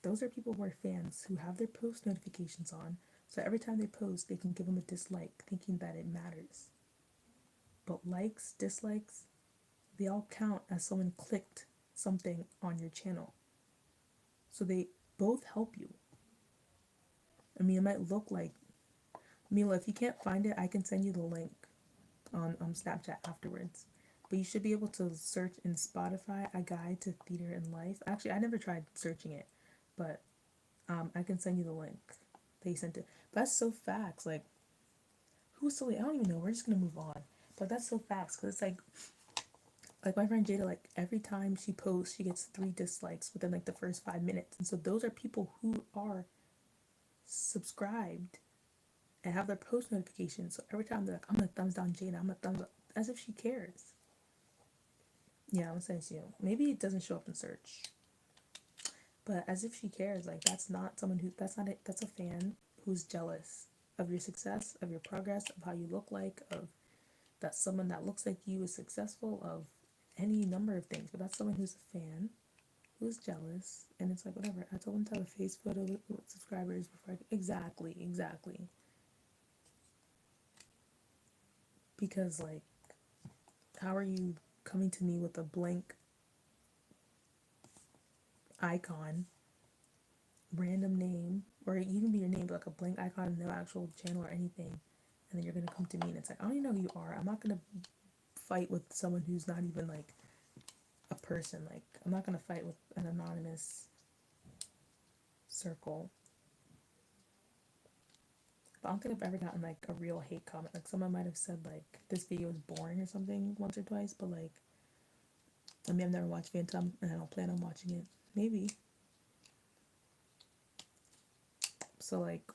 Those are people who are fans who have their post notifications on, so every time they post, they can give them a dislike, thinking that it matters. But likes, dislikes, they all count as someone clicked something on your channel. So they both help you. I mean, it might look like, Mila, if you can't find it, I can send you the link on Snapchat afterwards. But you should be able to search in Spotify A Guide to Theater and Life. Actually, I never tried searching it, but I can send you the link. They sent it. But that's so facts. Like, who's silly? I don't even know. We're just gonna move on. But that's so facts because it's like my friend Jada. Like every time she posts, she gets 3 dislikes within like the first 5 minutes, and so those are people who are subscribed and have their post notifications. So every time they're like, "I'm gonna thumbs down Jada. I'm gonna thumbs up," as if she cares. Yeah, I'm gonna send it to you. Maybe it doesn't show up in search. But as if she cares, like that's not someone who that's a fan who's jealous of your success, of your progress, of how you look like, of that someone that looks like you is successful, of any number of things. But that's someone who's a fan, who's jealous, and it's like whatever. I told them to have a face photo with subscribers before exactly. Because like, how are you coming to me with a blank icon, random name, or even be your name, but like a blank icon, no actual channel or anything, and then you're gonna come to me and it's like I don't even know who you are. I'm not gonna fight with someone who's not even like a person. Like I'm not gonna fight with an anonymous circle. But I don't think I've ever gotten like a real hate comment. Like someone might have said like this video is boring or something once or twice, but like I mean I've never watched Phantom and I don't plan on watching it. Maybe. So like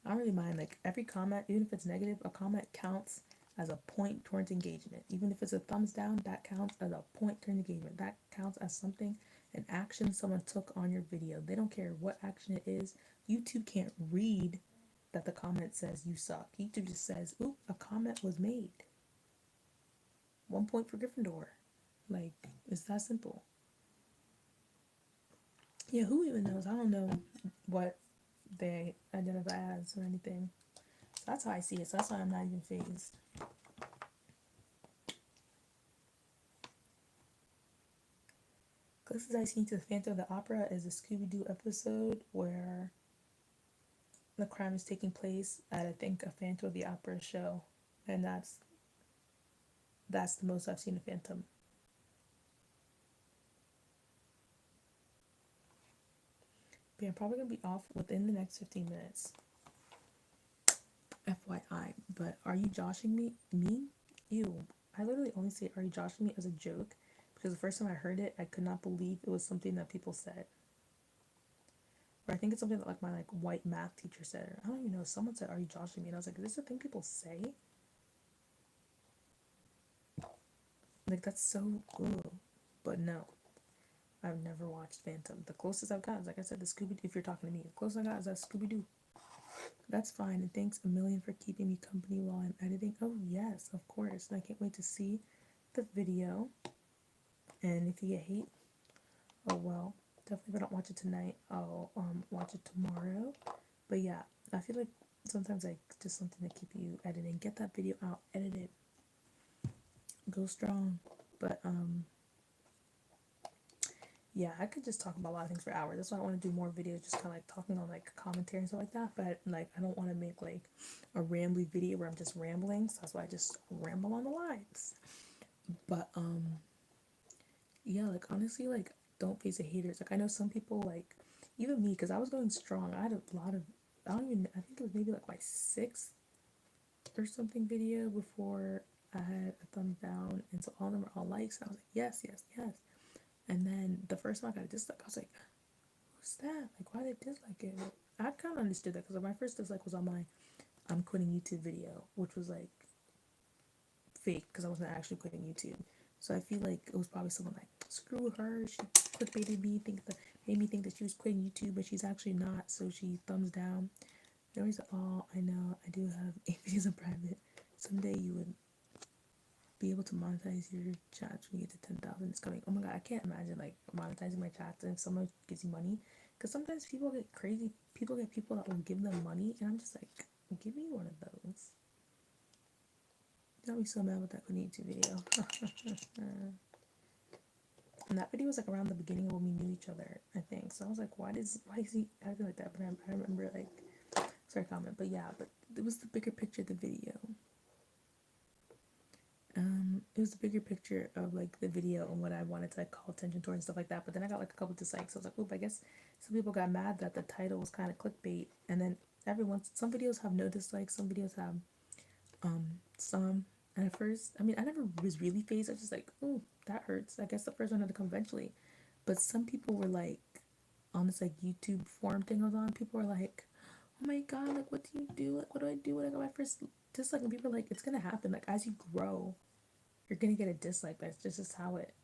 I don't really mind like every comment, even if it's negative, a comment counts as a point towards engagement. Even if it's a thumbs down, that counts as a point towards engagement. That counts as something, an action someone took on your video. They don't care what action it is. YouTube can't read that the comment says you suck. YouTube just says, "Oop, a comment was made." 1 point for Gryffindor. Like, it's that simple. Yeah, who even knows? I don't know what they identify as or anything. So that's how I see it. So that's why I'm not even phased. Closest I've seen to the Phantom of the Opera is a Scooby-Doo episode where the crime is taking place at, I think, a Phantom of the Opera show. And that's That's the most I've seen of Phantom. But I'm probably gonna be off within the next 15 minutes. FYI. But are you joshing me? Me? Ew. I literally only say are you joshing me as a joke because the first time I heard it, I could not believe it was something that people said. Or I think it's something that like my like white math teacher said. Or I don't even know. Someone said, "Are you joshing me?" And I was like, "Is this a thing people say?" Like that's so cool. But no, I've never watched Phantom. The closest I've got is like I said, the Scooby. If you're talking to me, the closest I got is that Scooby Doo. That's fine. And thanks a million for keeping me company while I'm editing. Oh yes, of course. And I can't wait to see the video. And if you get hate, oh well. Definitely if I don't watch it tonight, I'll watch it tomorrow. But yeah, I feel like sometimes like just something to keep you editing. Get that video out, edit it. Go strong. But yeah, I could just talk about a lot of things for hours. That's why I want to do more videos, just kind of like talking on like commentary and stuff like that. But like, I don't want to make like a rambly video where I'm just rambling. So that's why I just ramble on the lines. But yeah, like honestly, like don't face the haters. Like I know some people like, even me, because I was going strong. I had a lot of, I think it was maybe like my sixth or something video before I had a thumbs down, and so all of them were all likes. And I was like, yes, yes, yes. And then the first time I got a dislike, I was like, who's that? Like, why they dislike it? I kind of understood that because my first dislike was on my I'm quitting YouTube video, which was like fake because I wasn't actually quitting YouTube. So I feel like it was probably someone like, screw her, she clickbaited me, made me think that she was quitting YouTube, but she's actually not. So she thumbs down. They always like, oh, I know, I do have 8 videos in private. Someday you would be able to monetize your chats when you get to 10,000. It's coming. Oh my god, I can't imagine like monetizing my chats and if someone gives you money, because sometimes people get crazy. People get people that will give them money, and I'm just like, give me one of those. Got me so mad with that funny YouTube video. And that video was like around the beginning of when we knew each other, I think. So I was like, why is he acting like that? But I remember like, sorry comment, but yeah, but it was the bigger picture of the video. It was the bigger picture of like the video and what I wanted to like call attention towards and stuff like that. But then I got like a couple dislikes. So I was like, oop, I guess some people got mad that the title was kind of clickbait. And then some videos have no dislikes, some videos have some. And at first, I mean, I never was really phased. I was just like, ooh, that hurts. I guess the first one had to come eventually. But some people were like, on this like YouTube forum thing I was on, people were like, oh my god, like what do you do? Like what do I do when I got my first dislike? And people are like, it's gonna happen. Like as you grow, you're gonna get a dislike. That's just how it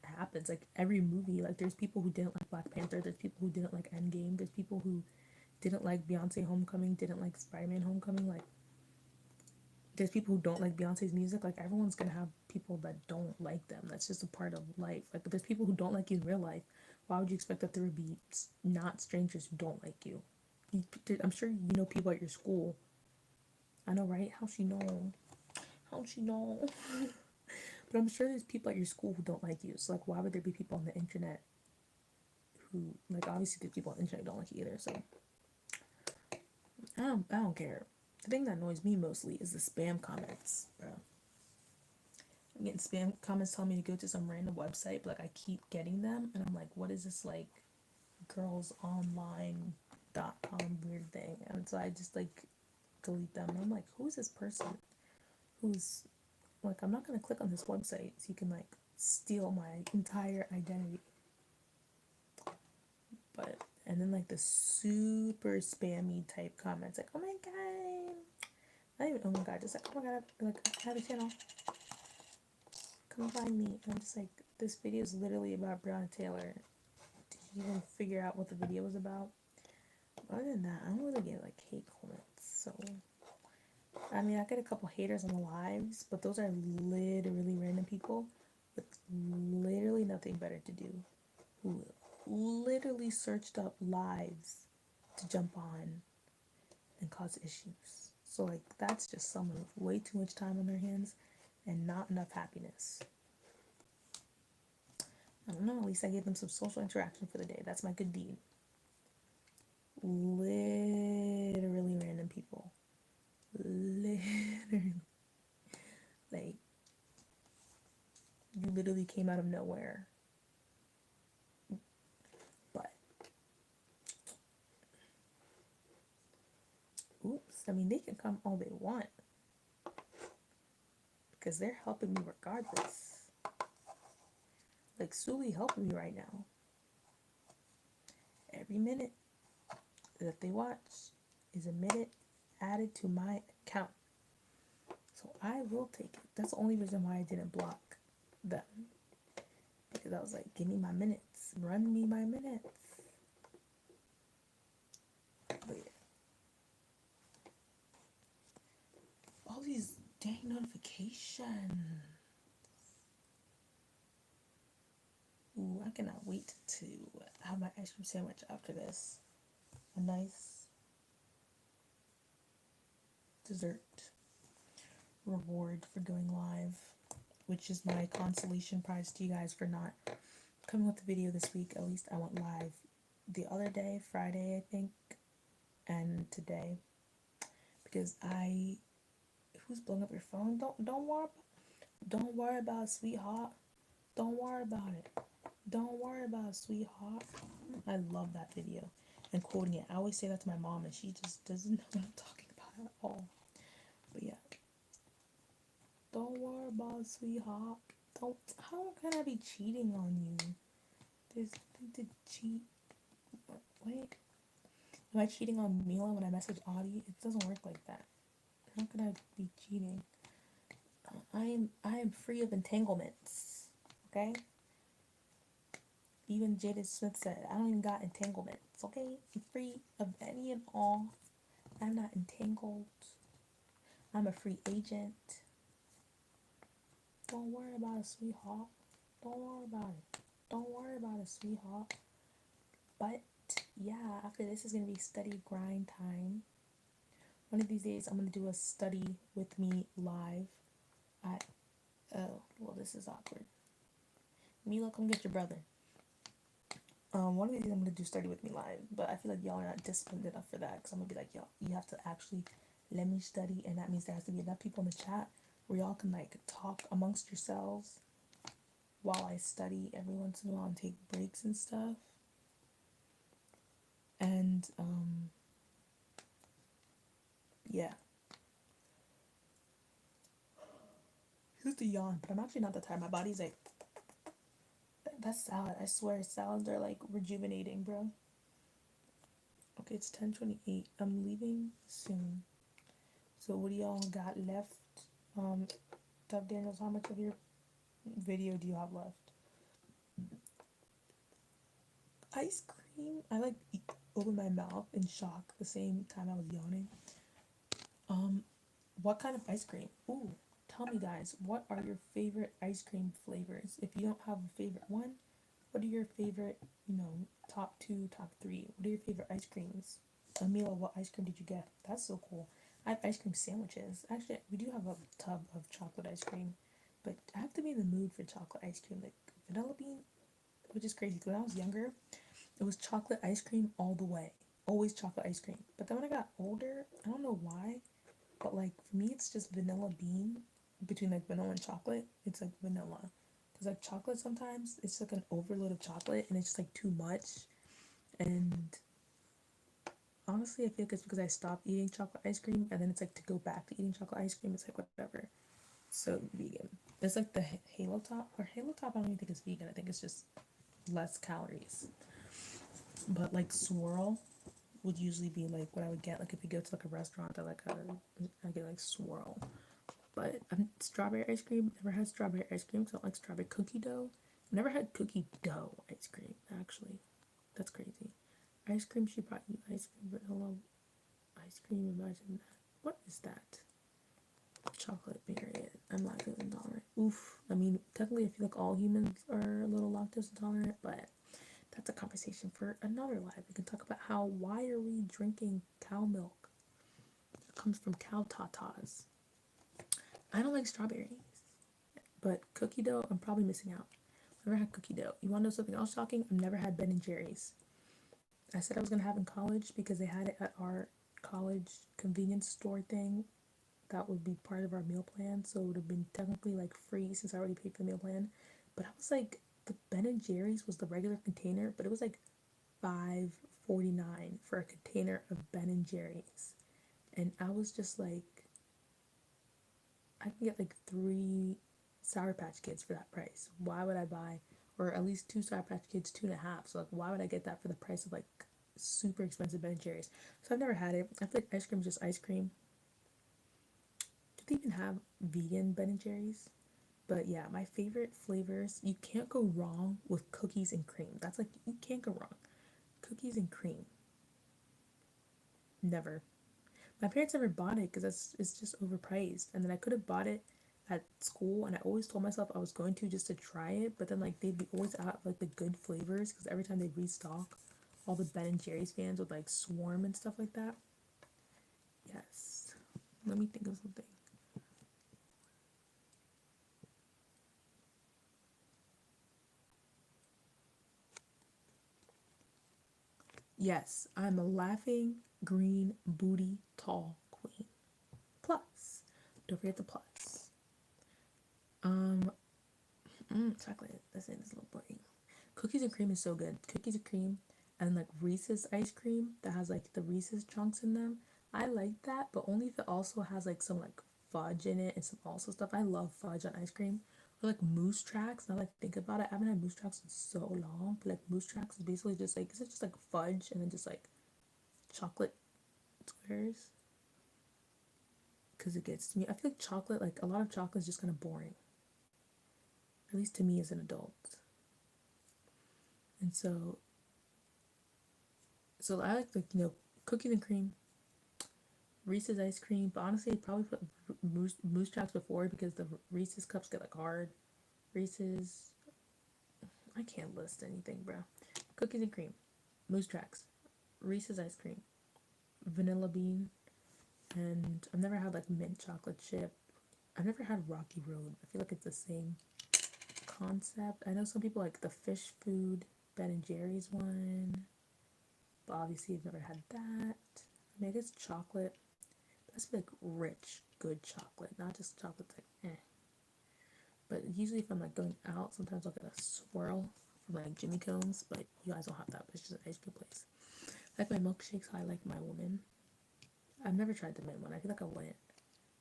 happens. Like every movie, like there's people who didn't like Black Panther, there's people who didn't like Endgame, there's people who didn't like Beyonce Homecoming, didn't like Spider-Man Homecoming. Like there's people who don't like Beyonce's music. Like everyone's gonna have people that don't like them. That's just a part of life. Like there's people who don't like you in real life. Why would you expect that there would be not strangers who don't like you? I'm sure you know people at your school. I know, right? How she know? How she know? But I'm sure there's people at your school who don't like you. So like, why would there be people on the internet who like? Obviously, there's people on the internet who don't like you either. So I don't care. The thing that annoys me mostly is the spam comments, bro. I'm getting spam comments telling me to go to some random website, but like I keep getting them, and I'm like, what is this like girlsonline.com weird thing? And so I just like delete them. And I'm like, who is this person? Who's like, I'm not gonna click on this website so you can like steal my entire identity. But and then like the super spammy type comments like, oh my god, not even oh my god, just like, oh my god, like I have a channel, come find me. And I'm just like, this video is literally about Breonna Taylor. Did you even figure out what the video was about? Other than that, I don't really get like hate comments. So I mean, I get a couple haters on the lives, but those are literally random people with literally nothing better to do, who literally searched up lives to jump on and cause issues. So like that's just someone with way too much time on their hands and not enough happiness. I don't know, at least I gave them some social interaction for the day. That's my good deed. Literally random people. Literally. Like You literally came out of nowhere. But, oops, I mean, they can come all they want because they're helping me regardless. Like, Sully helping me right now. Every minute that they watch is a minute added to my account. So I will take it. That's the only reason why I didn't block them. Because I was like, give me my minutes. Run me my minutes. But yeah. All these dang notifications. Ooh, I cannot wait to have my ice cream sandwich after this. A nice dessert reward for going live, which is my consolation prize to you guys for not coming with the video this week. At least I went live the other day, Friday, I think, and today, because who's blowing up your phone? Don't worry about it, sweetheart. Don't worry about it. Don't worry about it, sweetheart. I love that video and quoting it. I always say that to my mom, and she just doesn't know what I'm talking about at all. But yeah, don't worry about it, sweetheart. Don't. How can I be cheating on you? There's nothing to cheat. Wait, am I cheating on Mila when I message Audie? It doesn't work like that. How can I be cheating? I am free of entanglements. Okay. Even Jada Smith said, I don't even got entanglements. Okay, I'm free of any and all. I'm not entangled. I'm a free agent. Don't worry about it, sweetheart. Don't worry about it. Don't worry about it, sweetheart. But yeah, after this is gonna be study grind time. One of these days, I'm gonna do a study with me live. Oh, well, this is awkward. Mila, come get your brother. One of these days I'm gonna do study with me live, but I feel like y'all are not disciplined enough for that. Cause I'm gonna be like, y'all, you have to actually let me study, and that means there has to be enough people in the chat where y'all can like talk amongst yourselves while I study every once in a while and take breaks and stuff. And yeah. Here's the yawn, but I'm actually not that tired. My body's like, that's salad. I swear, salads are like rejuvenating, bro. Okay, it's 10:28. I'm leaving soon. So what do y'all got left? Dove Daniels, how much of your video do you have left? Ice cream? I like open my mouth in shock the same time I was yawning. What kind of ice cream? Ooh, tell me guys, what are your favorite ice cream flavors? If you don't have a favorite one, what are your favorite, top two, top three? What are your favorite ice creams? Amila, what ice cream did you get? That's so cool. I have ice cream sandwiches. Actually, we do have a tub of chocolate ice cream, but I have to be in the mood for chocolate ice cream. Like vanilla bean, which is crazy. When I was younger, it was chocolate ice cream all the way. Always chocolate ice cream. But then when I got older, I don't know why, but like for me, it's just vanilla bean. Between like vanilla and chocolate, it's like vanilla. Because like chocolate sometimes, it's like an overload of chocolate and it's just like too much. And honestly, I feel like it's because I stopped eating chocolate ice cream and then it's like to go back to eating chocolate ice cream, it's like whatever. So vegan. It's like the Halo Top, or Halo Top, I don't even think it's vegan. I think it's just less calories. But like swirl would usually be like what I would get like if you go to like a restaurant or like I get like swirl. But strawberry ice cream, never had strawberry ice cream, so I don't like strawberry cookie dough. Never had cookie dough ice cream, actually. That's crazy. Ice cream, she brought you ice cream, vanilla ice cream, imagine that. What is that? Chocolate period. I'm lactose intolerant. Oof. I mean, technically, I feel like all humans are a little lactose intolerant, but that's a conversation for another live. We can talk about why are we drinking cow milk? It comes from cow tatas. I don't like strawberries, but cookie dough, I'm probably missing out. Never had cookie dough. You want to know something else shocking? I've never had Ben and Jerry's. I said I was gonna have in college because they had it at our college convenience store thing that would be part of our meal plan, so it would have been technically like free since I already paid for the meal plan. But I was like, the Ben and Jerry's was the regular container, but it was like $5.49 for a container of Ben and Jerry's, and I was just like, I can get like 3 Sour Patch Kids for that price. Why would I buy, or at least 2 Sour Patch Kids, 2.5? So like, why would I get that for the price of like super expensive Ben and Jerry's? So I've never had it. I feel like ice cream is just ice cream. Do they even have vegan Ben and Jerry's? But yeah, my favorite flavors. You can't go wrong with cookies and cream. That's like, you can't go wrong. Cookies and cream. Never. My parents never bought it because it's just overpriced. And then I could have bought it at school, and I always told myself I was going to just to try it. But then like they'd be always out of like the good flavors because every time they restock, all the Ben and Jerry's fans would like swarm and stuff like that. Yes. Let me think of something. Yes, I'm a laughing green booty tall queen. Plus, don't forget the plus. Um, chocolate. That's it. It's a little boring. Cookies and cream is so good. Cookies and cream, and like Reese's ice cream that has like the Reese's chunks in them. I like that, but only if it also has like some like fudge in it and some also stuff. I love fudge on ice cream. Or like Moose Tracks. Now that I think about it, I haven't had Moose Tracks in so long. But like Moose Tracks is basically just like, is it just like fudge and then just like chocolate squares? Because it gets to me. I feel like chocolate, like a lot of chocolate is just kind of boring. At least to me as an adult. And so I like the, cookies and cream, Reese's ice cream, but honestly, I'd probably put Moose Tracks before because the Reese's cups get like hard. Reese's, I can't list anything, bro. Cookies and cream, Moose Tracks, Reese's ice cream, vanilla bean, and I've never had like mint chocolate chip. I've never had Rocky Road. I feel like it's the same concept. I know some people like the fish food Ben and Jerry's one, but obviously I've never had that. I mean, I guess chocolate. That's like rich, good chocolate, not just chocolate like eh. But usually if I'm like going out, sometimes I'll get a swirl from like Jimmy Cones, but you guys don't have that. But it's just an ice cream place. Like my milkshakes, I like my woman. I've never tried the mint one. I feel like I wouldn't.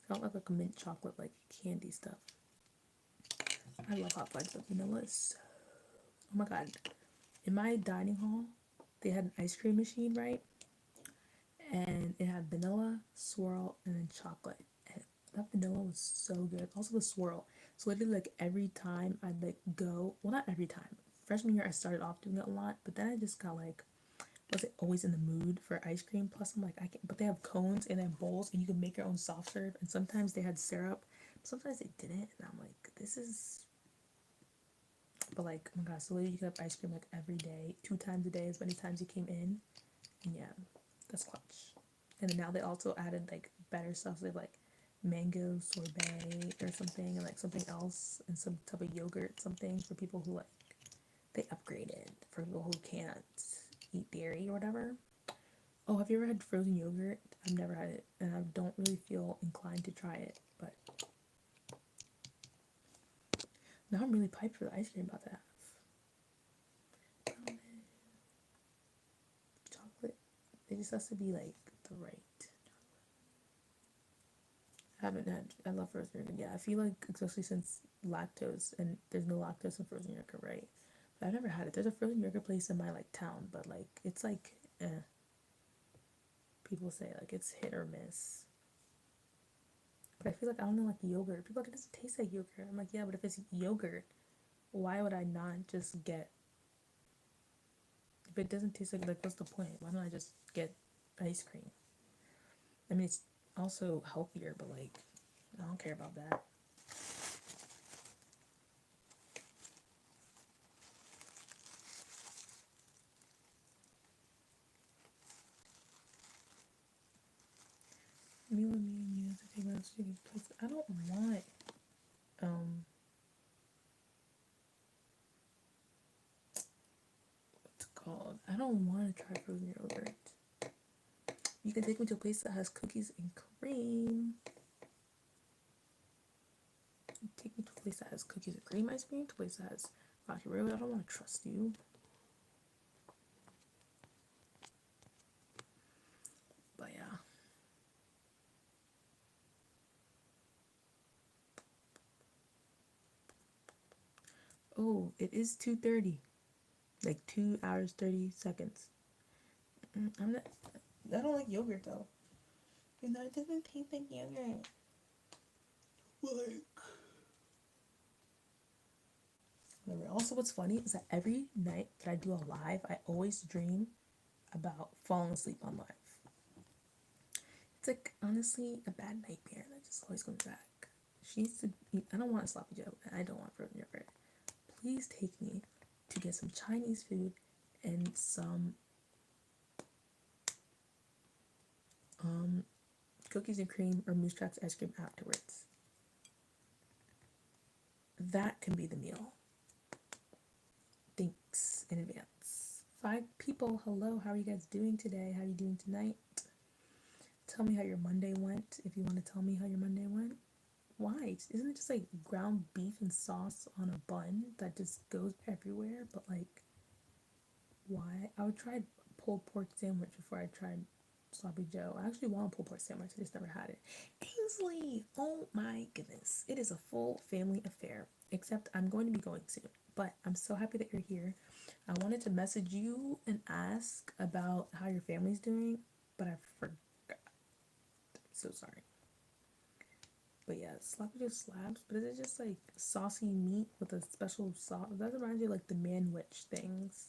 I don't like a mint chocolate like candy stuff. I love hot fudge, but vanilla is so. Oh my god! In my dining hall, they had an ice cream machine, right? And it had vanilla, swirl, and then chocolate. And that vanilla was so good. Also the swirl. So literally like every time I'd like go, well not every time. Freshman year I started off doing it a lot, but then I just got like, wasn't always in the mood for ice cream. Plus I'm like, I can't, but they have cones and they have bowls and you can make your own soft serve. And sometimes they had syrup, but sometimes they didn't. And I'm like, this is, but like, oh my god, so literally you could have ice cream like every day, 2 times a day, as many times you came in. And yeah, that's clutch. And then now they also added like better stuff. So they have like mango sorbet or something, and like something else, and some type of yogurt, something for people who like, they upgraded for people who can't eat dairy or whatever. Oh, have you ever had frozen yogurt? I've never had it, and I don't really feel inclined to try it. But now I'm really piped for the ice cream about to have. Chocolate. It just has to be like the right. I haven't had. I love frozen yogurt. Yeah, I feel like especially since lactose and there's no lactose in frozen yogurt, right? But I've never had it. There's a frozen yogurt place in my like town, but like it's like, people say like it's hit or miss. But I feel like I don't know like yogurt. People are like it doesn't taste like yogurt. I'm like, yeah, but if it's yogurt, why would I not just get? If it doesn't taste like what's the point? Why don't I just get ice cream? I mean, it's also healthier, but like I don't care about that. Me and you to take my sticky place. I don't want what's it called? I don't want to try frozen yogurt. You can take me to a place that has cookies and cream. place that has cookies and cream ice cream to a place that has Rocky Road. I don't want to trust you. But yeah. Oh, it is 2:30. Like 2 hours 30 seconds. I'm not. I don't like yogurt though. You know, it doesn't taste like yogurt. Like. Whatever. Also, what's funny is that every night that I do a live, I always dream about falling asleep on live. It's like honestly a bad nightmare that just always comes back. She needs to. I don't want a sloppy Joe, and I don't want frozen yogurt. Please take me to get some Chinese food and some cookies and cream or moose tracks ice cream afterwards. That can be the meal. Thanks in advance. 5 people, hello, how are you guys doing today? How are you doing tonight? Tell me how your Monday went if you want to tell me how your Monday went. Why? Isn't it just like ground beef and sauce on a bun that just goes everywhere? But like, why? I would try pulled pork sandwich before I tried sloppy Joe. I actually want a pulled pork sandwich. I just never had it. Ainsley, oh my goodness, it is a full family affair. Except I'm going to be going soon. But I'm so happy that you're here. I wanted to message you and ask about how your family's doing, but I forgot. So sorry. But yeah, sloppy Joe slabs. But is it just like saucy meat with a special sauce? That reminds me of like the manwich things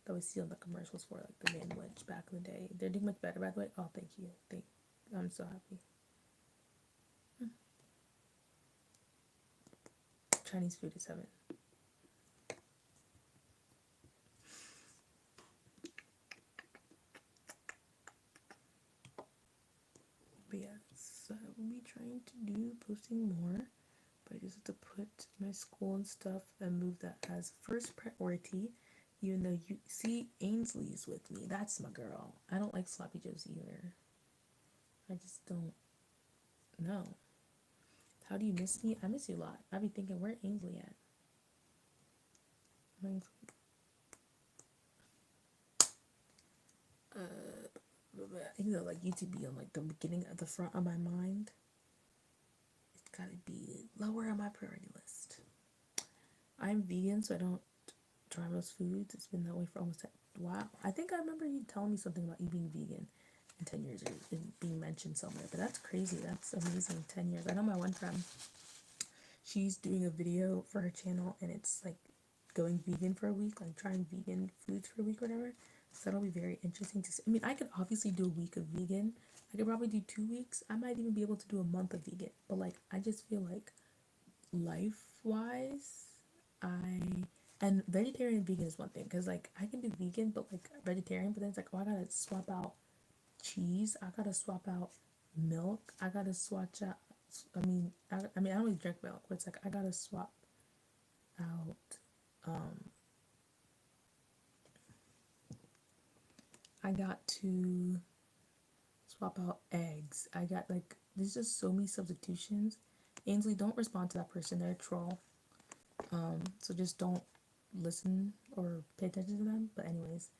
that we see on the commercials for, like the manwich back in the day. They're doing much better, by the way. Oh, thank you. I'm so happy. Chinese food is heaven. But yeah, so I will be trying to do posting more, but I just have to put my school and stuff and move that as first priority. Even though you see Ainsley's with me, that's my girl. I don't like sloppy joes either. I just don't know. How do you miss me? I miss you a lot. I be thinking, where Ainsley at? I know, like YouTube be on like the beginning at the front of my mind. It's gotta be lower on my priority list. I'm vegan, so I don't try most foods. It's been that way for almost 10. Wow. I think I remember you telling me something about you being vegan in 10 years or being mentioned somewhere. But that's crazy. That's amazing. 10 years. I know my one friend, she's doing a video for her channel and it's like going vegan for a week, like trying vegan foods for a week or whatever. So that'll be very interesting to see. I mean, I could obviously do a week of vegan. I could probably do 2 weeks. I might even be able to do a month of vegan. But like, I just feel like life wise, and vegetarian and vegan is one thing because like I can do vegan, but like vegetarian, but then it's like, oh, I gotta swap out cheese. I gotta swap out milk. I gotta swatch out. I don't really drink milk, but it's like I gotta swap out. I got to swap out eggs. I got like there's just so many substitutions. Ainsley, don't respond to that person. They're a troll. So just don't listen or pay attention to them. But anyways,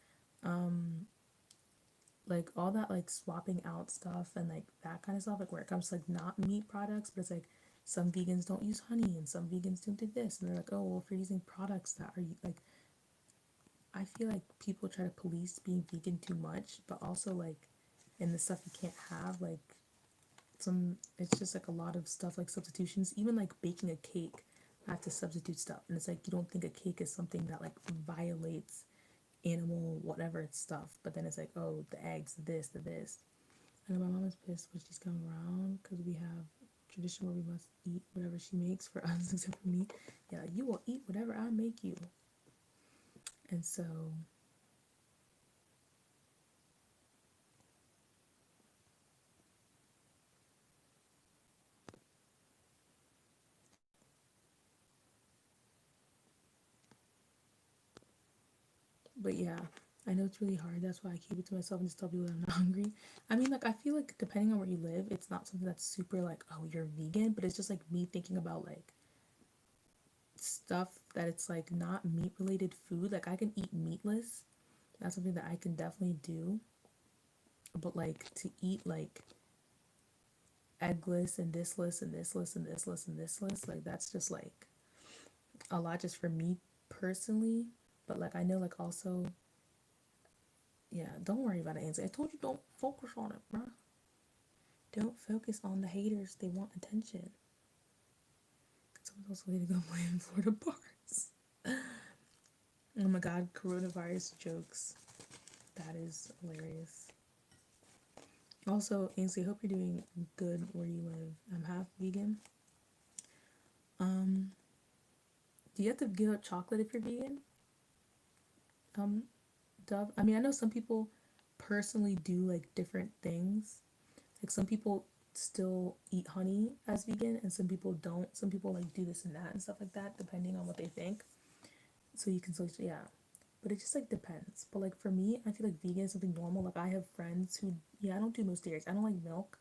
like all that like swapping out stuff and like that kind of stuff, like where it comes to like not meat products, but it's like some vegans don't use honey and some vegans don't do this, and they're like, oh well, if you're using products that are like, I feel like people try to police being vegan too much, but also like in the stuff you can't have, like it's just like a lot of stuff like substitutions, even like baking a cake. I have to substitute stuff, and it's like you don't think a cake is something that like violates animal whatever stuff, but then it's like, oh, the eggs, the this. I know my mom is pissed when she's coming around because we have tradition where we must eat whatever she makes for us except for me. Yeah, you will eat whatever I make you. And so but yeah, I know it's really hard. That's why I keep it to myself and just tell people that I'm not hungry. I mean, like, I feel like depending on where you live, it's not something that's super like, oh, you're vegan, but it's just like me thinking about like stuff that it's like not meat related food. Like I can eat meatless. That's something that I can definitely do. But like to eat like eggless and this list and this list and this list and this list, like that's just like a lot just for me personally. But like I know like also, yeah, don't worry about it, Ansley. I told you don't focus on it, bruh. Don't focus on the haters. They want attention. Someone's also going to go play in Florida bars. Oh my god, coronavirus jokes. That is hilarious. Also, Ainsley, hope you're doing good where you live. I'm half vegan. Um, do you have to give up chocolate if you're vegan? Um, Dove? I mean, I know some people personally do like different things. Like some people still eat honey as vegan and some people don't. Some people like do this and that and stuff like that, depending on what they think. So you can still, yeah. But it just like depends. But like for me, I feel like vegan is something normal. Like I have friends who, yeah, I don't do most dairies. I don't like milk.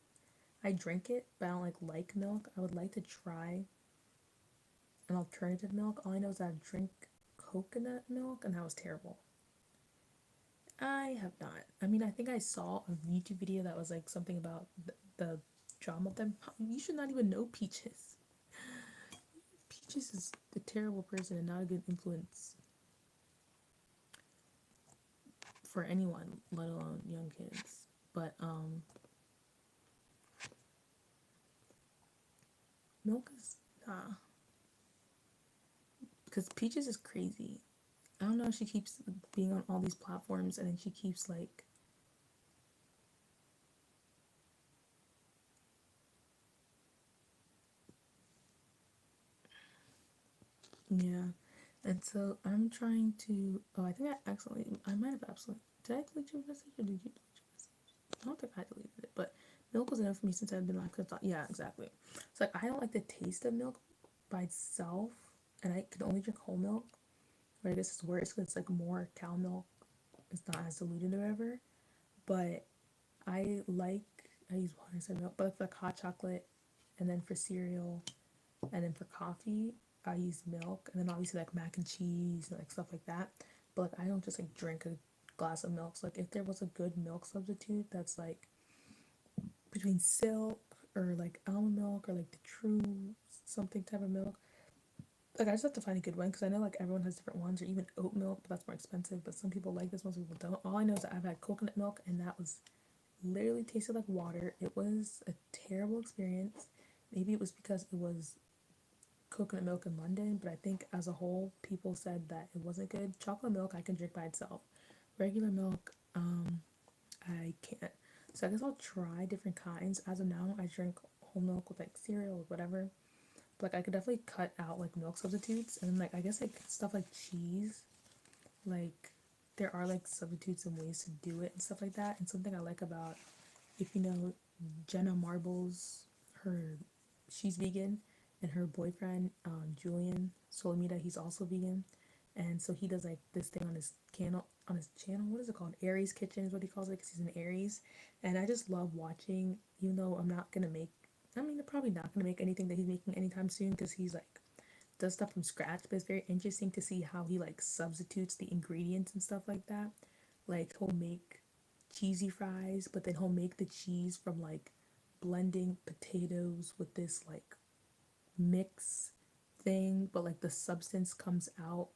I drink it, but I don't like milk. I would like to try an alternative milk. All I know is that I drink coconut milk, and that was terrible. I have not. I mean, I think I saw a YouTube video that was like something about the drama of them. You should not even know Peaches. Peaches is a terrible person and not a good influence for anyone, let alone young kids. But milk is nah, because Peaches is crazy. I don't know. She keeps being on all these platforms, and then she keeps like, yeah. And so I'm trying to. Oh, I think I accidentally. I might have absolutely. Did I delete your message or did you delete your message? I don't think I deleted it, but milk was enough for me since I've been lactose. Yeah, exactly. So like, I don't like the taste of milk by itself, and I can only drink whole milk. But I guess it's worse because it's like more cow milk. It's not as diluted or whatever. But I like. I use water instead of milk, but for like hot chocolate, and then for cereal, and then for coffee, I use milk, and then obviously like mac and cheese and like stuff like that. But like I don't just like drink a glass of milk. So like if there was a good milk substitute that's like between silk or like almond milk or like the true something type of milk, like I just have to find a good one because I know like everyone has different ones or even oat milk, but that's more expensive. But some people like this, most people don't. All I know is that I've had coconut milk and that was literally tasted like water. It was a terrible experience. Maybe it was because it was coconut milk in London, but I think as a whole, people said that it wasn't good. Chocolate milk I can drink by itself. Regular milk, I can't. So I guess I'll try different kinds. As of now, I drink whole milk with like cereal or whatever. But like I could definitely cut out like milk substitutes and like I guess like stuff like cheese. Like there are like substitutes and ways to do it and stuff like that. And something I like about if you know Jenna Marbles, her she's vegan, and her boyfriend Julian Solomita, he's also vegan, and so he does like this thing on his channel. What is it called? Aries Kitchen is what he calls it because he's an Aries, and I just love watching. Even though I'm not gonna make, I mean, I'm probably not gonna make anything that he's making anytime soon because he's like does stuff from scratch, but it's very interesting to see how he like substitutes the ingredients and stuff like that. Like he'll make cheesy fries, but then he'll make the cheese from like blending potatoes with this like mix thing, but like the substance comes out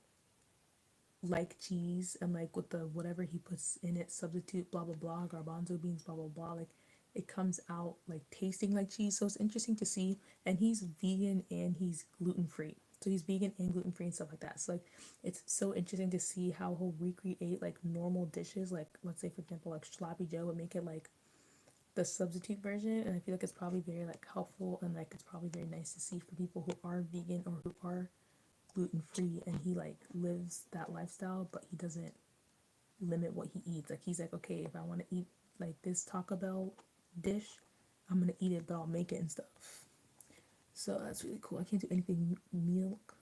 like cheese and like with the whatever he puts in it, substitute blah blah blah, garbanzo beans, blah blah blah, like it comes out like tasting like cheese. So it's interesting to see. And he's vegan and he's gluten free. So he's vegan and gluten free and stuff like that. So like it's so interesting to see how he'll recreate like normal dishes, like let's say for example like sloppy joe, but make it like the substitute version. And I feel like it's probably very like helpful and like it's probably very nice to see for people who are vegan or who are gluten free and he like lives that lifestyle, but he doesn't limit what he eats. Like he's like, okay, if I want to eat like this Taco Bell dish, I'm gonna eat it, but I'll make it and stuff. So that's really cool. I can't do anything milk.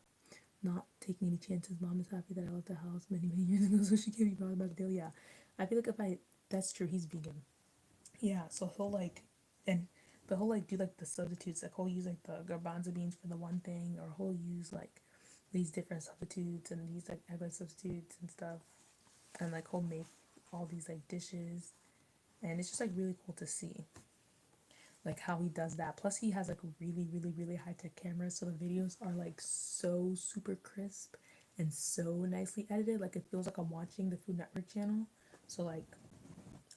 Not taking any chances. Mom is happy that I left the house many years ago, so she can't be bothered about the deal. Yeah, I feel like if I, that's true. He's vegan. Yeah, so he'll like, and he'll like do like the substitutes. Like he'll use like the garbanzo beans for the one thing, or he'll use like these different substitutes and these like egg white substitutes and stuff, and like he'll make all these like dishes, and it's just like really cool to see like how he does that. Plus he has like really high tech cameras, so the videos are like so super crisp and so nicely edited. Like it feels like I'm watching the Food Network channel. So like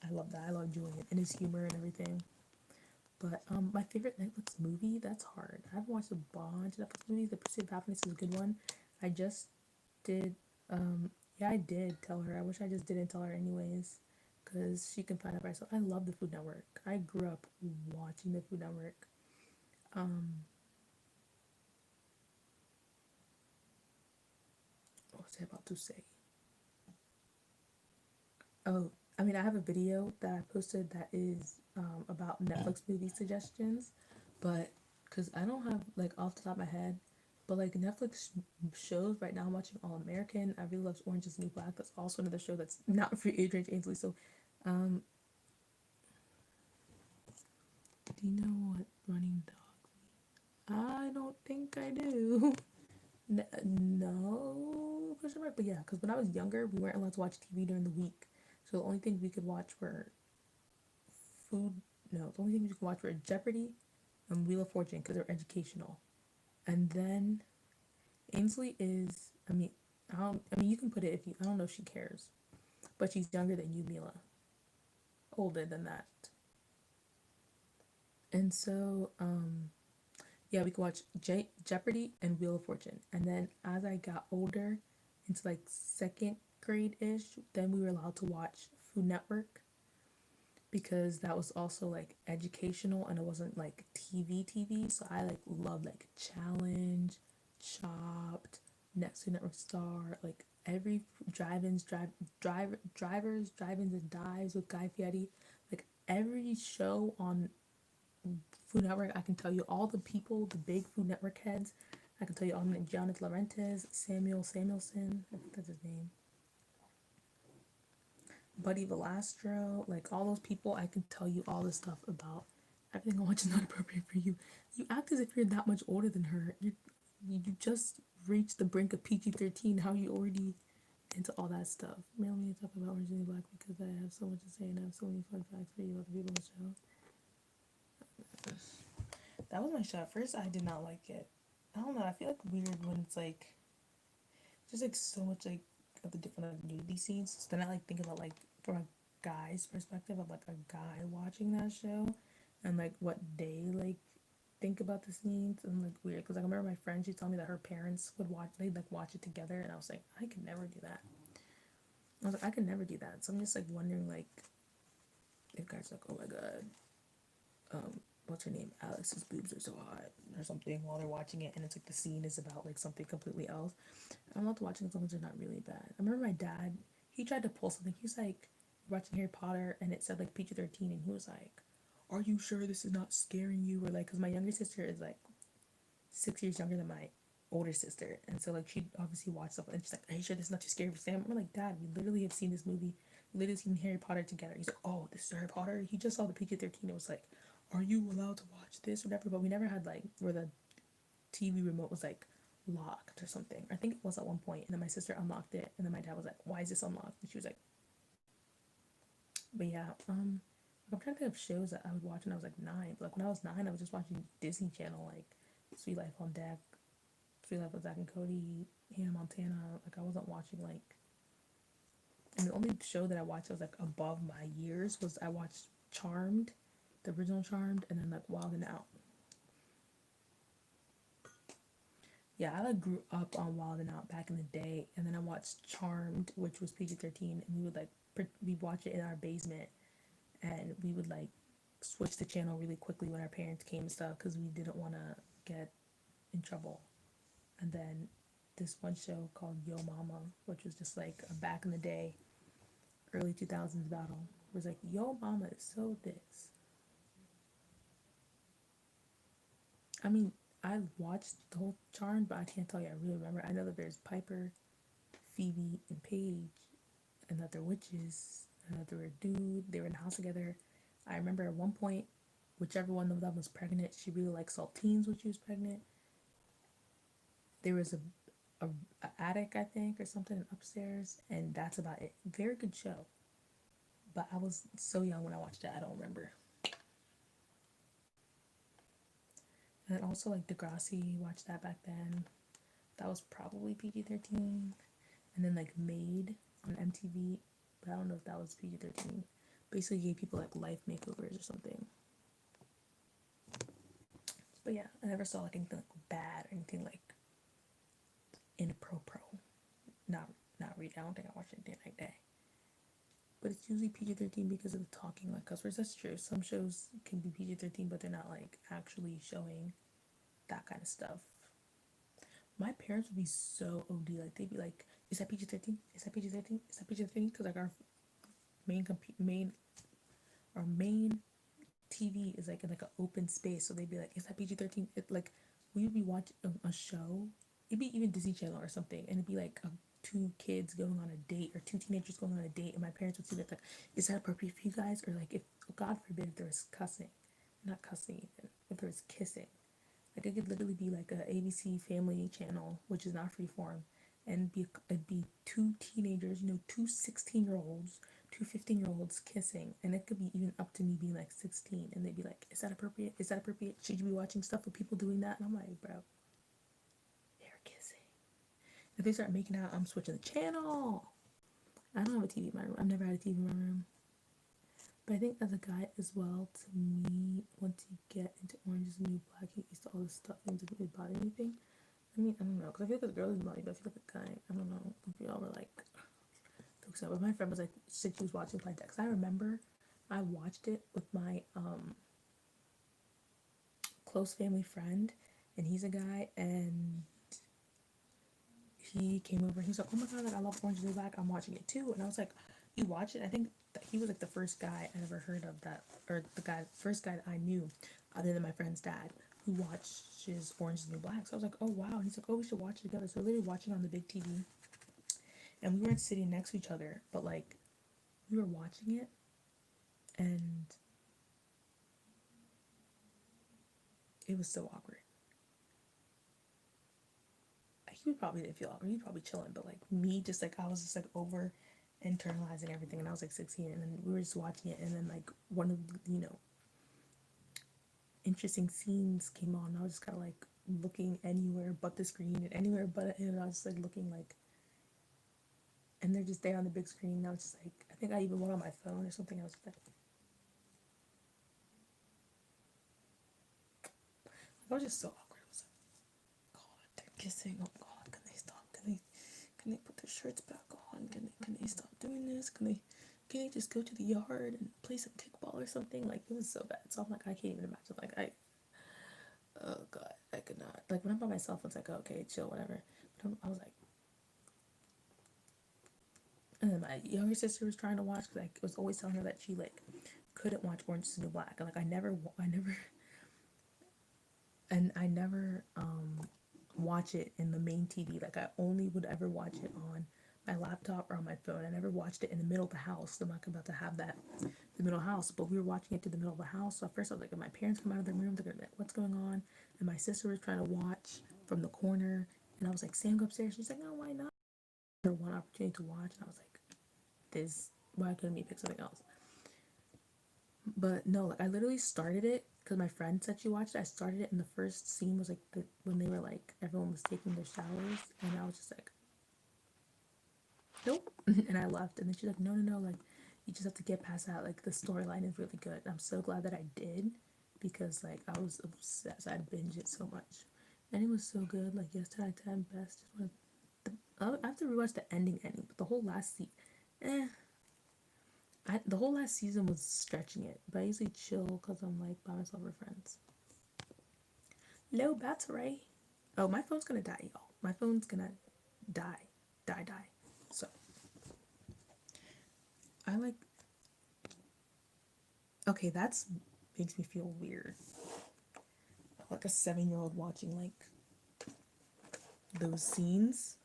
I love that. I love doing it and his humor and everything. But my favorite Netflix movie, that's hard. I've watched a bunch of Netflix movies. The Pursuit of Happiness is a good one. I just did yeah, I did tell her. I wish I just didn't tell her anyways, because she can find out by herself. I love the Food Network. I grew up watching the Food Network. Um, what was I about to say? Oh, I mean, I have a video that I posted that is about Netflix movie suggestions, but because I don't have like off the top of my head, but like Netflix shows right now, I'm watching All American. I really love Orange Is the New Black. That's also another show that's not for age range Ainsley. So, um, do you know what running dog? I don't think I do. No, question mark. But yeah, because when I was younger, we weren't allowed to watch TV during the week. So the only thing we could watch were food. No, the only thing we could watch were Jeopardy and Wheel of Fortune because they're educational. And then Ainsley is, I mean, I mean, you can put it if you. I don't know if she cares, but she's younger than you, Mila. Older than that. And so, yeah, we could watch Jeopardy and Wheel of Fortune. And then as I got older, into like second grade ish, then we were allowed to watch Food Network because that was also like educational and it wasn't like TV. So I like loved like Challenge, Chopped, Next to Network Star, like every drivers, drive-ins and dives with Guy Fieri, like every show on Food Network. I can tell you all the people, the big Food Network heads. I can tell you all the Jonathan Laurentiis, Samuel Samuelson, I think that's his name. Buddy Velastro, like all those people, I can tell you all this stuff about. Everything I watch is not appropriate for you. You act as if you're that much older than her. You just reached the brink of PG-13. How are you already into all that stuff? Mail me to talk about Orange is the Black because I have so much to say and I have so many fun facts for you about the people on the show. That was my show. At first, I did not like it. I don't know. I feel like weird when it's like just like so much like of the different like nudity scenes. So then I like think about like from a guy's perspective of like a guy watching that show, and like what they like think about the scenes and like weird because like, I remember my friend she told me that her parents would watch they'd like watch it together and I was like I could never do that. I was like I could never do that. So I'm just like wondering like if guys like oh my god what's her name? Alex's boobs are so hot or something while they're watching it and it's like the scene is about like something completely else. I'm not watching as long as they're not really bad. I remember my dad, he tried to pull something. He was like watching Harry Potter and it said like PG-13 and he was like, are you sure this is not scaring you? Or like, because my younger sister is like 6 years younger than my older sister. And so like she obviously watched stuff and she's like, are you sure this is not too scary for Sam? I'm like, Dad, we literally have seen this movie. We literally seen Harry Potter together. He's like, oh, this is Harry Potter? He just saw the PG-13. It was like, are you allowed to watch this or whatever? But we never had like where the TV remote was like locked or something. I think it was at one point, and then my sister unlocked it, and then my dad was like, "Why is this unlocked?" And she was like, "But yeah, I'm trying to think of shows that I would watch when I was like 9. But like when I was 9, I was just watching Disney Channel, like Sweet Life on Deck, Sweet Life with Zach and Cody, Hannah Montana. Like I wasn't watching like, and the only show that I watched that was like above my years was I watched Charmed, the original Charmed, and then like Wild and Out. Yeah, I like grew up on Wild and Out back in the day, and then I watched Charmed, which was PG-13, and we would like we watch it in our basement, and we would like switch the channel really quickly when our parents came and stuff because we didn't want to get in trouble. And then this one show called Yo Mama, which was just like a back in the day, early 2000s battle, was like Yo Mama is so this. I mean, I watched the whole Charmed, but I can't tell you I really remember. I know that there's Piper, Phoebe, and Paige, and that they're witches, and that they were a dude. They were in the house together. I remember at one point, whichever one of them was pregnant, she really liked saltines when she was pregnant. There was a attic, I think, or something upstairs, and that's about it. Very good show. But I was so young when I watched it, I don't remember. And then also like Degrassi, watched that back then. That was probably PG-13. And then like Made on MTV, but I don't know if that was PG-13. Basically gave people like life makeovers or something. But yeah, I never saw like anything like bad or anything like inappropriate. Not really. I don't think I watched anything like that. But it's usually PG-13 because of the talking like cuss words. That's true. Some shows can be PG-13, but they're not like actually showing that kind of stuff. My parents would be so OD. Like they'd be like, "Is that PG-13? Is that PG-13? Is that PG-13?" Because like our main TV is like in like an open space, so they'd be like, "Is that PG-13?" It like we'd be watching a show. It'd be even Disney Channel or something, and it'd be like two kids going on a date or two teenagers going on a date, and my parents would see that like, "Is that appropriate for you guys?" Or like, if God forbid if there was cussing, not cussing even, if there was kissing, like it could literally be like a ABC Family Channel, which is not freeform, and it'd be two teenagers, you know, two 16-year-olds, two 15-year-olds kissing, and it could be even up to me being like 16, and they'd be like, "Is that appropriate? Is that appropriate? Should you be watching stuff with people doing that?" And I'm like, bro, they're kissing. If they start making out, I'm switching the channel. I don't have a TV in my room. I've never had a TV in my room. But I think as a guy as well, to me, once you get into Orange is the New Black, you used to all this stuff and doesn't really bother anything. I mean, I don't know, because I feel like as a girl is body, but I feel like a guy, I don't know if y'all were like focused on. But my friend was like, she was watching Planet X. I remember I watched it with my close family friend, and he's a guy, and he came over and he's like, "Oh my god, like I love Orange is the New Black. I'm watching it too." And I was like, "You watch it?" I think that he was like the first guy I ever heard of that, or the first guy that I knew, other than my friend's dad, who watches Orange is the New Black. So I was like, "Oh wow!" And he's like, "Oh, we should watch it together." So we're literally watching on the big TV, and we weren't sitting next to each other, but like we were watching it, and it was so awkward. He probably didn't feel awkward. He was probably chilling, but like me, just like I was just like over internalizing everything, and I was like 16, and then we were just watching it, and then like one of the, interesting scenes came on, and I was just kind of like looking anywhere but the screen and anywhere but it, and I was just like looking like, and they're just there on the big screen. And I was just like, I think I even went on my phone or something. I was like, I was just so awkward. I was like, God, they're kissing. Oh God, can they stop? Can they put their shirts back on? Can they stop doing this? Can they just go to the yard and play some kickball or something? Like it was so bad. So I'm like, I can't even imagine. Like oh God, I could not. Like when I'm by myself, it's like, okay, chill, whatever. But I was like, and then my younger sister was trying to watch because I was always telling her that she like couldn't watch Orange is the New Black. And like I never watch it in the main TV. Like I only would ever watch it on my laptop or on my phone. I never watched it in the middle of the house. I'm not about to have that in the middle of the house. But we were watching it through the middle of the house. So at first I was like, if my parents come out of their room, they're gonna be like, what's going on? And my sister was trying to watch from the corner, and I was like, Sam, go upstairs. She's like, no, why not? Her one opportunity to watch, and I was like, this, why couldn't we pick something else? But no, like I literally started it because my friend said she watched it. I started it, and the first scene was like when they were like everyone was taking their showers, and I was just like, nope, and I left. And then she's like, no, no, no, like you just have to get past that. Like the storyline is really good. I'm so glad that I did because like I was obsessed. I'd binge it so much, and it was so good. Like yesterday, I had best. Just one of I have to rewatch the ending, but the whole last season, eh. The whole last season was stretching it, but I usually chill because I'm like by myself with friends. No battery. Oh, my phone's gonna die, y'all. My phone's gonna die, die. So I like. Okay, that's makes me feel weird. Like a 7-year-old watching like those scenes.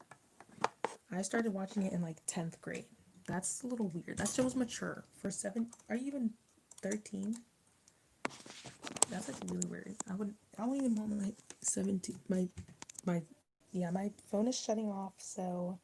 I started watching it in like 10th grade. That's a little weird. That show was mature for 7. Are you even 13? That's like really weird. I don't even want my 17 my yeah, my phone is shutting off, so